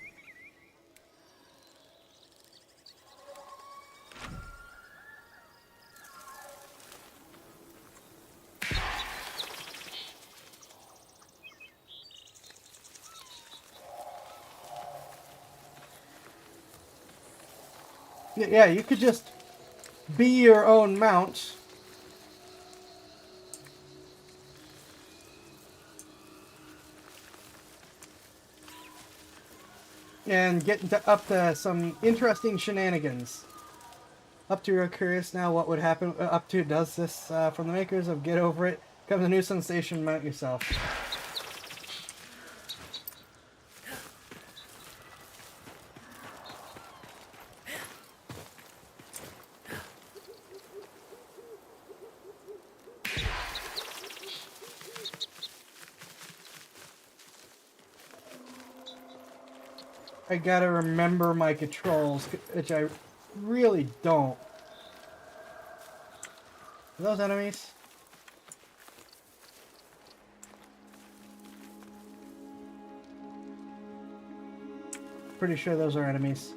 Yeah, you could just be your own mount. And get up to some interesting shenanigans. Up to, you're curious now what would happen. Up to does this from the makers of Get Over It. Comes a new sensation, mount yourself. I gotta remember my controls, which I really don't. Are those enemies? Pretty sure those are enemies.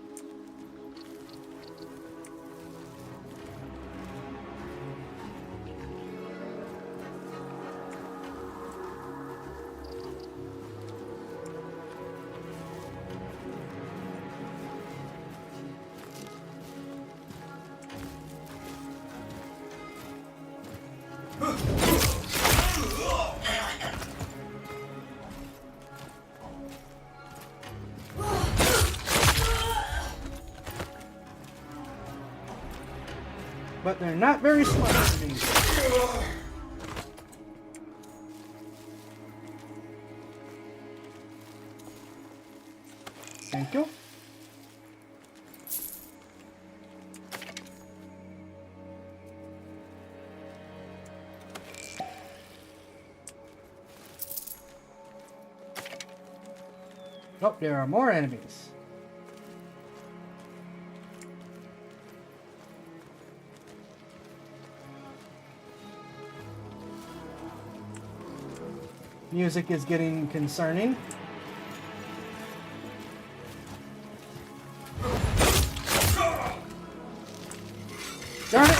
But they're not very smart enemies. Thank you. Oh, there are more enemies. Music is getting concerning. Darn it!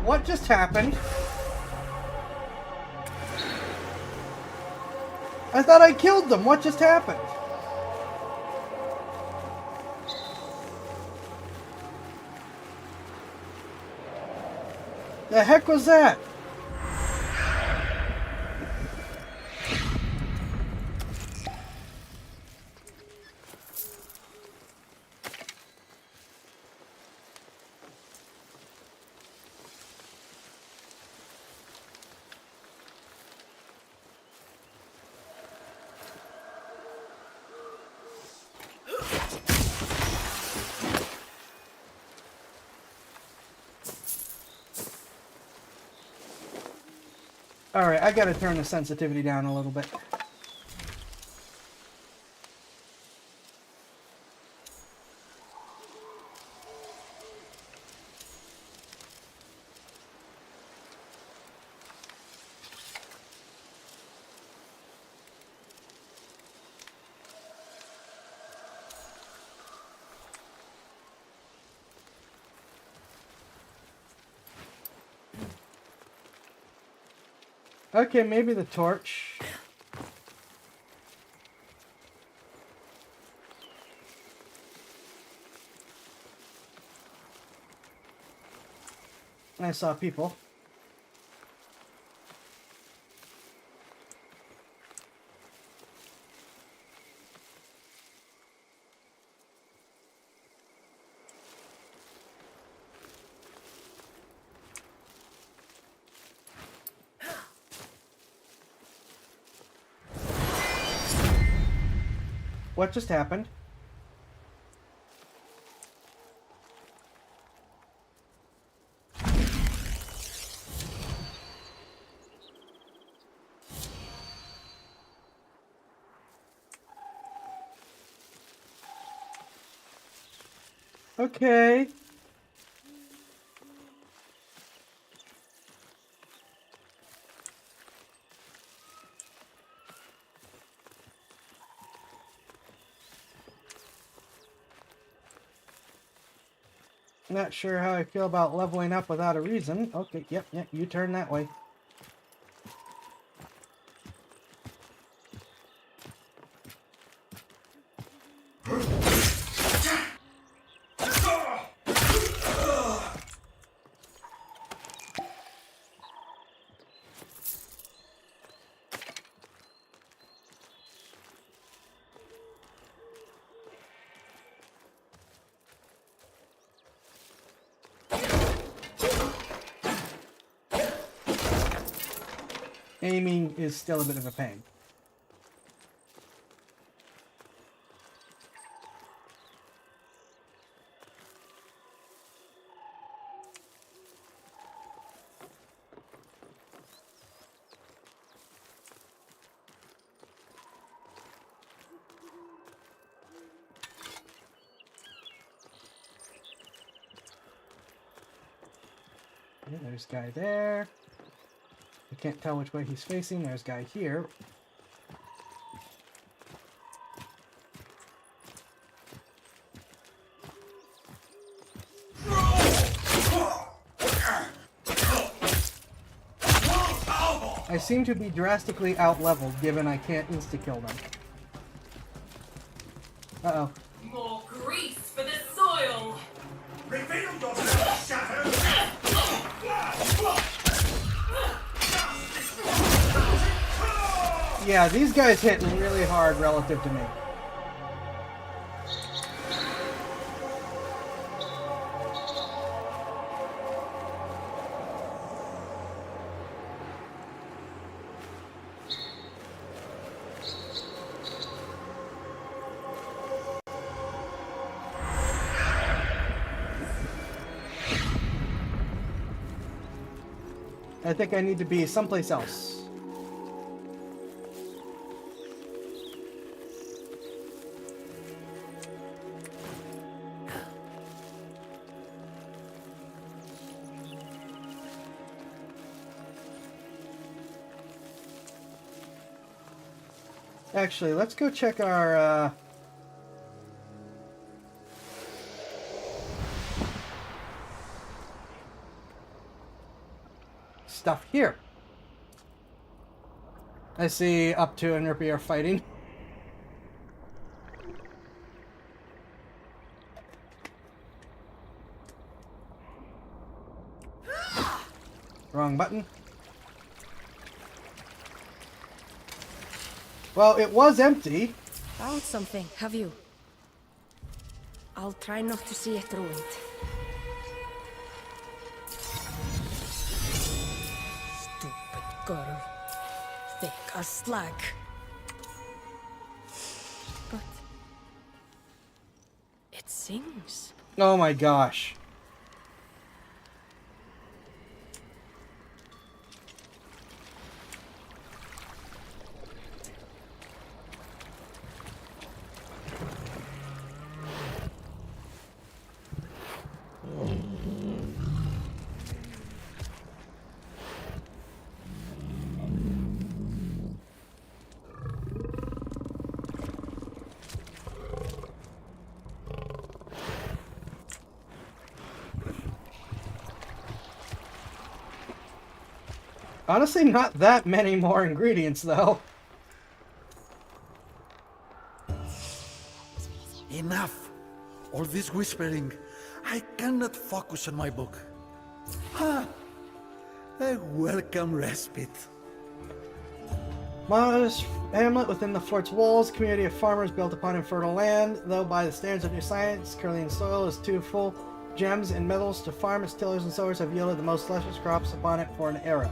What just happened? I thought I killed them. What just happened? The heck was that? Alright, I gotta turn the sensitivity down a little bit. Okay, maybe the torch. I saw people. What just happened? Okay. Not sure how I feel about leveling up without a reason. Okay, yep, you turn that way. Aiming is still a bit of a pain. Okay, there's a guy there. I can't tell which way he's facing. There's a guy here. I seem to be drastically out-leveled, given I can't insta-kill them. Uh-oh. More grease for the soil! Reveal yourself, Shadow! Yeah, these guys hit really hard relative to me. I think I need to be someplace else. Actually, let's go check our stuff here. I see up to and Rippy are fighting. Wrong button. Well, it was empty. Found something, have you? I'll try not to see it ruined. Stupid girl. Thick as slag. But... it sings. Oh my gosh. Honestly, not that many more ingredients, though. Enough! All this whispering. I cannot focus on my book. Ha! A welcome respite. Modest hamlet within the fort's walls, community of farmers built upon infertile land, though by the standards of new science, Carillion soil is too full. Gems and metals to farm, its tillers and sowers have yielded the most luscious crops upon it for an era.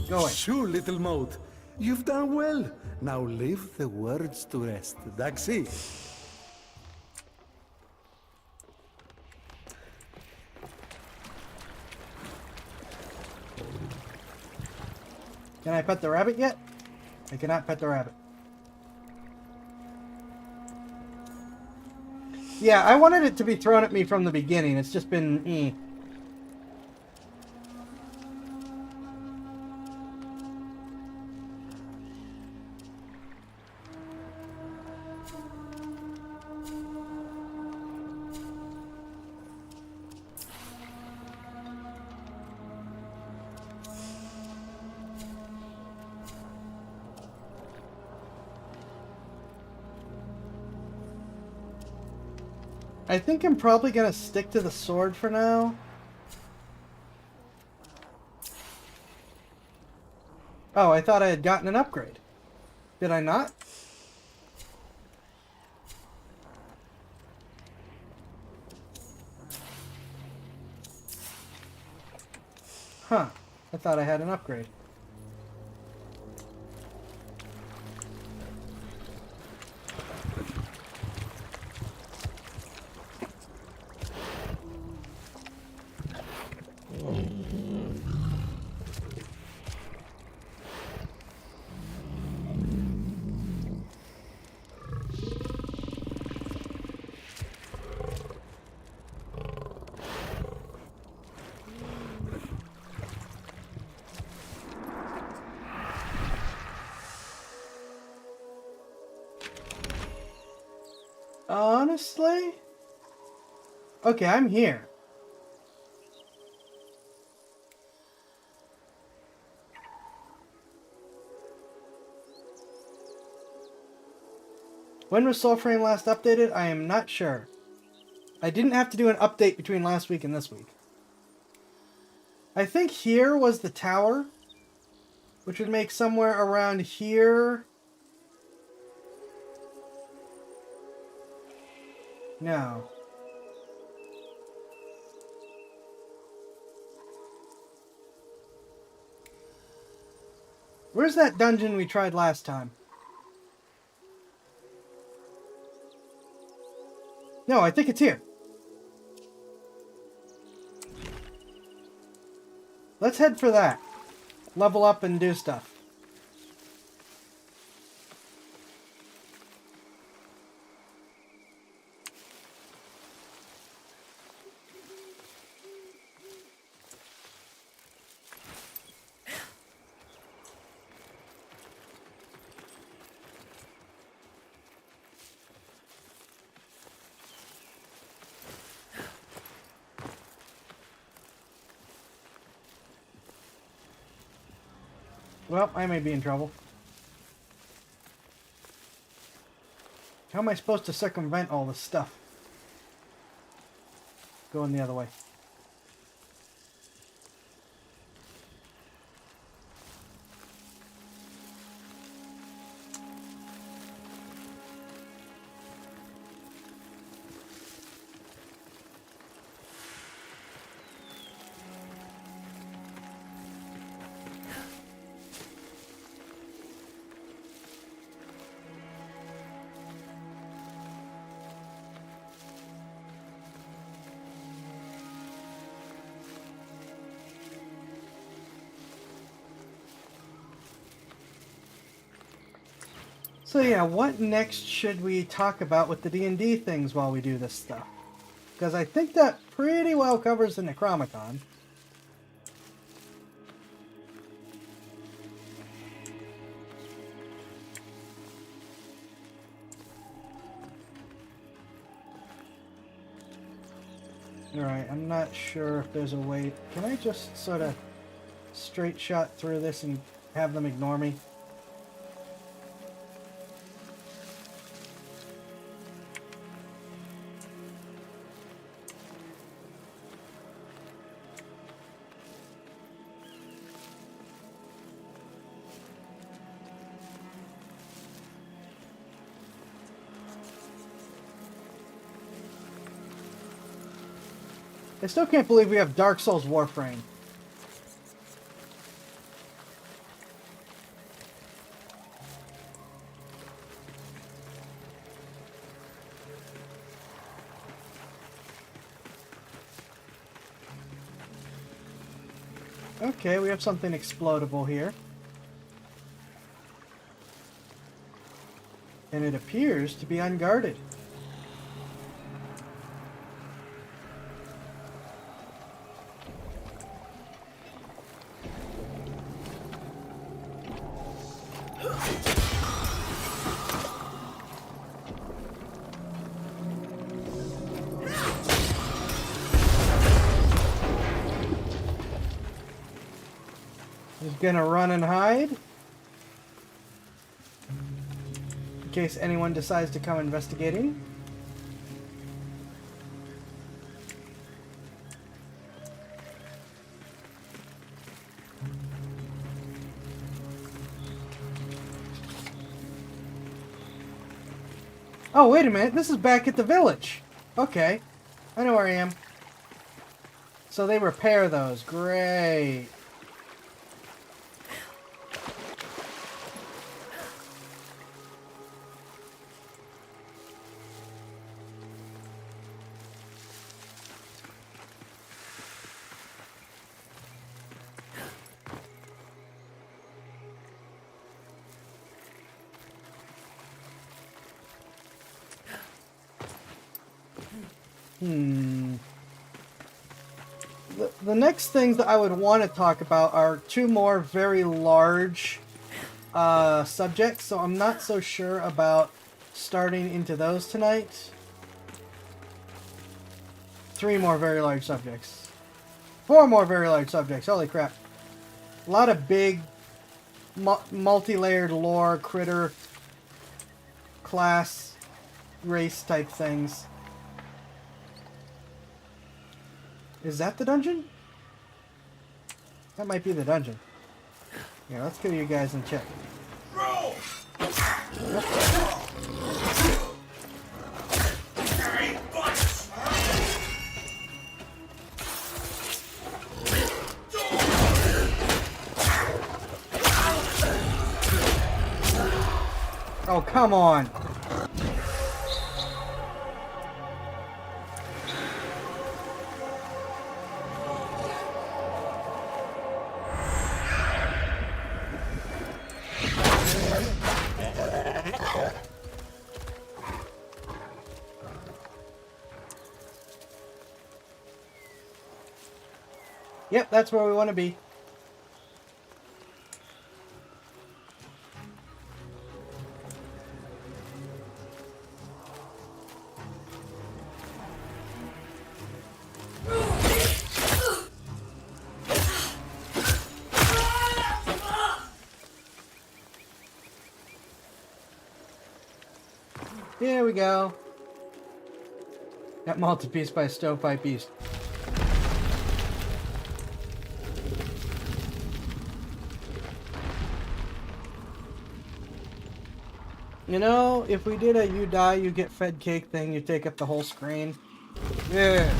Going. Shoo, little mote. You've done well. Now leave the words to rest. Daxi. Can I pet the rabbit yet? I cannot pet the rabbit. Yeah, I wanted it to be thrown at me from the beginning. It's just been... I think I'm probably gonna stick to the sword for now. Oh, I thought I had gotten an upgrade. Did I not? Huh. I thought I had an upgrade. Honestly? Okay, I'm here. When was Soulframe last updated? I am not sure. I didn't have to do an update between last week and this week. I think here was the tower, which would make somewhere around here. No. Where's that dungeon we tried last time? No, I think it's here. Let's head for that. Level up and do stuff. Well, I may be in trouble. How am I supposed to circumvent all this stuff? Going the other way. So yeah, what next should we talk about with the D&D things while we do this stuff? Because I think that pretty well covers the Necronomicon. Alright, I'm not sure if there's a way... Can I just sort of straight shot through this and have them ignore me? I still can't believe we have Dark Souls Warframe. Okay, we have something explodable here. And it appears to be unguarded. Just gonna run and hide. In case anyone decides to come investigating. Oh, wait a minute. This is back at the village. Okay. I know where I am. So they repair those. Great. The next things that I would want to talk about are two more very large subjects, so I'm not so sure about starting into those tonight. 3 more very large subjects. 4 more very large subjects, holy crap. A lot of big, multi-layered lore, critter, class, race type things. Is that the dungeon? That might be the dungeon. Yeah, let's kill you guys and check. Roll! Oh, come on! Yep, that's where we want to be. Here we go. Got multi-piece by Stovepipe East. You know, if we did a you die, you get fed cake thing, you take up the whole screen. Yeah.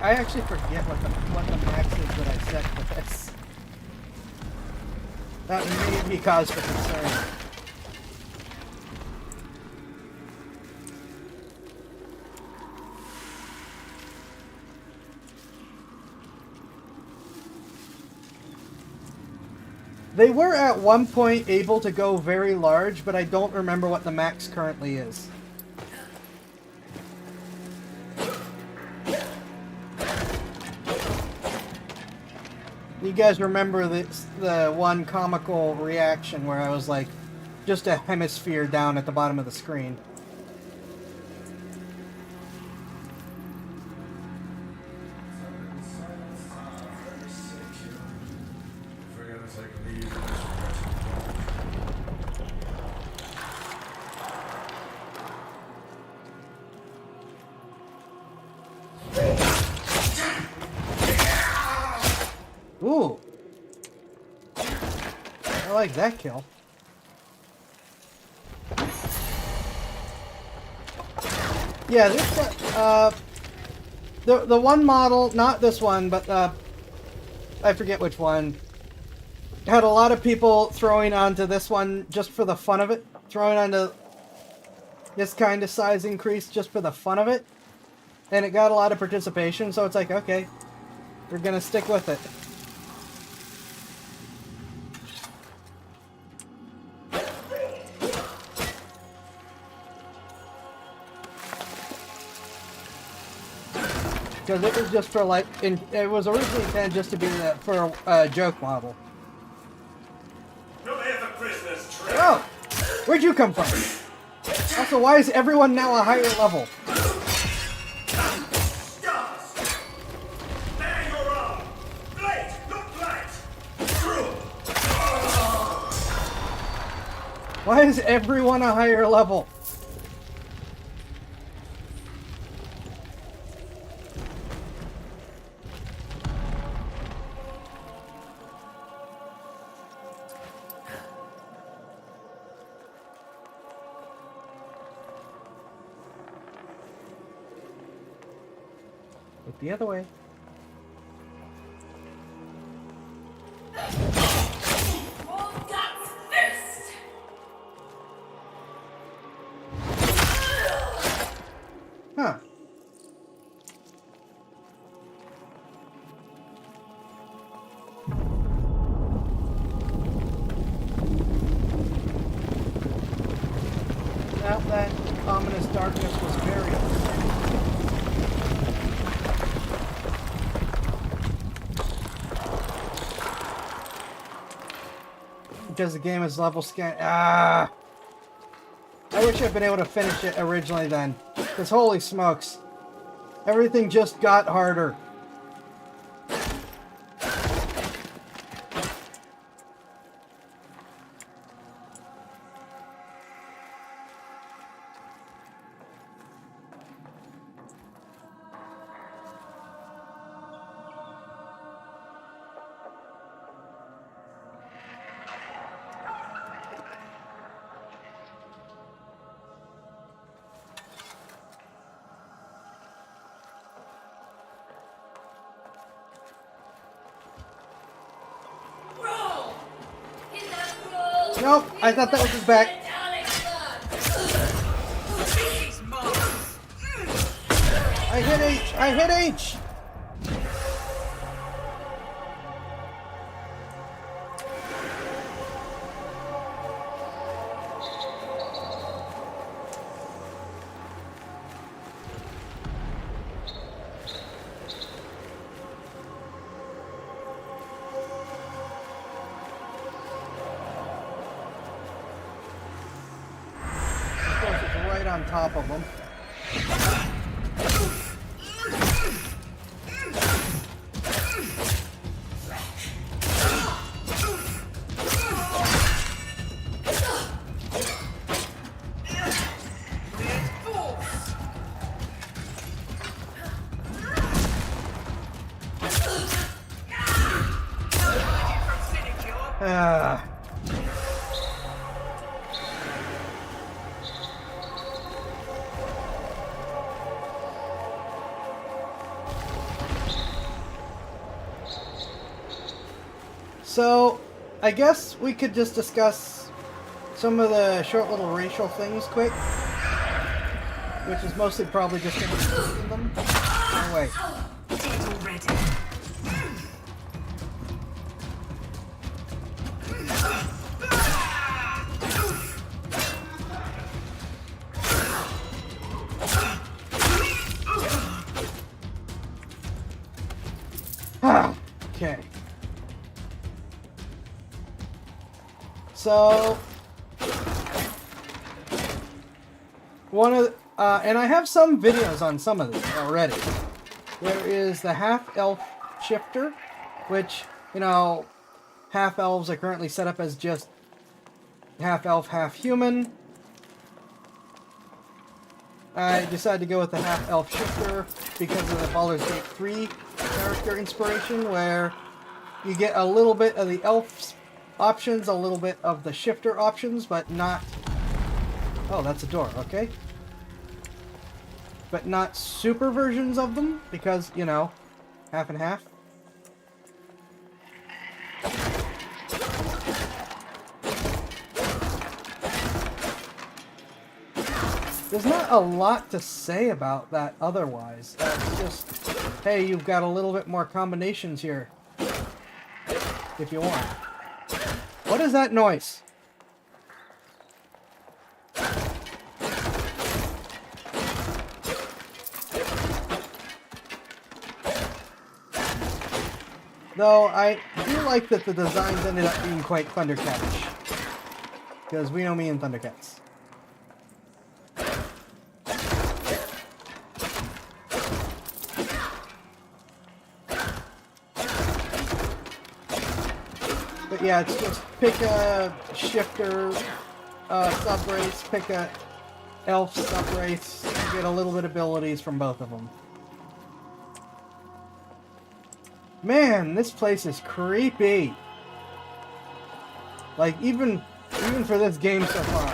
I actually forget what the max is that I set for this. That may be cause for concern. They were at one point able to go very large, but I don't remember what the max currently is. You guys remember the one comical reaction where I was like, just a hemisphere down at the bottom of the screen. Ooh. I like that kill. Yeah, this the one model, not this one, but I forget which one, had a lot of people throwing onto this one just for the fun of it, throwing onto this kind of size increase just for the fun of it, and it got a lot of participation, so it's like, okay, we're gonna stick with it. Because it was just for like, it was originally intended just to be for a joke model. You're here for Christmas, Trey. Oh! Where'd you come from? Also, why is everyone now a higher level? Stars. There you are. Blade, not blight. Why is everyone a higher level? Look the other way. All guts first! Huh. Now that ominous darkness was buried. Because the game is level scan. Ah! I wish I'd been able to finish it originally then. Because holy smokes. Everything just got harder. Roll! Hit that roll! Nope, I thought that was his back. I hit H! I hit H! Of course, it's right on top of him. Ah. So, I guess we could just discuss some of the short little racial things quick. Which is mostly probably just going to be in them. Oh, wait. Okay. So, one of and I have some videos on some of these already. There is the half-elf shifter, which, you know, half-elves are currently set up as just half-elf, half-human. I decided to go with the half-elf shifter because of the Baldur's Gate 3 character inspiration, where you get a little bit of the elf options, a little bit of the shifter options, but not... Oh, that's a door, okay. But not super versions of them, because, you know, half and half. There's not a lot to say about that otherwise. It's just, hey, you've got a little bit more combinations here, if you want. What is that noise? Though I do like that the designs ended up being quite Thundercats. Because we know me and Thundercats. But yeah, it's just pick a shifter sub-race, pick a elf sub-race, you get a little bit of abilities from both of them. Man, this place is creepy. Like, even for this game so far.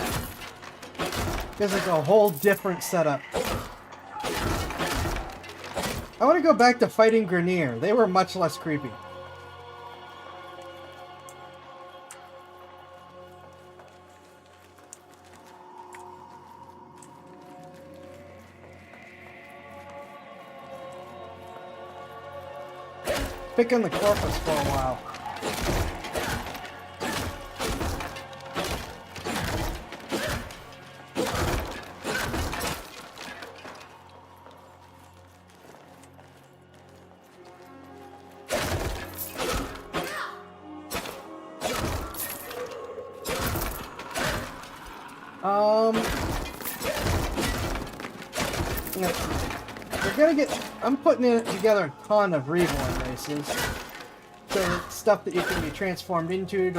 This is a whole different setup. I want to go back to fighting Grenier. They were much less creepy. Picking the corpus for a while. Yeah. We're gonna get... I'm putting together a ton of reborn races. So stuff that you can be transformed into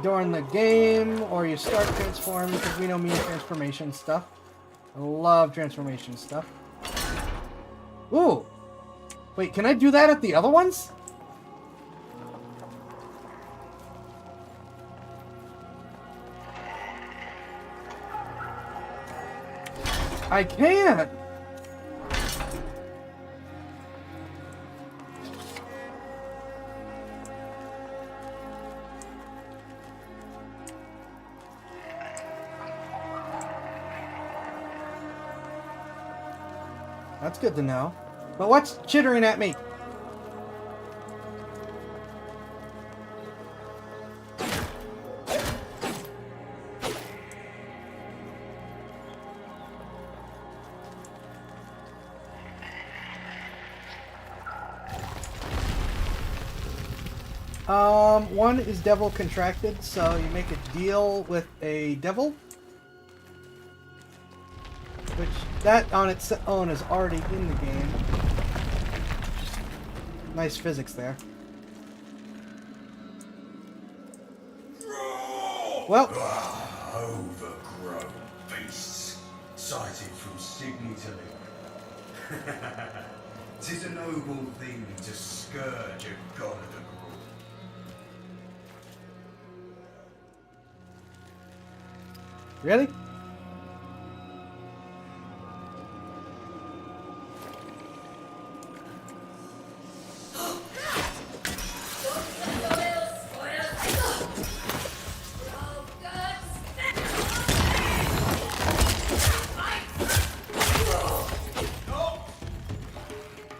during the game, or you start transforming, because we know me and transformation stuff. I love transformation stuff. Ooh! Wait, can I do that at the other ones? I can't! That's good to know. But what's chittering at me? One is devil contracted, so you make a deal with a devil. Which, that on its own is already in the game. Nice physics there. Well. Overgrown beasts, sighted from Sydney to Liverpool. 'Tis a noble thing to scourge a god of the grove. Really?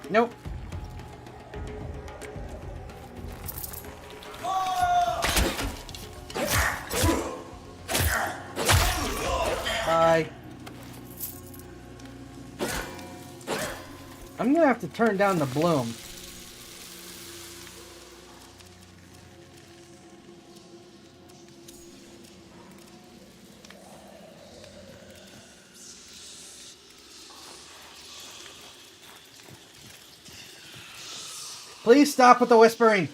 Nope. Bye. I'm gonna have to turn down the bloom. Please stop with the whispering.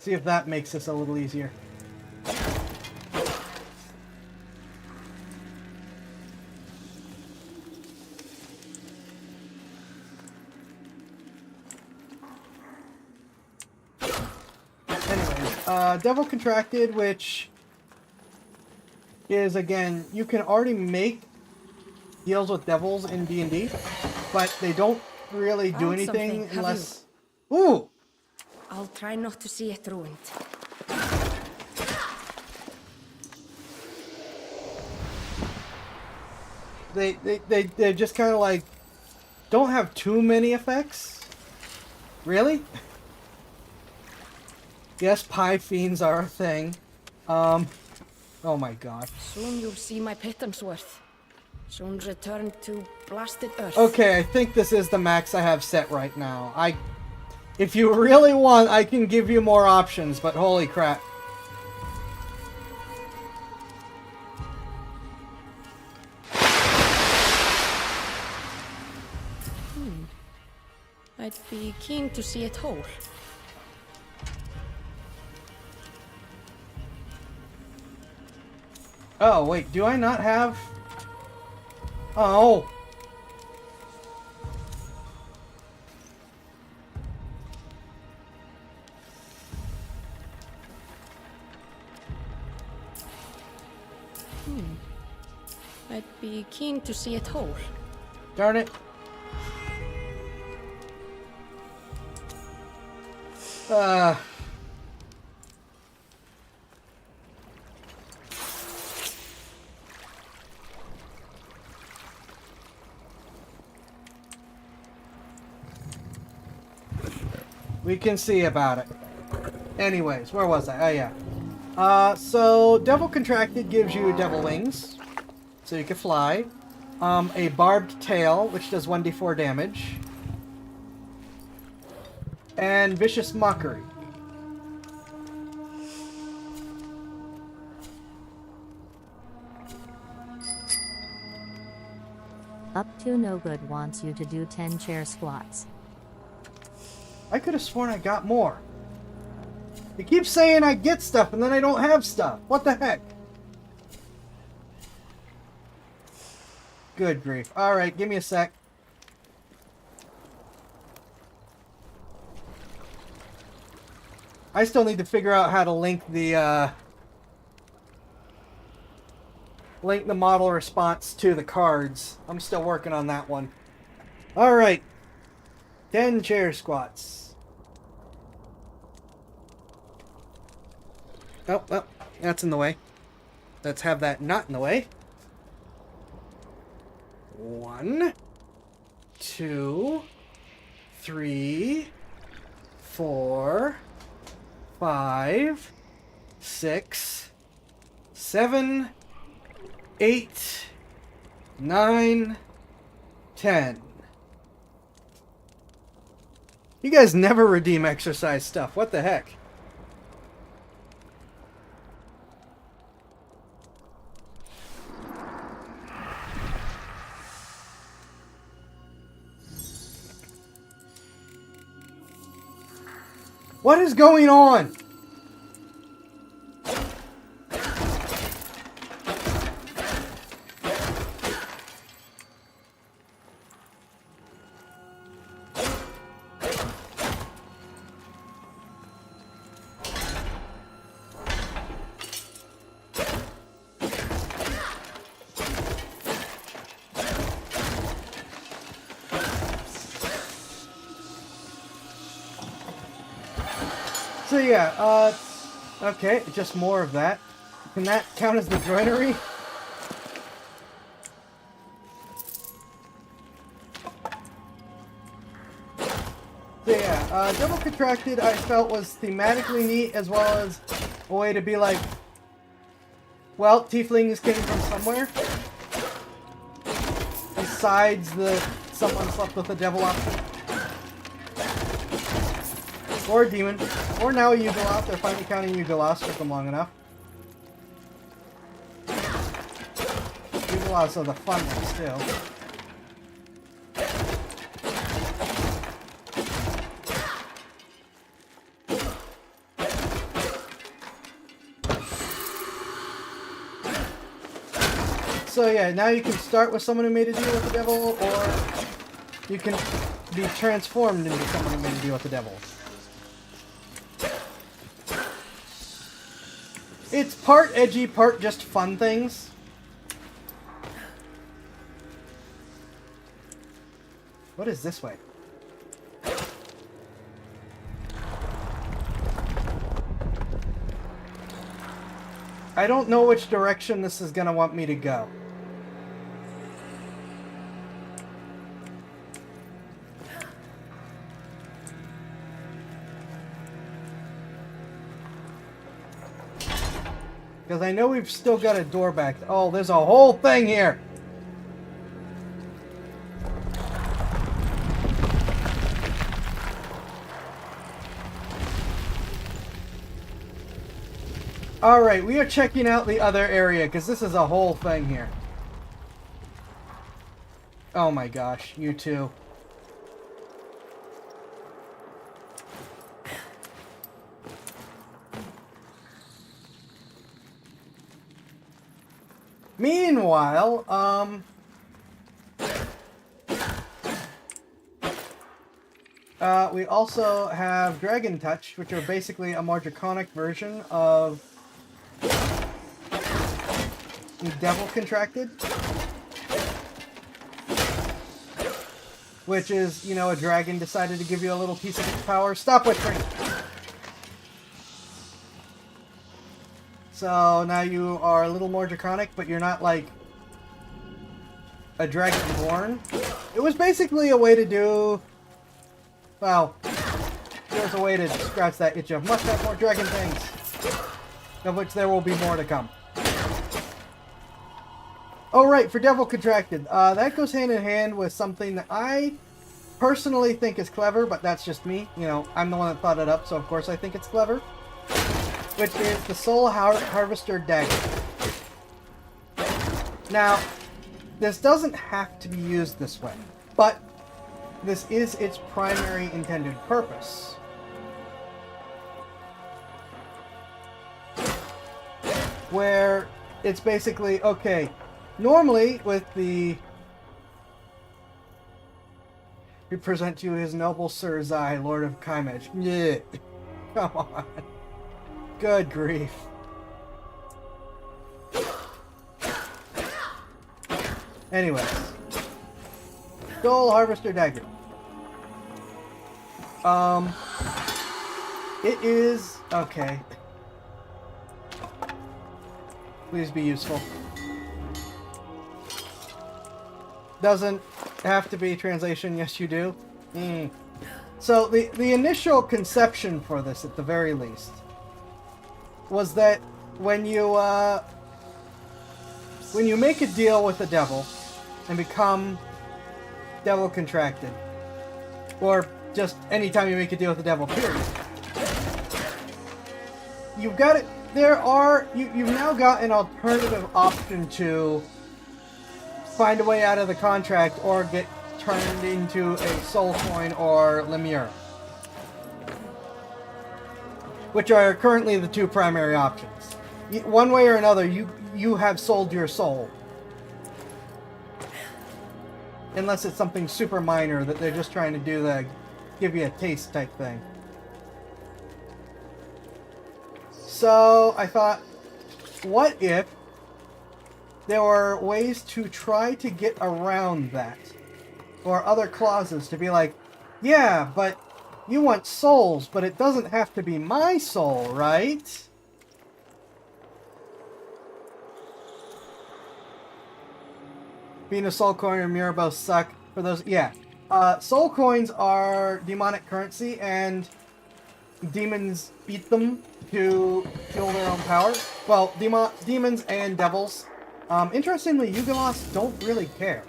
See if that makes this a little easier. Devil Contracted, which is, again, you can already make deals with devils in D&D, but they don't really do Found anything something. unless... Ooh! I'll try not to see it ruined. They just kind of like don't have too many effects. Really? Yes, pie fiends are a thing. Oh my god. Soon you'll see my pittance worth. Soon return to blasted earth. Okay, I think this is the max I have set right now. If you really want, I can give you more options, but holy crap. I'd be keen to see it whole. Oh, wait, do I not have... Oh. I'd be keen to see it whole. Darn it. We can see about it. Anyways, where was I? Oh, yeah. So Devil Contracted gives you devil wings, so you can fly. A barbed tail, which does 1d4 damage. And Vicious Mockery. Up to no good wants you to do 10 chair squats. I could have sworn I got more. It keeps saying I get stuff and then I don't have stuff. What the heck? Good grief. Alright, give me a sec. I still need to figure out how to link the model response to the cards. I'm still working on that one. Alright. 10 chair squats. Oh, that's in the way. Let's have that not in the way. 1, 2, 3, 4, 5, 6, 7, 8, 9, 10. You guys never redeem exercise stuff. What the heck? What is going on? So yeah, okay, just more of that. Can that count as the joinery? So yeah, Double Contracted I felt was thematically neat, as well as a way to be like, well, tieflings came from somewhere. Besides the someone slept with the devil option. Or a demon. Or now a Yugoloth. They're finally counting Yugoloths. Took them long enough. Yugoloths are the fun ones, too. So yeah, now you can start with someone who made a deal with the devil, or you can be transformed into someone who made a deal with the devil. It's part edgy, part just fun things. What is this way? I don't know which direction this is gonna want me to go. Because I know we've still got a door back. Oh, there's a whole thing here. Alright, we are checking out the other area, because this is a whole thing here. Oh my gosh, you too. Meanwhile, we also have Dragon Touch, which are basically a more draconic version of the Devil Contracted. Which is, you know, a dragon decided to give you a little piece of its power. Stop whispering! So now you are a little more draconic, but you're not like a dragonborn. It was basically a way to do, well, there's a way to scratch that itch of must have more dragon things, of which there will be more to come. Oh right, for Devil Contracted, that goes hand in hand with something that I personally think is clever, but that's just me. You know, I'm the one that thought it up, so of course I think it's clever. Which is the Soul Harvester Dagger. Now, this doesn't have to be used this way, but this is its primary intended purpose. Where it's basically, okay, normally with the... We present to you his noble Sir Zai, Lord of Kaimej. Yeah, come on. Good grief. Anyways. Soul Harvester Dagger. It is... okay. Please be useful. Doesn't have to be translation. Yes, you do. So, the initial conception for this, at the very least, was that when you make a deal with the devil and become Devil Contracted, or just anytime you make a deal with the devil, period, you've got it. You've now got an alternative option to find a way out of the contract or get turned into a soul coin or lemure. which are currently the two primary options. One way or another, you have sold your soul. Unless it's something super minor that they're just trying to do the give you a taste type thing. So I thought, what if there were ways to try to get around that? Or other clauses to be like, yeah, but you want souls, but it doesn't have to be my soul, right? Being a soul coin or mirror both suck. For those, yeah. Soul coins are demonic currency, and demons eat them to fuel their own power. Well, demons and devils. Interestingly, Yugolos don't really care.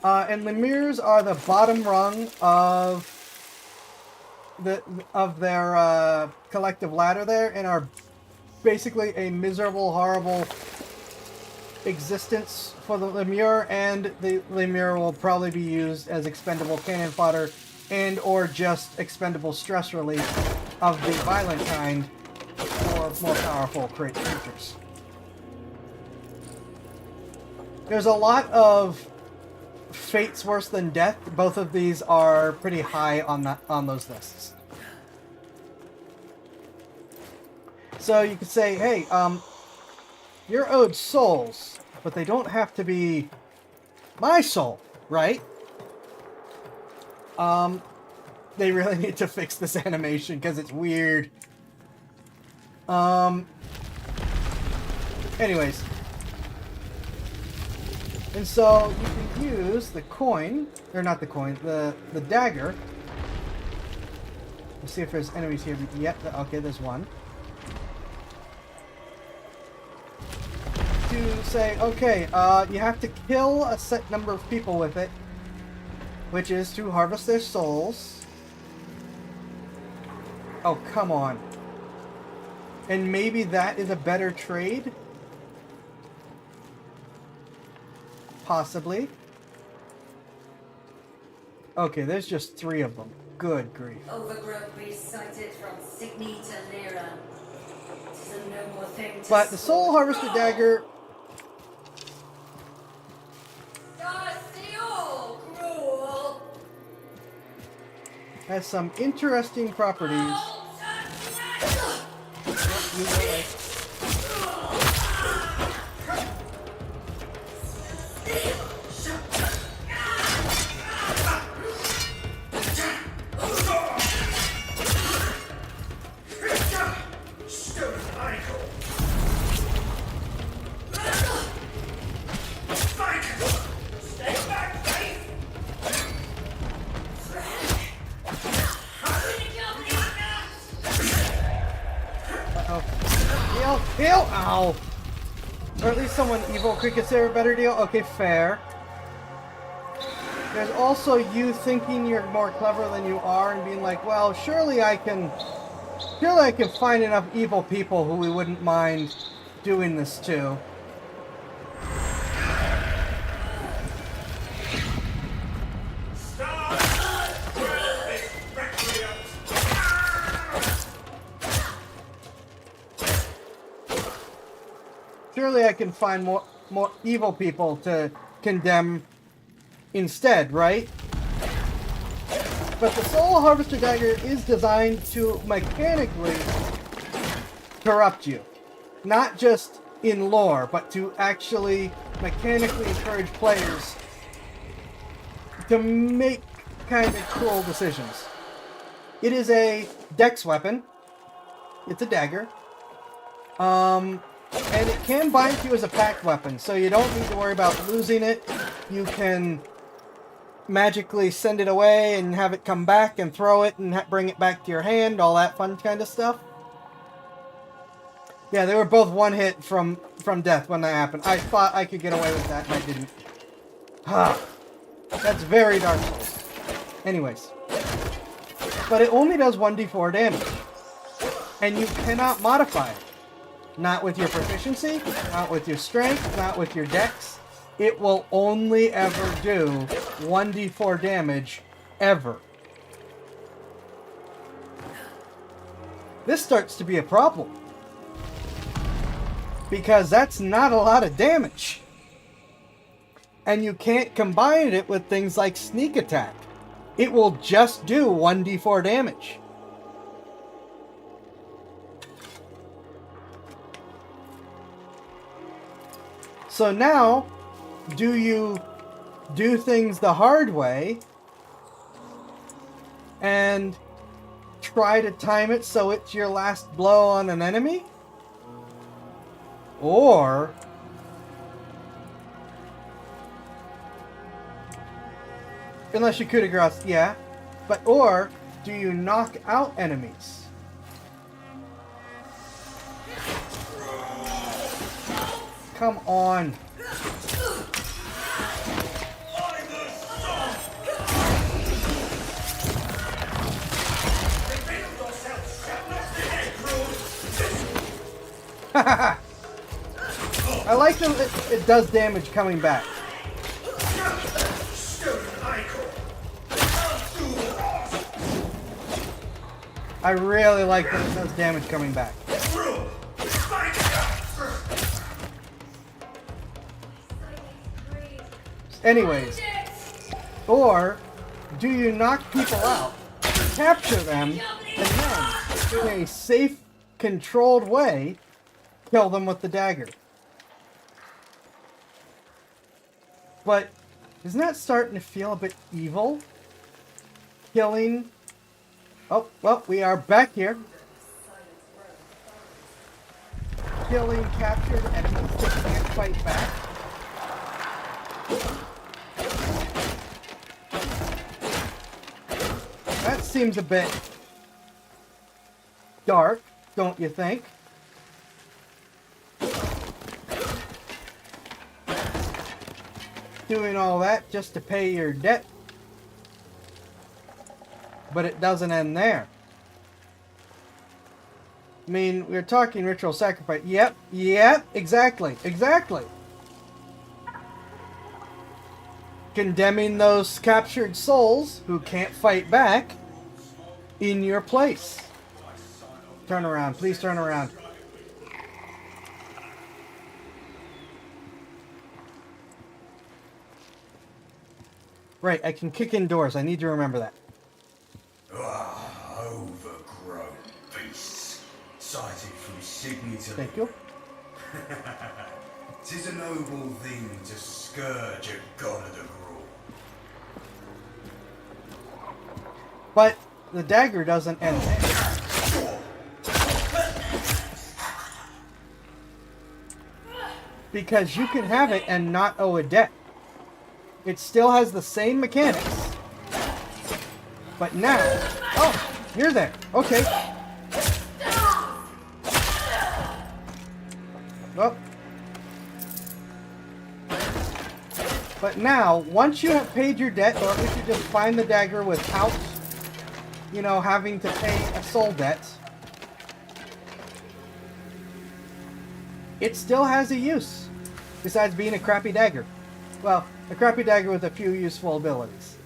And Lemirs are the bottom rung of their collective ladder there, and are basically a miserable, horrible existence for the Lemur, and the Lemur will probably be used as expendable cannon fodder and or just expendable stress relief of the violent kind for more powerful creatures. There's a lot of fates worse than death. Both of these are pretty high on those lists. So you could say, hey, you're owed souls, but they don't have to be my soul, right? They really need to fix this animation because it's weird. Anyways. And so you can use the coin, or not the coin, the dagger. Let's see if there's enemies here. Yep, okay, there's one. To say, okay, you have to kill a set number of people with it, which is to harvest their souls. Oh, come on. And maybe that is a better trade? Possibly. Okay, there's just 3 of them. Good grief. Overgrowth beast sighted from Signy to Lyra. It's a noble thing to But the Soul Harvester Dagger... has some interesting properties. Heal! Ow! Or at least someone evil could consider a better deal. Okay, fair. There's also you thinking you're more clever than you are and being like, well, surely I can find enough evil people who we wouldn't mind doing this to. Surely I can find more evil people to condemn instead, right? But the Soul Harvester Dagger is designed to mechanically corrupt you. Not just in lore, but to actually mechanically encourage players to make kind of cruel decisions. It is a dex weapon. It's a dagger. And it can bind you as a packed weapon, so you don't need to worry about losing it. You can magically send it away and have it come back and throw it and bring it back to your hand, all that fun kind of stuff. Yeah, they were both one hit from death when that happened. I thought I could get away with that, and I didn't. That's very Dark Souls. Anyways. But it only does 1d4 damage. And you cannot modify it. Not with your proficiency, not with your strength, not with your dex. It will only ever do 1d4 damage ever. This starts to be a problem. Because that's not a lot of damage. And you can't combine it with things like sneak attack. It will just do 1d4 damage. So now, do you do things the hard way and try to time it so it's your last blow on an enemy? Or unless you coup de grace, yeah. But or do you knock out enemies? Come on. I like that it does damage coming back. I really like that it does damage coming back. Anyways, or do you knock people out, capture them, and then, in a safe, controlled way, kill them with the dagger? But isn't that starting to feel a bit evil? Killing... Oh, well, we are back here. Killing captured enemies that can't fight back. That seems a bit dark, don't you think? Doing all that just to pay your debt. But it doesn't end there. I mean, we're talking ritual sacrifice. Yep, exactly. Condemning those captured souls who can't fight back in your place. Turn around, please turn around. Right, I can kick in doors. I need to remember that. Overgrown beasts, sighted from Sydney to... Thank you. 'Tis a noble thing to scourge a god of the gruel. But the dagger doesn't end there. Because you can have it and not owe a debt. It still has the same mechanics. But now... Oh, you're there. Okay. Well. But now, once you have paid your debt, or if you just find the dagger without, you know, having to pay a soul debt, it still has a use, besides being a crappy dagger. Well, a crappy dagger with a few useful abilities.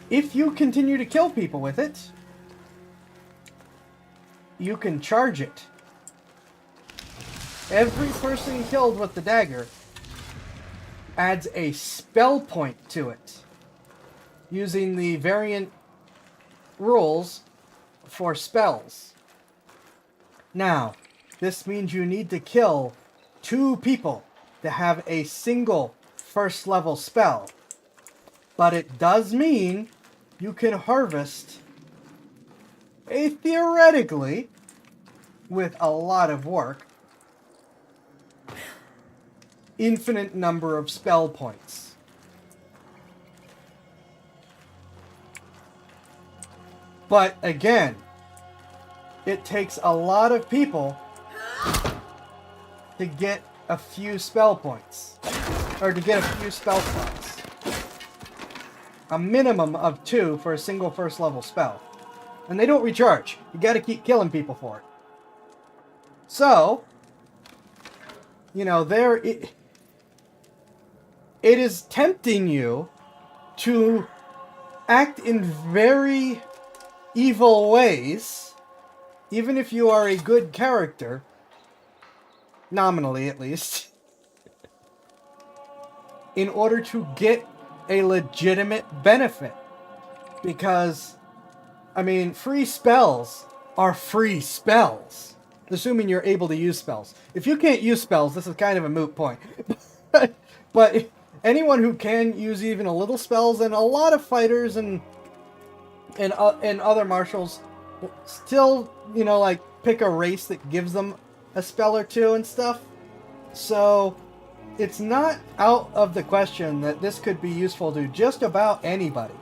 If you continue to kill people with it, you can charge it. Every person killed with the dagger adds a spell point to it, using the variant rules for spells. Now, this means you need to kill 2 people to have a single first level spell. But it does mean you can harvest a theoretically, with a lot of work, infinite number of spell points. But again, it takes a lot of people to get a few spell points, or to get a few spell slots. A minimum of 2 for a single first level spell. And they don't recharge. You gotta keep killing people for it. So, you know, it is tempting you to act in very evil ways, even if you are a good character, nominally at least, in order to get a legitimate benefit. Because, I mean, free spells are free spells. Assuming you're able to use spells. If you can't use spells, this is kind of a moot point. But anyone who can use even a little spells, and a lot of fighters and other martials still, you know, like, pick a race that gives them a spell or two and stuff. So, it's not out of the question that this could be useful to just about anybody.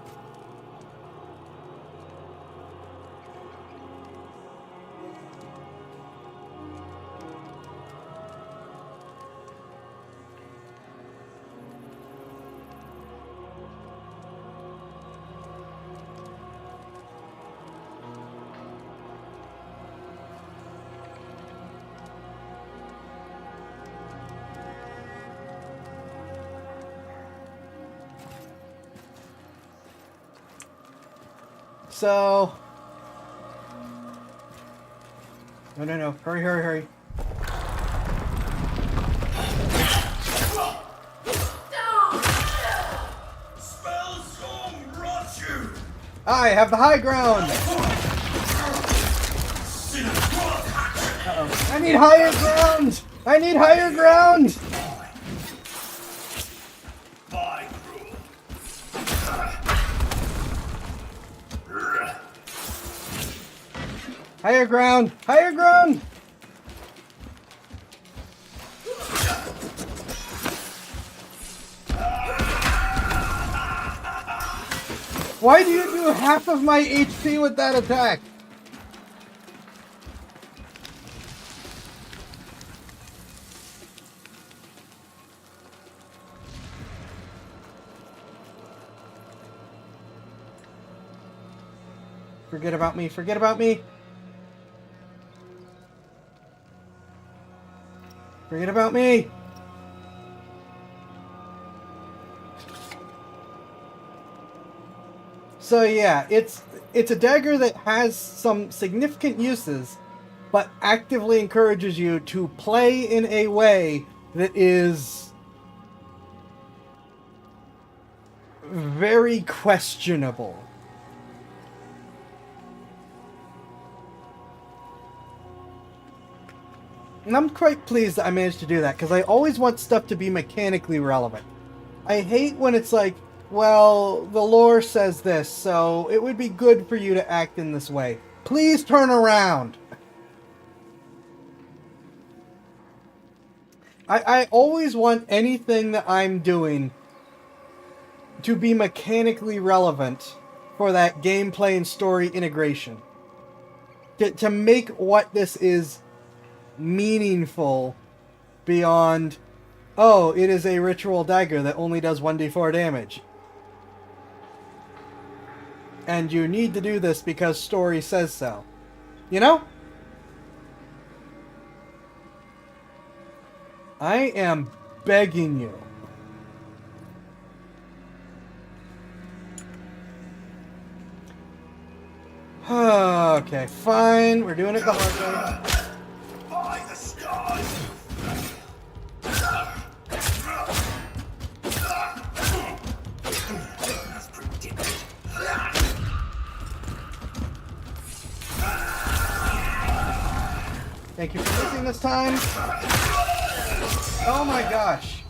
So... No. Hurry. I have the high ground! Uh-oh. I need higher ground! I need higher ground! Higher ground! Higher ground! Why do you do half of my HP with that attack? Forget about me, forget about me! Forget about me! So yeah, it's a dagger that has some significant uses, but actively encourages you to play in a way that is very questionable. And I'm quite pleased that I managed to do that, because I always want stuff to be mechanically relevant. I hate when it's like, well, the lore says this, so it would be good for you to act in this way. Please turn around! I always want anything that I'm doing to be mechanically relevant for that gameplay and story integration. To make what this is meaningful beyond, oh, it is a ritual dagger that only does 1d4 damage. And you need to do this because story says so. You know? I am begging you. Okay, fine. We're doing it the hard way. By the stars! As predicted. Thank you for missing this time. Oh my gosh.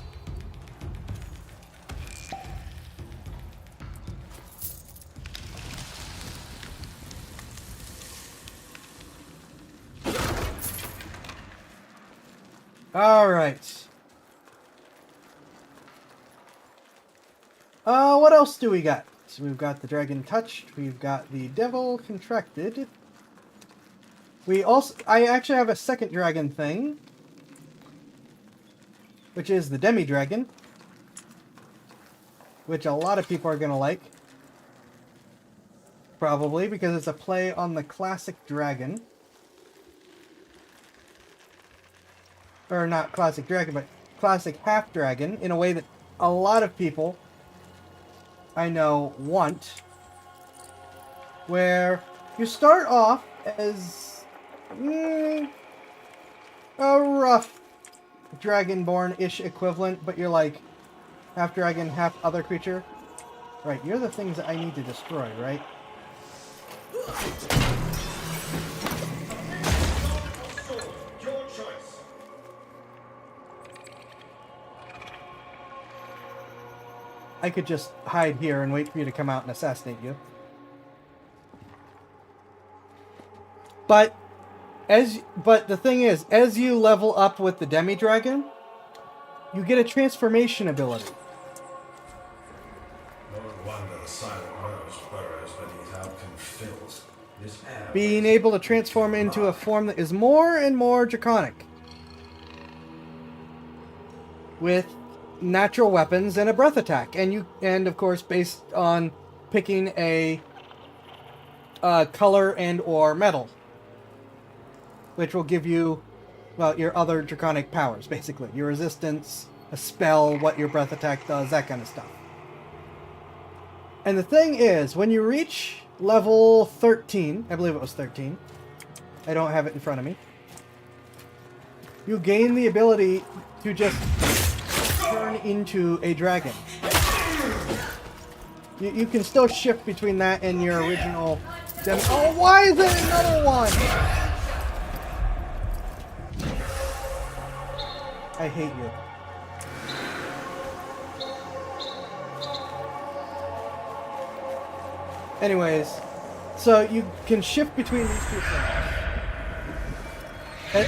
All right. What else do we got? So we've got the dragon touched. We've got the devil contracted. I actually have a second dragon thing, which is the demi-dragon, which a lot of people are gonna like. Probably, because it's a play on the classic dragon. Or not classic dragon, but classic half-dragon, in a way that a lot of people I know want. where you start off as a rough Dragonborn-ish equivalent, but you're like half dragon, half other creature. Right, you're the things that I need to destroy, right? Your choice. I could just hide here and wait for you to come out and assassinate you. But the thing is, as you level up with the demi-dragon, you get a transformation ability. No wonder the silent rose burrows beneath Alcon fills. This air Being able to transform into a form that is more and more draconic. With natural weapons and a breath attack. And of course, based on picking a color and or metal. Which will give you, well, your other draconic powers, basically. Your resistance, a spell, what your breath attack does, that kind of stuff. And the thing is, when you reach level 13, I believe it was 13, I don't have it in front of me, you gain the ability to just turn into a dragon. You can still shift between that and your original... Oh, why is there another one? I hate you. Anyways, so you can shift between these two things.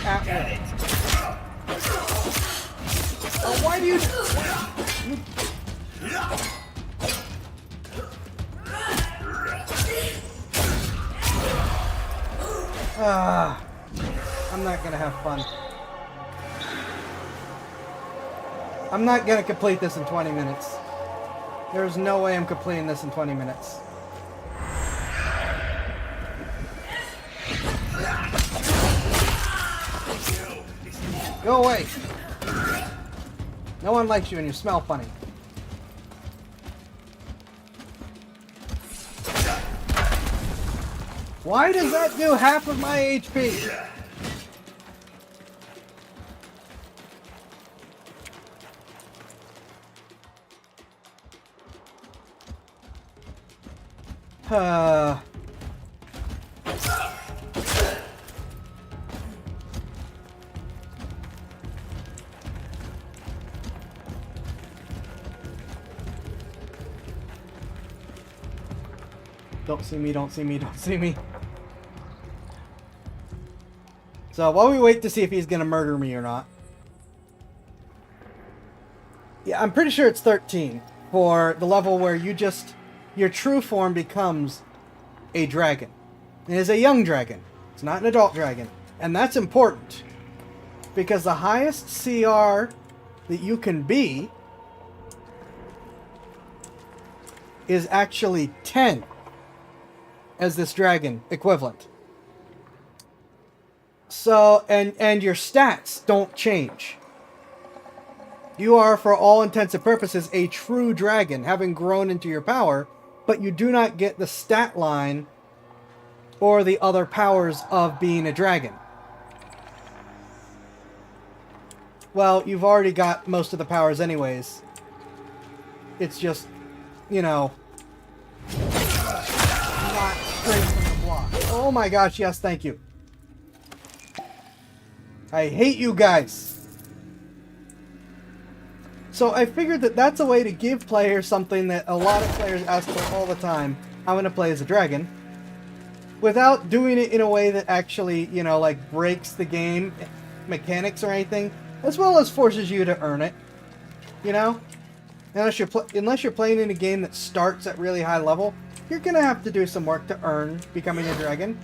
At will. Oh, why do you... I'm not gonna have fun. I'm not gonna complete this in 20 minutes. There's no way I'm completing this in 20 minutes. Go away! No one likes you and you smell funny. Why does that do half of my HP? Don't see me, don't see me, don't see me. So while we wait to see if he's gonna murder me or not. Yeah, I'm pretty sure it's 13 for the level where your true form becomes a dragon. It is a young dragon. It's not an adult dragon. And that's important. Because the highest CR that you can be is actually 10 as this dragon equivalent. So, and your stats don't change. You are, for all intents and purposes, a true dragon, having grown into your power, but you do not get the stat line or the other powers of being a dragon. Well, you've already got most of the powers anyways. It's just, you know, not straight from the block. Oh my gosh, yes, thank you. I hate you guys. So I figured that that's a way to give players something that a lot of players ask for all the time. I'm going to play as a dragon. Without doing it in a way that actually, you know, like breaks the game mechanics or anything. As well as forces you to earn it. You know? Unless you're playing in a game that starts at really high level, you're going to have to do some work to earn becoming a dragon.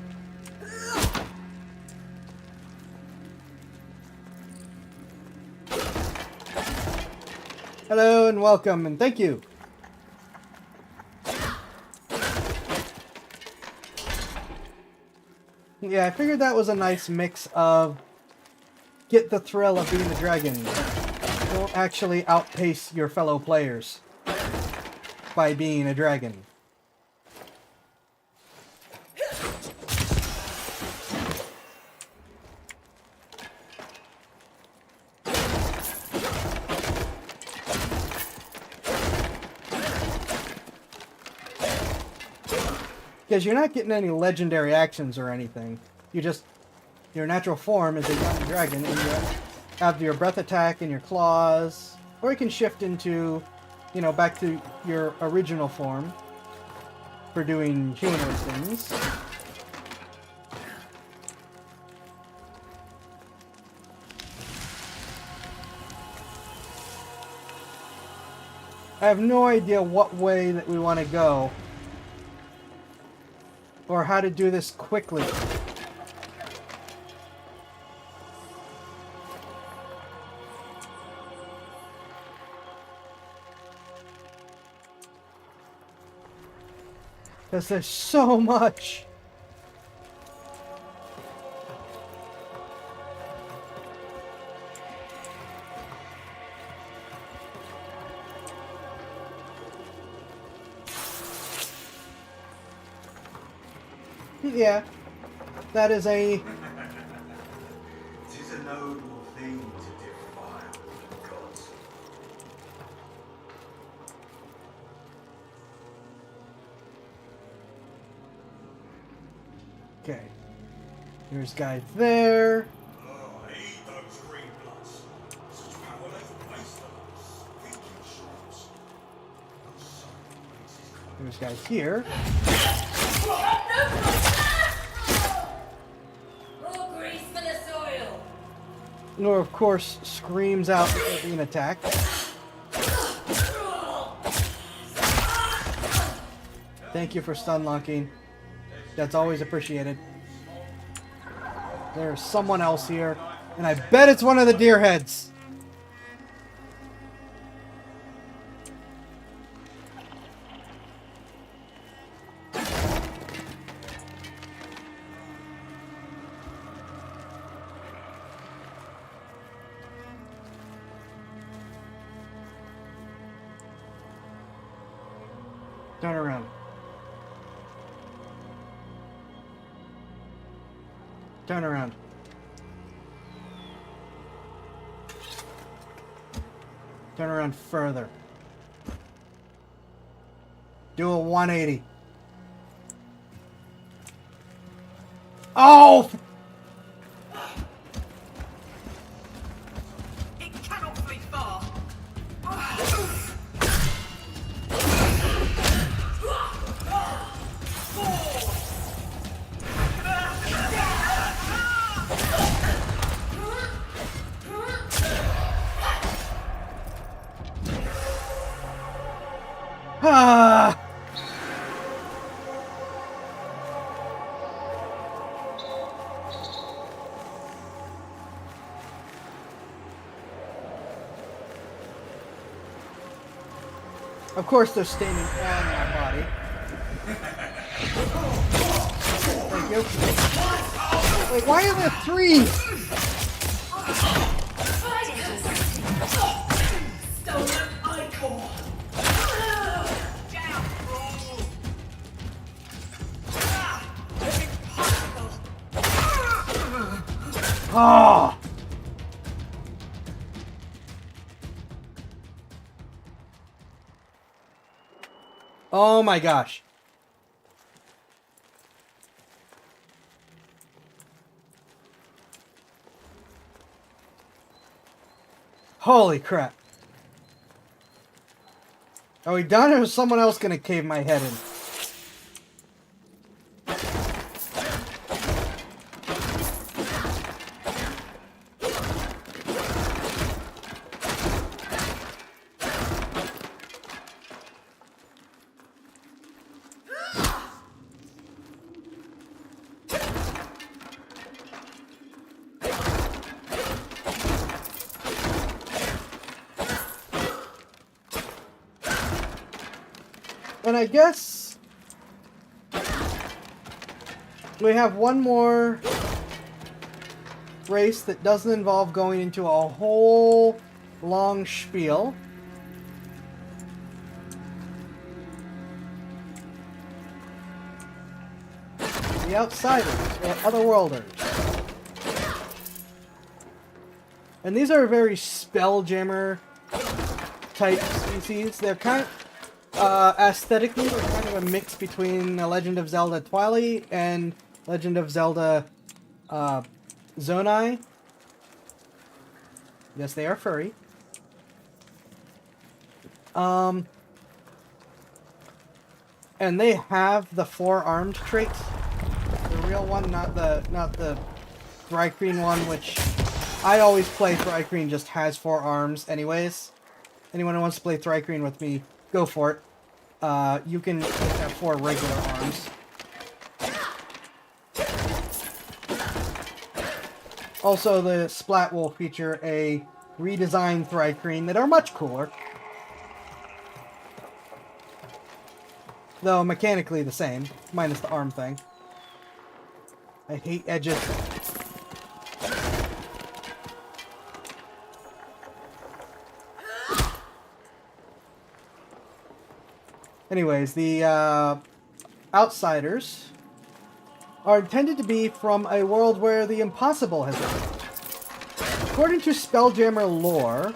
Hello and welcome and thank you. Yeah, I figured that was a nice mix of get the thrill of being a dragon. Don't actually outpace your fellow players by being a dragon. Because you're not getting any legendary actions or anything. Your natural form is a young dragon, and you have your breath attack and your claws, or you can shift into, back to your original form for doing humanoid things. I have no idea what way that we want to go, or how to do this quickly. Because there's so much. Yeah, that is a... It is a noble thing to defile the gods. Okay. There's guy there. Oh, I eat those green bloods. Such power they waste on us. Thinking shots. There's guy here. More grease for the soil. Nor, of course, screams out an attack. Thank you for stun locking. That's always appreciated. There's someone else here, and I bet it's one of the deer heads. Turn around. Turn around. Turn around further. Do a 180. Oh! It cannot flee far. Ah! Of course they're standing on my body. Thank you. Wait, why are there three? Stolen icon. Down, roll. Impossible. Oh! Oh my gosh. Holy crap. Are we done, or is someone else gonna cave my head in? And I guess we have one more race that doesn't involve going into a whole long spiel. The Outsiders, or Otherworlders. And these are very spelljammer type species. They're kind of... Aesthetically, we're kind of a mix between Legend of Zelda Twilight and Legend of Zelda Zonai. Yes, they are furry. And they have the four-armed trait. The real one, not the Thrycreen one, which I always play. Thrycreen just has four arms anyways. Anyone who wants to play Thrycreen with me, go for it. You can just have four regular arms. Also, the Splat will feature a redesigned Thrycreen that are much cooler. Though mechanically the same, minus the arm thing. I hate edges. Anyways, the outsiders are intended to be from a world where the impossible has occurred. According to Spelljammer lore,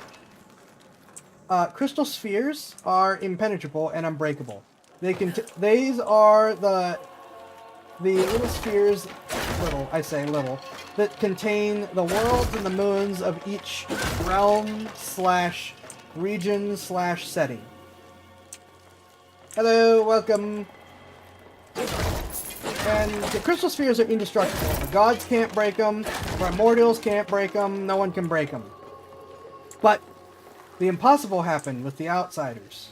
crystal spheres are impenetrable and unbreakable. These are the little spheres, little, that contain the worlds and the moons of each realm / region / setting. Hello, welcome. And the crystal spheres are indestructible. The gods can't break them, primordials can't break them, no one can break them. But the impossible happened with the outsiders.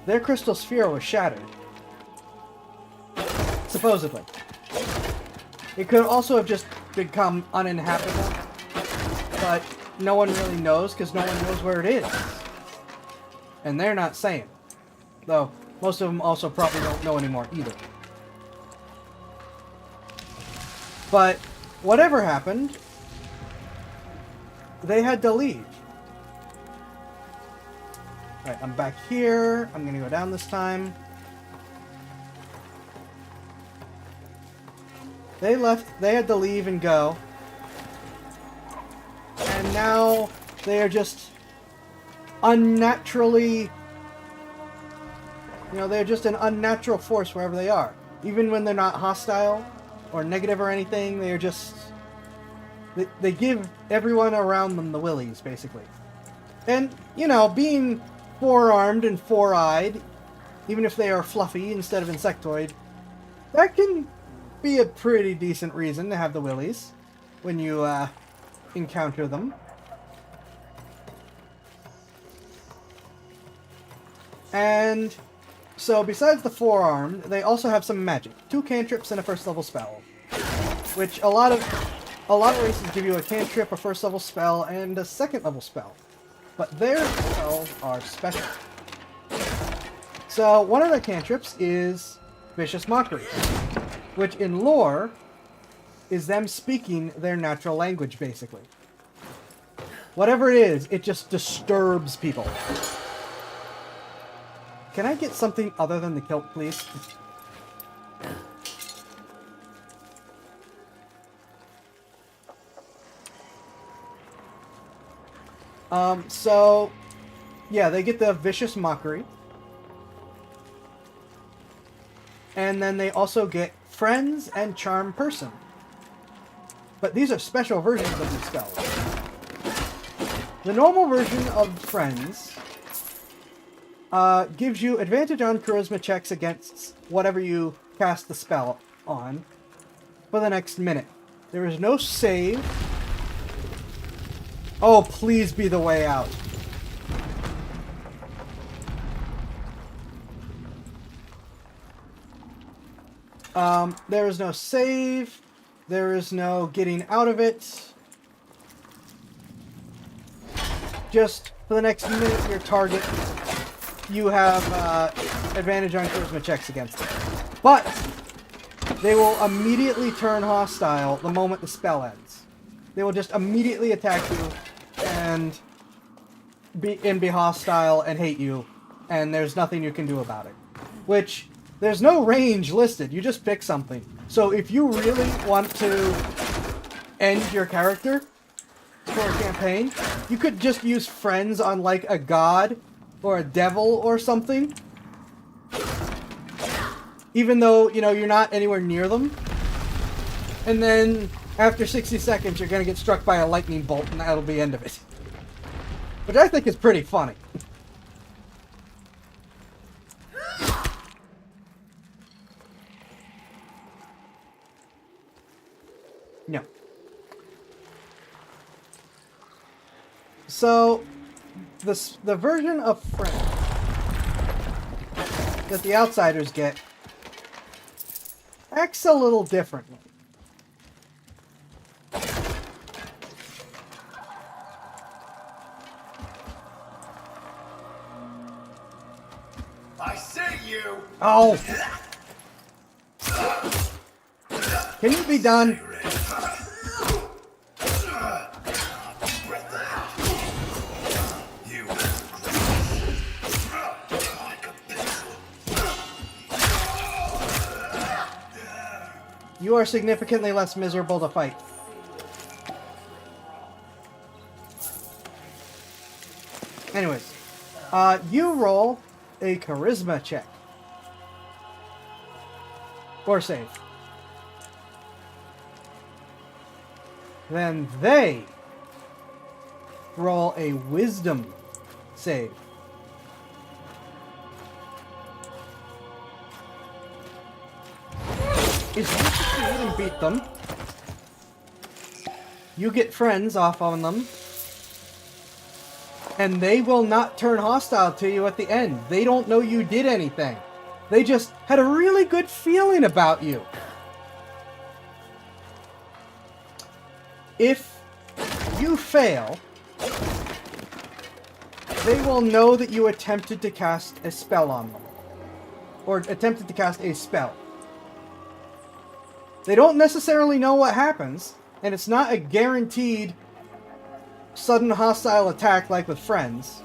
Their crystal sphere was shattered. Supposedly. It could also have just become uninhabitable, but no one really knows because no one knows where it is. And they're not saying. Though, most of them also probably don't know anymore either. But, whatever happened, they had to leave. Alright, I'm back here. I'm gonna go down this time. They left, they had to leave and go. And now they are just unnaturally, they're just an unnatural force wherever they are. Even when they're not hostile or negative or anything, they are just, they give everyone around them the willies, basically. And, being four-armed and four-eyed, even if they are fluffy instead of insectoid, that can be a pretty decent reason to have the willies when you encounter them. And so, besides the four-armed, they also have some magic. 2 cantrips and a first-level spell. Which a lot of races give you a cantrip, a first-level spell, and a second-level spell. But their spells are special. So, one of their cantrips is Vicious Mockery. Which, in lore, is them speaking their natural language, basically. Whatever it is, it just disturbs people. Can I get something other than the kilt, please? So, yeah, they get the Vicious Mockery. And then they also get Friends and Charm Person. But these are special versions of these spells. The normal version of Friends gives you advantage on charisma checks against whatever you cast the spell on for the next minute. There is no save. Oh, please be the way out. There is no save. There is no getting out of it. Just for the next minute, your target, you have advantage on charisma checks against them. But they will immediately turn hostile the moment the spell ends. They will just immediately attack you and be hostile and hate you, and there's nothing you can do about it. Which, there's no range listed, you just pick something. So if you really want to end your character for a campaign, you could just use Friends on like a god or a devil or something. Even though, you know, you're not anywhere near them. And then after 60 seconds, you're going to get struck by a lightning bolt, and that'll be the end of it. Which I think is pretty funny. No. So, the version of Friend that the outsiders get acts a little differently. I see you! Oh! Can you be done? You are significantly less miserable to fight. Anyways, you roll a charisma check. Or save. Then they roll a wisdom save. If you succeed and beat them, you get friends off on them, and they will not turn hostile to you at the end. They don't know you did anything. They just had a really good feeling about you. If you fail, they will know that you attempted to cast a spell on them. Or attempted to cast a spell. They don't necessarily know what happens, and it's not a guaranteed sudden hostile attack like with friends,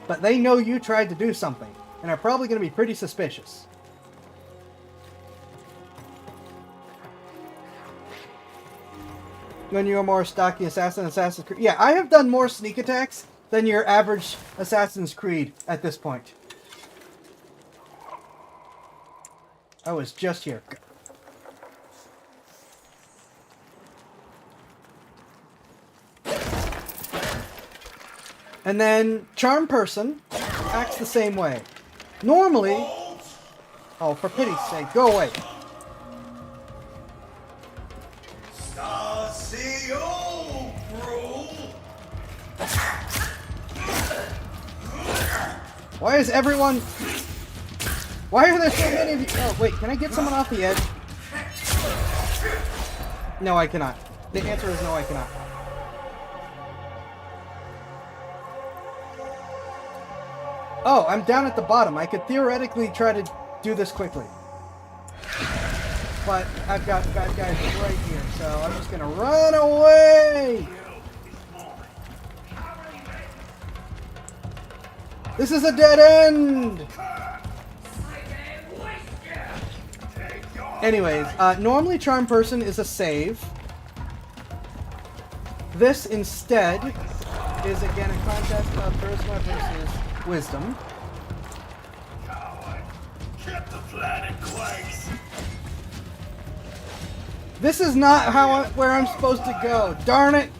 but they know you tried to do something, and are probably going to be pretty suspicious. When you're a more stocky assassin in Assassin's Creed. Yeah, I have done more sneak attacks than your average Assassin's Creed at this point. I was just here. And then Charm Person acts the same way. Normally... Oh, for pity's sake, go away. Why is everyone... Why are there so many of you... Oh, wait, can I get someone off the edge? No, I cannot. The answer is no, I cannot. Oh, I'm down at the bottom. I could theoretically try to do this quickly. But I've got bad guys right here, so I'm just gonna run away! This is a dead end! Anyways, normally Charm Person is a save. This instead is again a contest of Charisma versus Wisdom. This is not where I'm supposed to go. Darn it!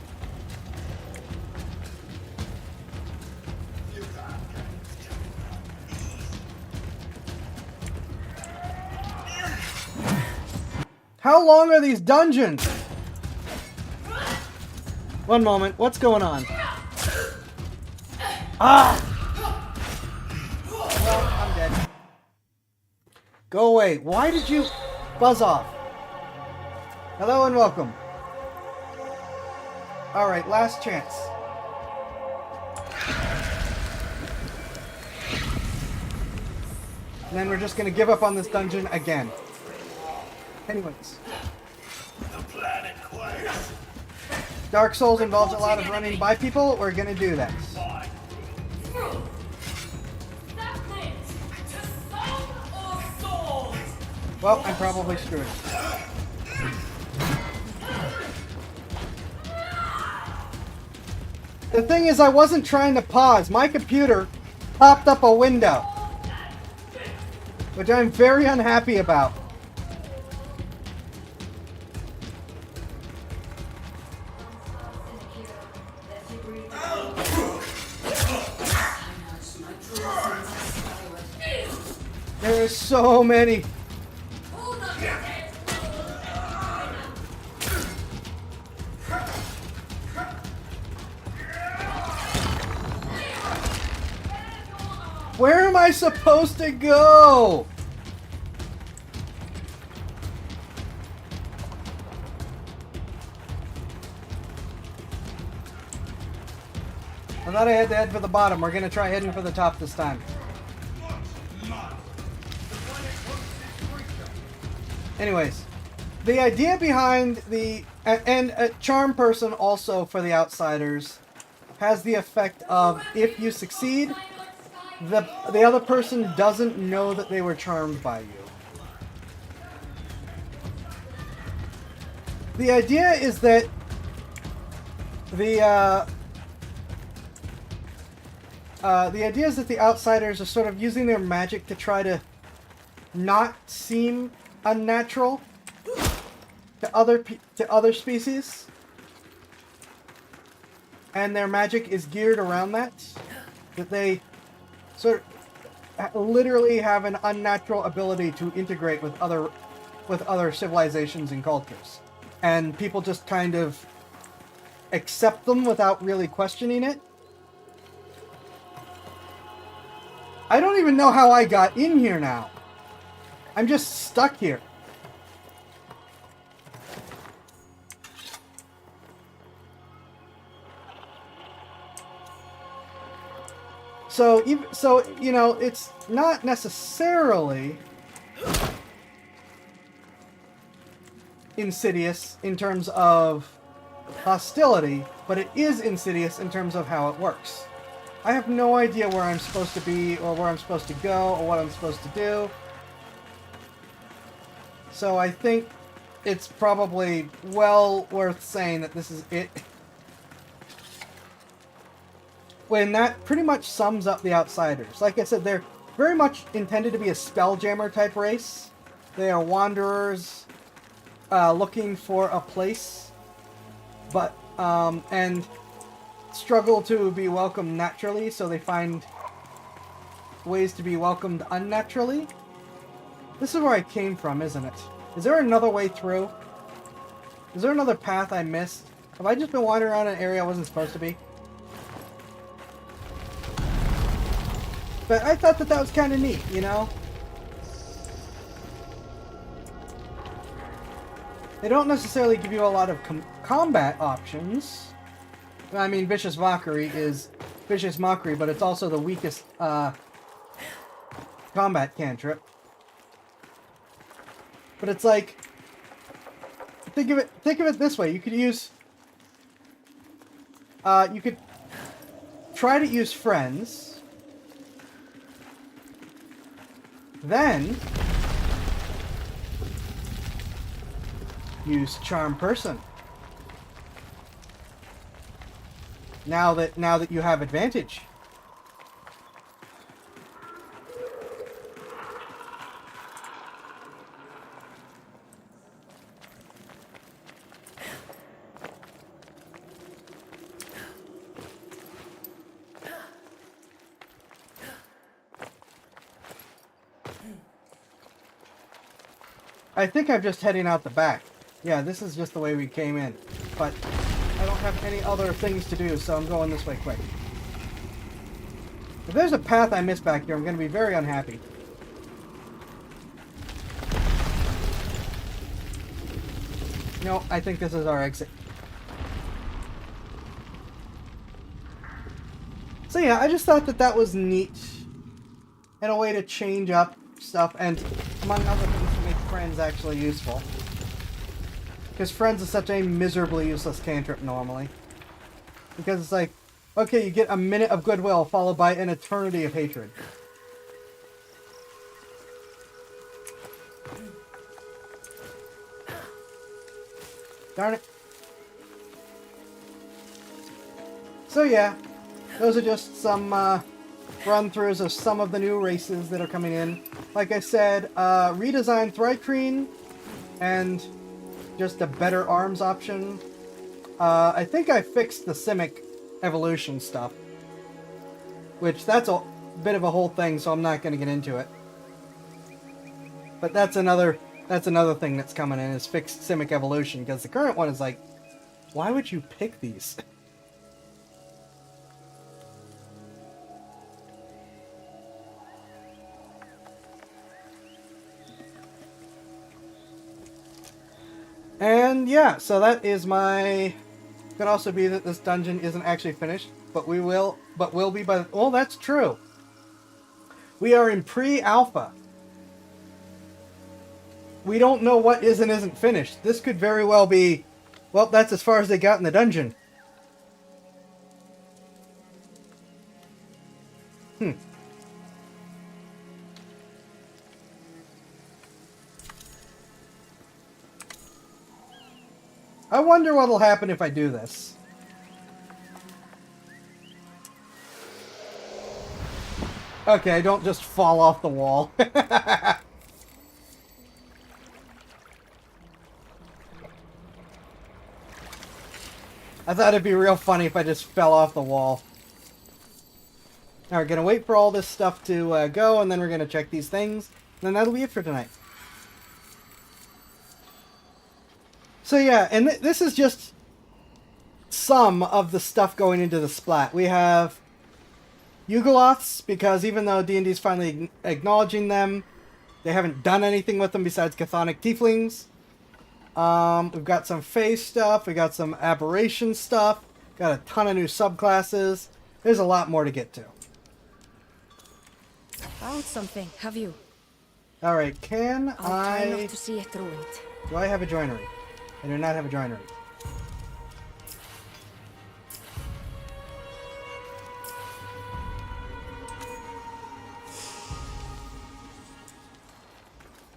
How long are these dungeons? One moment. What's going on? Ah! Well, I'm dead. Go away. Why did you buzz off? Hello and welcome. Alright, last chance. And then we're just going to give up on this dungeon again. Anyways. Dark Souls involves a lot of running by people. We're going to do that. Well, I'm probably screwed. The thing is, I wasn't trying to pause. My computer popped up a window, which I'm very unhappy about. There's so many. Where am I supposed to go? I thought I had to head for the bottom. We're gonna try heading for the top this time. Anyways, the idea behind the and a charm person also for the outsiders has the effect of if you succeed, the other person doesn't know that they were charmed by you. The idea is that the idea is that the outsiders are sort of using their magic to try to not seem unnatural to other species, and their magic is geared around that. That they sort of literally have an unnatural ability to integrate with other civilizations and cultures, and people just kind of accept them without really questioning it. I don't even know how I got in here now. I'm just stuck here. So you know, it's not necessarily insidious in terms of hostility, but it is insidious in terms of how it works. I have no idea where I'm supposed to be, or where I'm supposed to go, or what I'm supposed to do. So I think it's probably well worth saying that this is it. When that pretty much sums up the outsiders. Like I said, they're very much intended to be a spelljammer type race. They are wanderers looking for a place, but and struggle to be welcomed naturally, so they find ways to be welcomed unnaturally. This is where I came from, isn't it? Is there another way through? Is there another path I missed? Have I just been wandering around an area I wasn't supposed to be? But I thought that that was kind of neat, you know? They don't necessarily give you a lot of combat options. I mean, Vicious Mockery is Vicious Mockery, but it's also the weakest combat cantrip. But it's like, think of it this way. You could use, you could try to use friends, then use charm person. Now that you have advantage. I think I'm just heading out the back. Yeah, this is just the way we came in. But I don't have any other things to do, so I'm going this way quick. If there's a path I missed back here, I'm going to be very unhappy. No, I think this is our exit. So yeah, I just thought that that was neat. And a way to change up stuff, and among other things to make friends actually useful. Because friends is such a miserably useless cantrip normally. Because it's like, okay, you get a minute of goodwill followed by an eternity of hatred. Darn it. So yeah, those are just some run-throughs of some of the new races that are coming in. Like I said, redesigned Thrycreen and just a better arms option. I think I fixed the Simic evolution stuff, which that's a bit of a whole thing, so I'm not going to get into it. But that's another thing that's coming in, is fixed Simic evolution, because the current one is like, why would you pick these? And yeah, so that is my... Could also be that this dungeon isn't actually finished, but will be by... Oh, that's true. We are in pre-alpha. We don't know what is and isn't finished. This could very well be... Well, that's as far as they got in the dungeon. I wonder what'll happen if I do this. Okay, don't just fall off the wall. I thought it'd be real funny if I just fell off the wall. Alright, gonna wait for all this stuff to go, and then we're gonna check these things. And then that'll be it for tonight. So yeah, and this is just some of the stuff going into the splat. We have Yugoloths, because even though D&D's finally acknowledging them, they haven't done anything with them besides Chthonic Tieflings. We've got some Fae stuff, we got some Aberration stuff, got a ton of new subclasses. There's a lot more to get to. Found something, have you? Alright, can I'll try not to see it through it. Do I have a joinery? I do not have a joinery.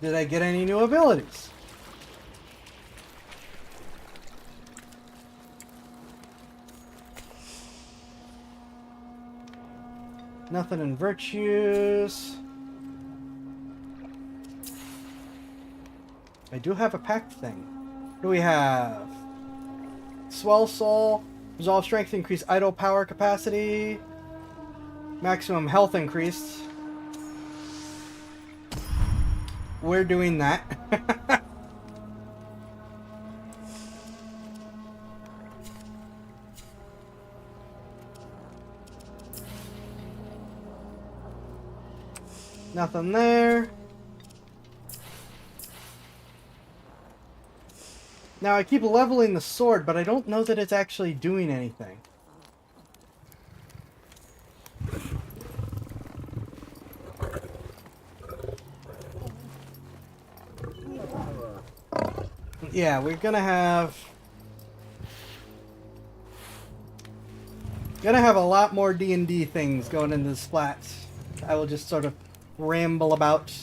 Did I get any new abilities? Nothing in virtues. I do have a pact thing. What do we have? Swell Soul. Resolve strength increase idle power capacity. Maximum health increased. We're doing that. Nothing there. Now I keep leveling the sword, but I don't know that it's actually doing anything. Yeah, we're gonna have a lot more D&D things going into the splats. I will just sort of ramble about,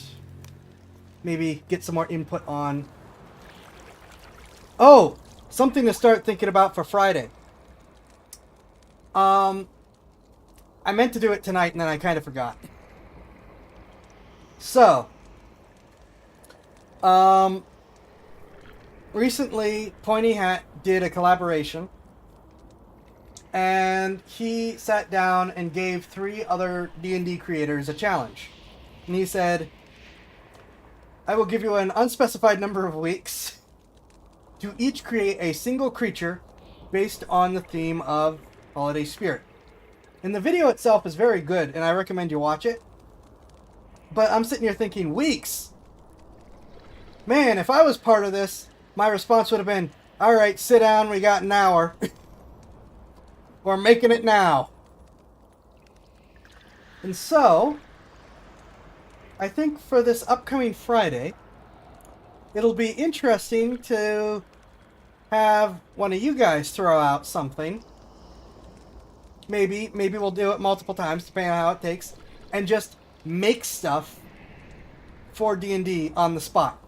maybe get some more input on. Oh, something to start thinking about for Friday. I meant to do it tonight and then I kind of forgot. So, recently Pointy Hat did a collaboration, and he sat down and gave 3 other D&D creators a challenge. And he said, I will give you an unspecified number of weeks to each create a single creature based on the theme of Holiday Spirit. And the video itself is very good, and I recommend you watch it. But I'm sitting here thinking, weeks? Man, if I was part of this, my response would have been, alright, sit down, we got an hour. We're making it now. And so, I think for this upcoming Friday, it'll be interesting to have one of you guys throw out something. Maybe we'll do it multiple times, depending on how it takes, and just make stuff for D&D on the spot.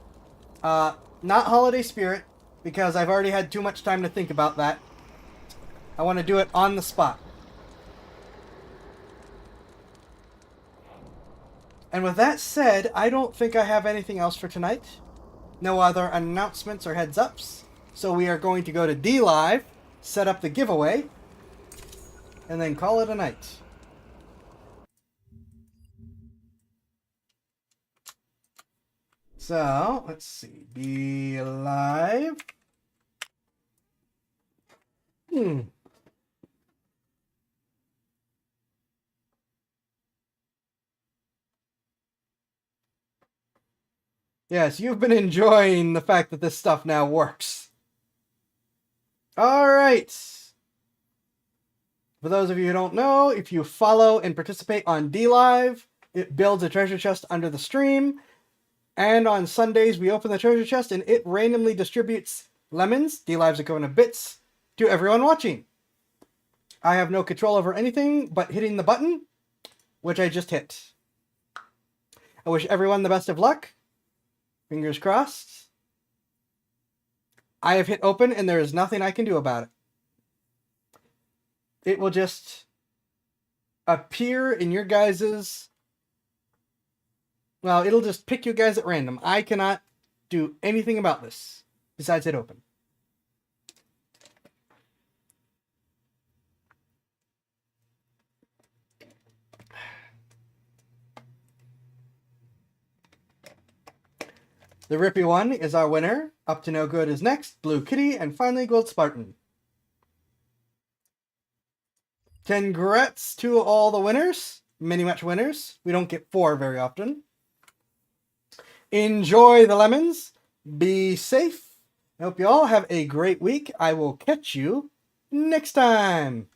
Not Holiday Spirit, because I've already had too much time to think about that. I want to do it on the spot. And with that said, I don't think I have anything else for tonight. No other announcements or heads ups. So we are going to go to D Live, set up the giveaway, and then call it a night. So, let's see. Be live. Yes, you've been enjoying the fact that this stuff now works. Alright. For those of you who don't know, if you follow and participate on D-Live, it builds a treasure chest under the stream. And on Sundays, we open the treasure chest and it randomly distributes lemons, D-Live's equivalent of bits, to everyone watching. I have no control over anything but hitting the button, which I just hit. I wish everyone the best of luck. Fingers crossed. I have hit open and there is nothing I can do about it. It will just appear in your guys's... Well, it'll just pick you guys at random. I cannot do anything about this besides hit open. The Rippy one is our winner. Up to No Good is next. Blue Kitty, and finally Gold Spartan. Congrats to all the winners. Mini-match winners. We don't get 4 very often. Enjoy the lemons. Be safe. I hope you all have a great week. I will catch you next time.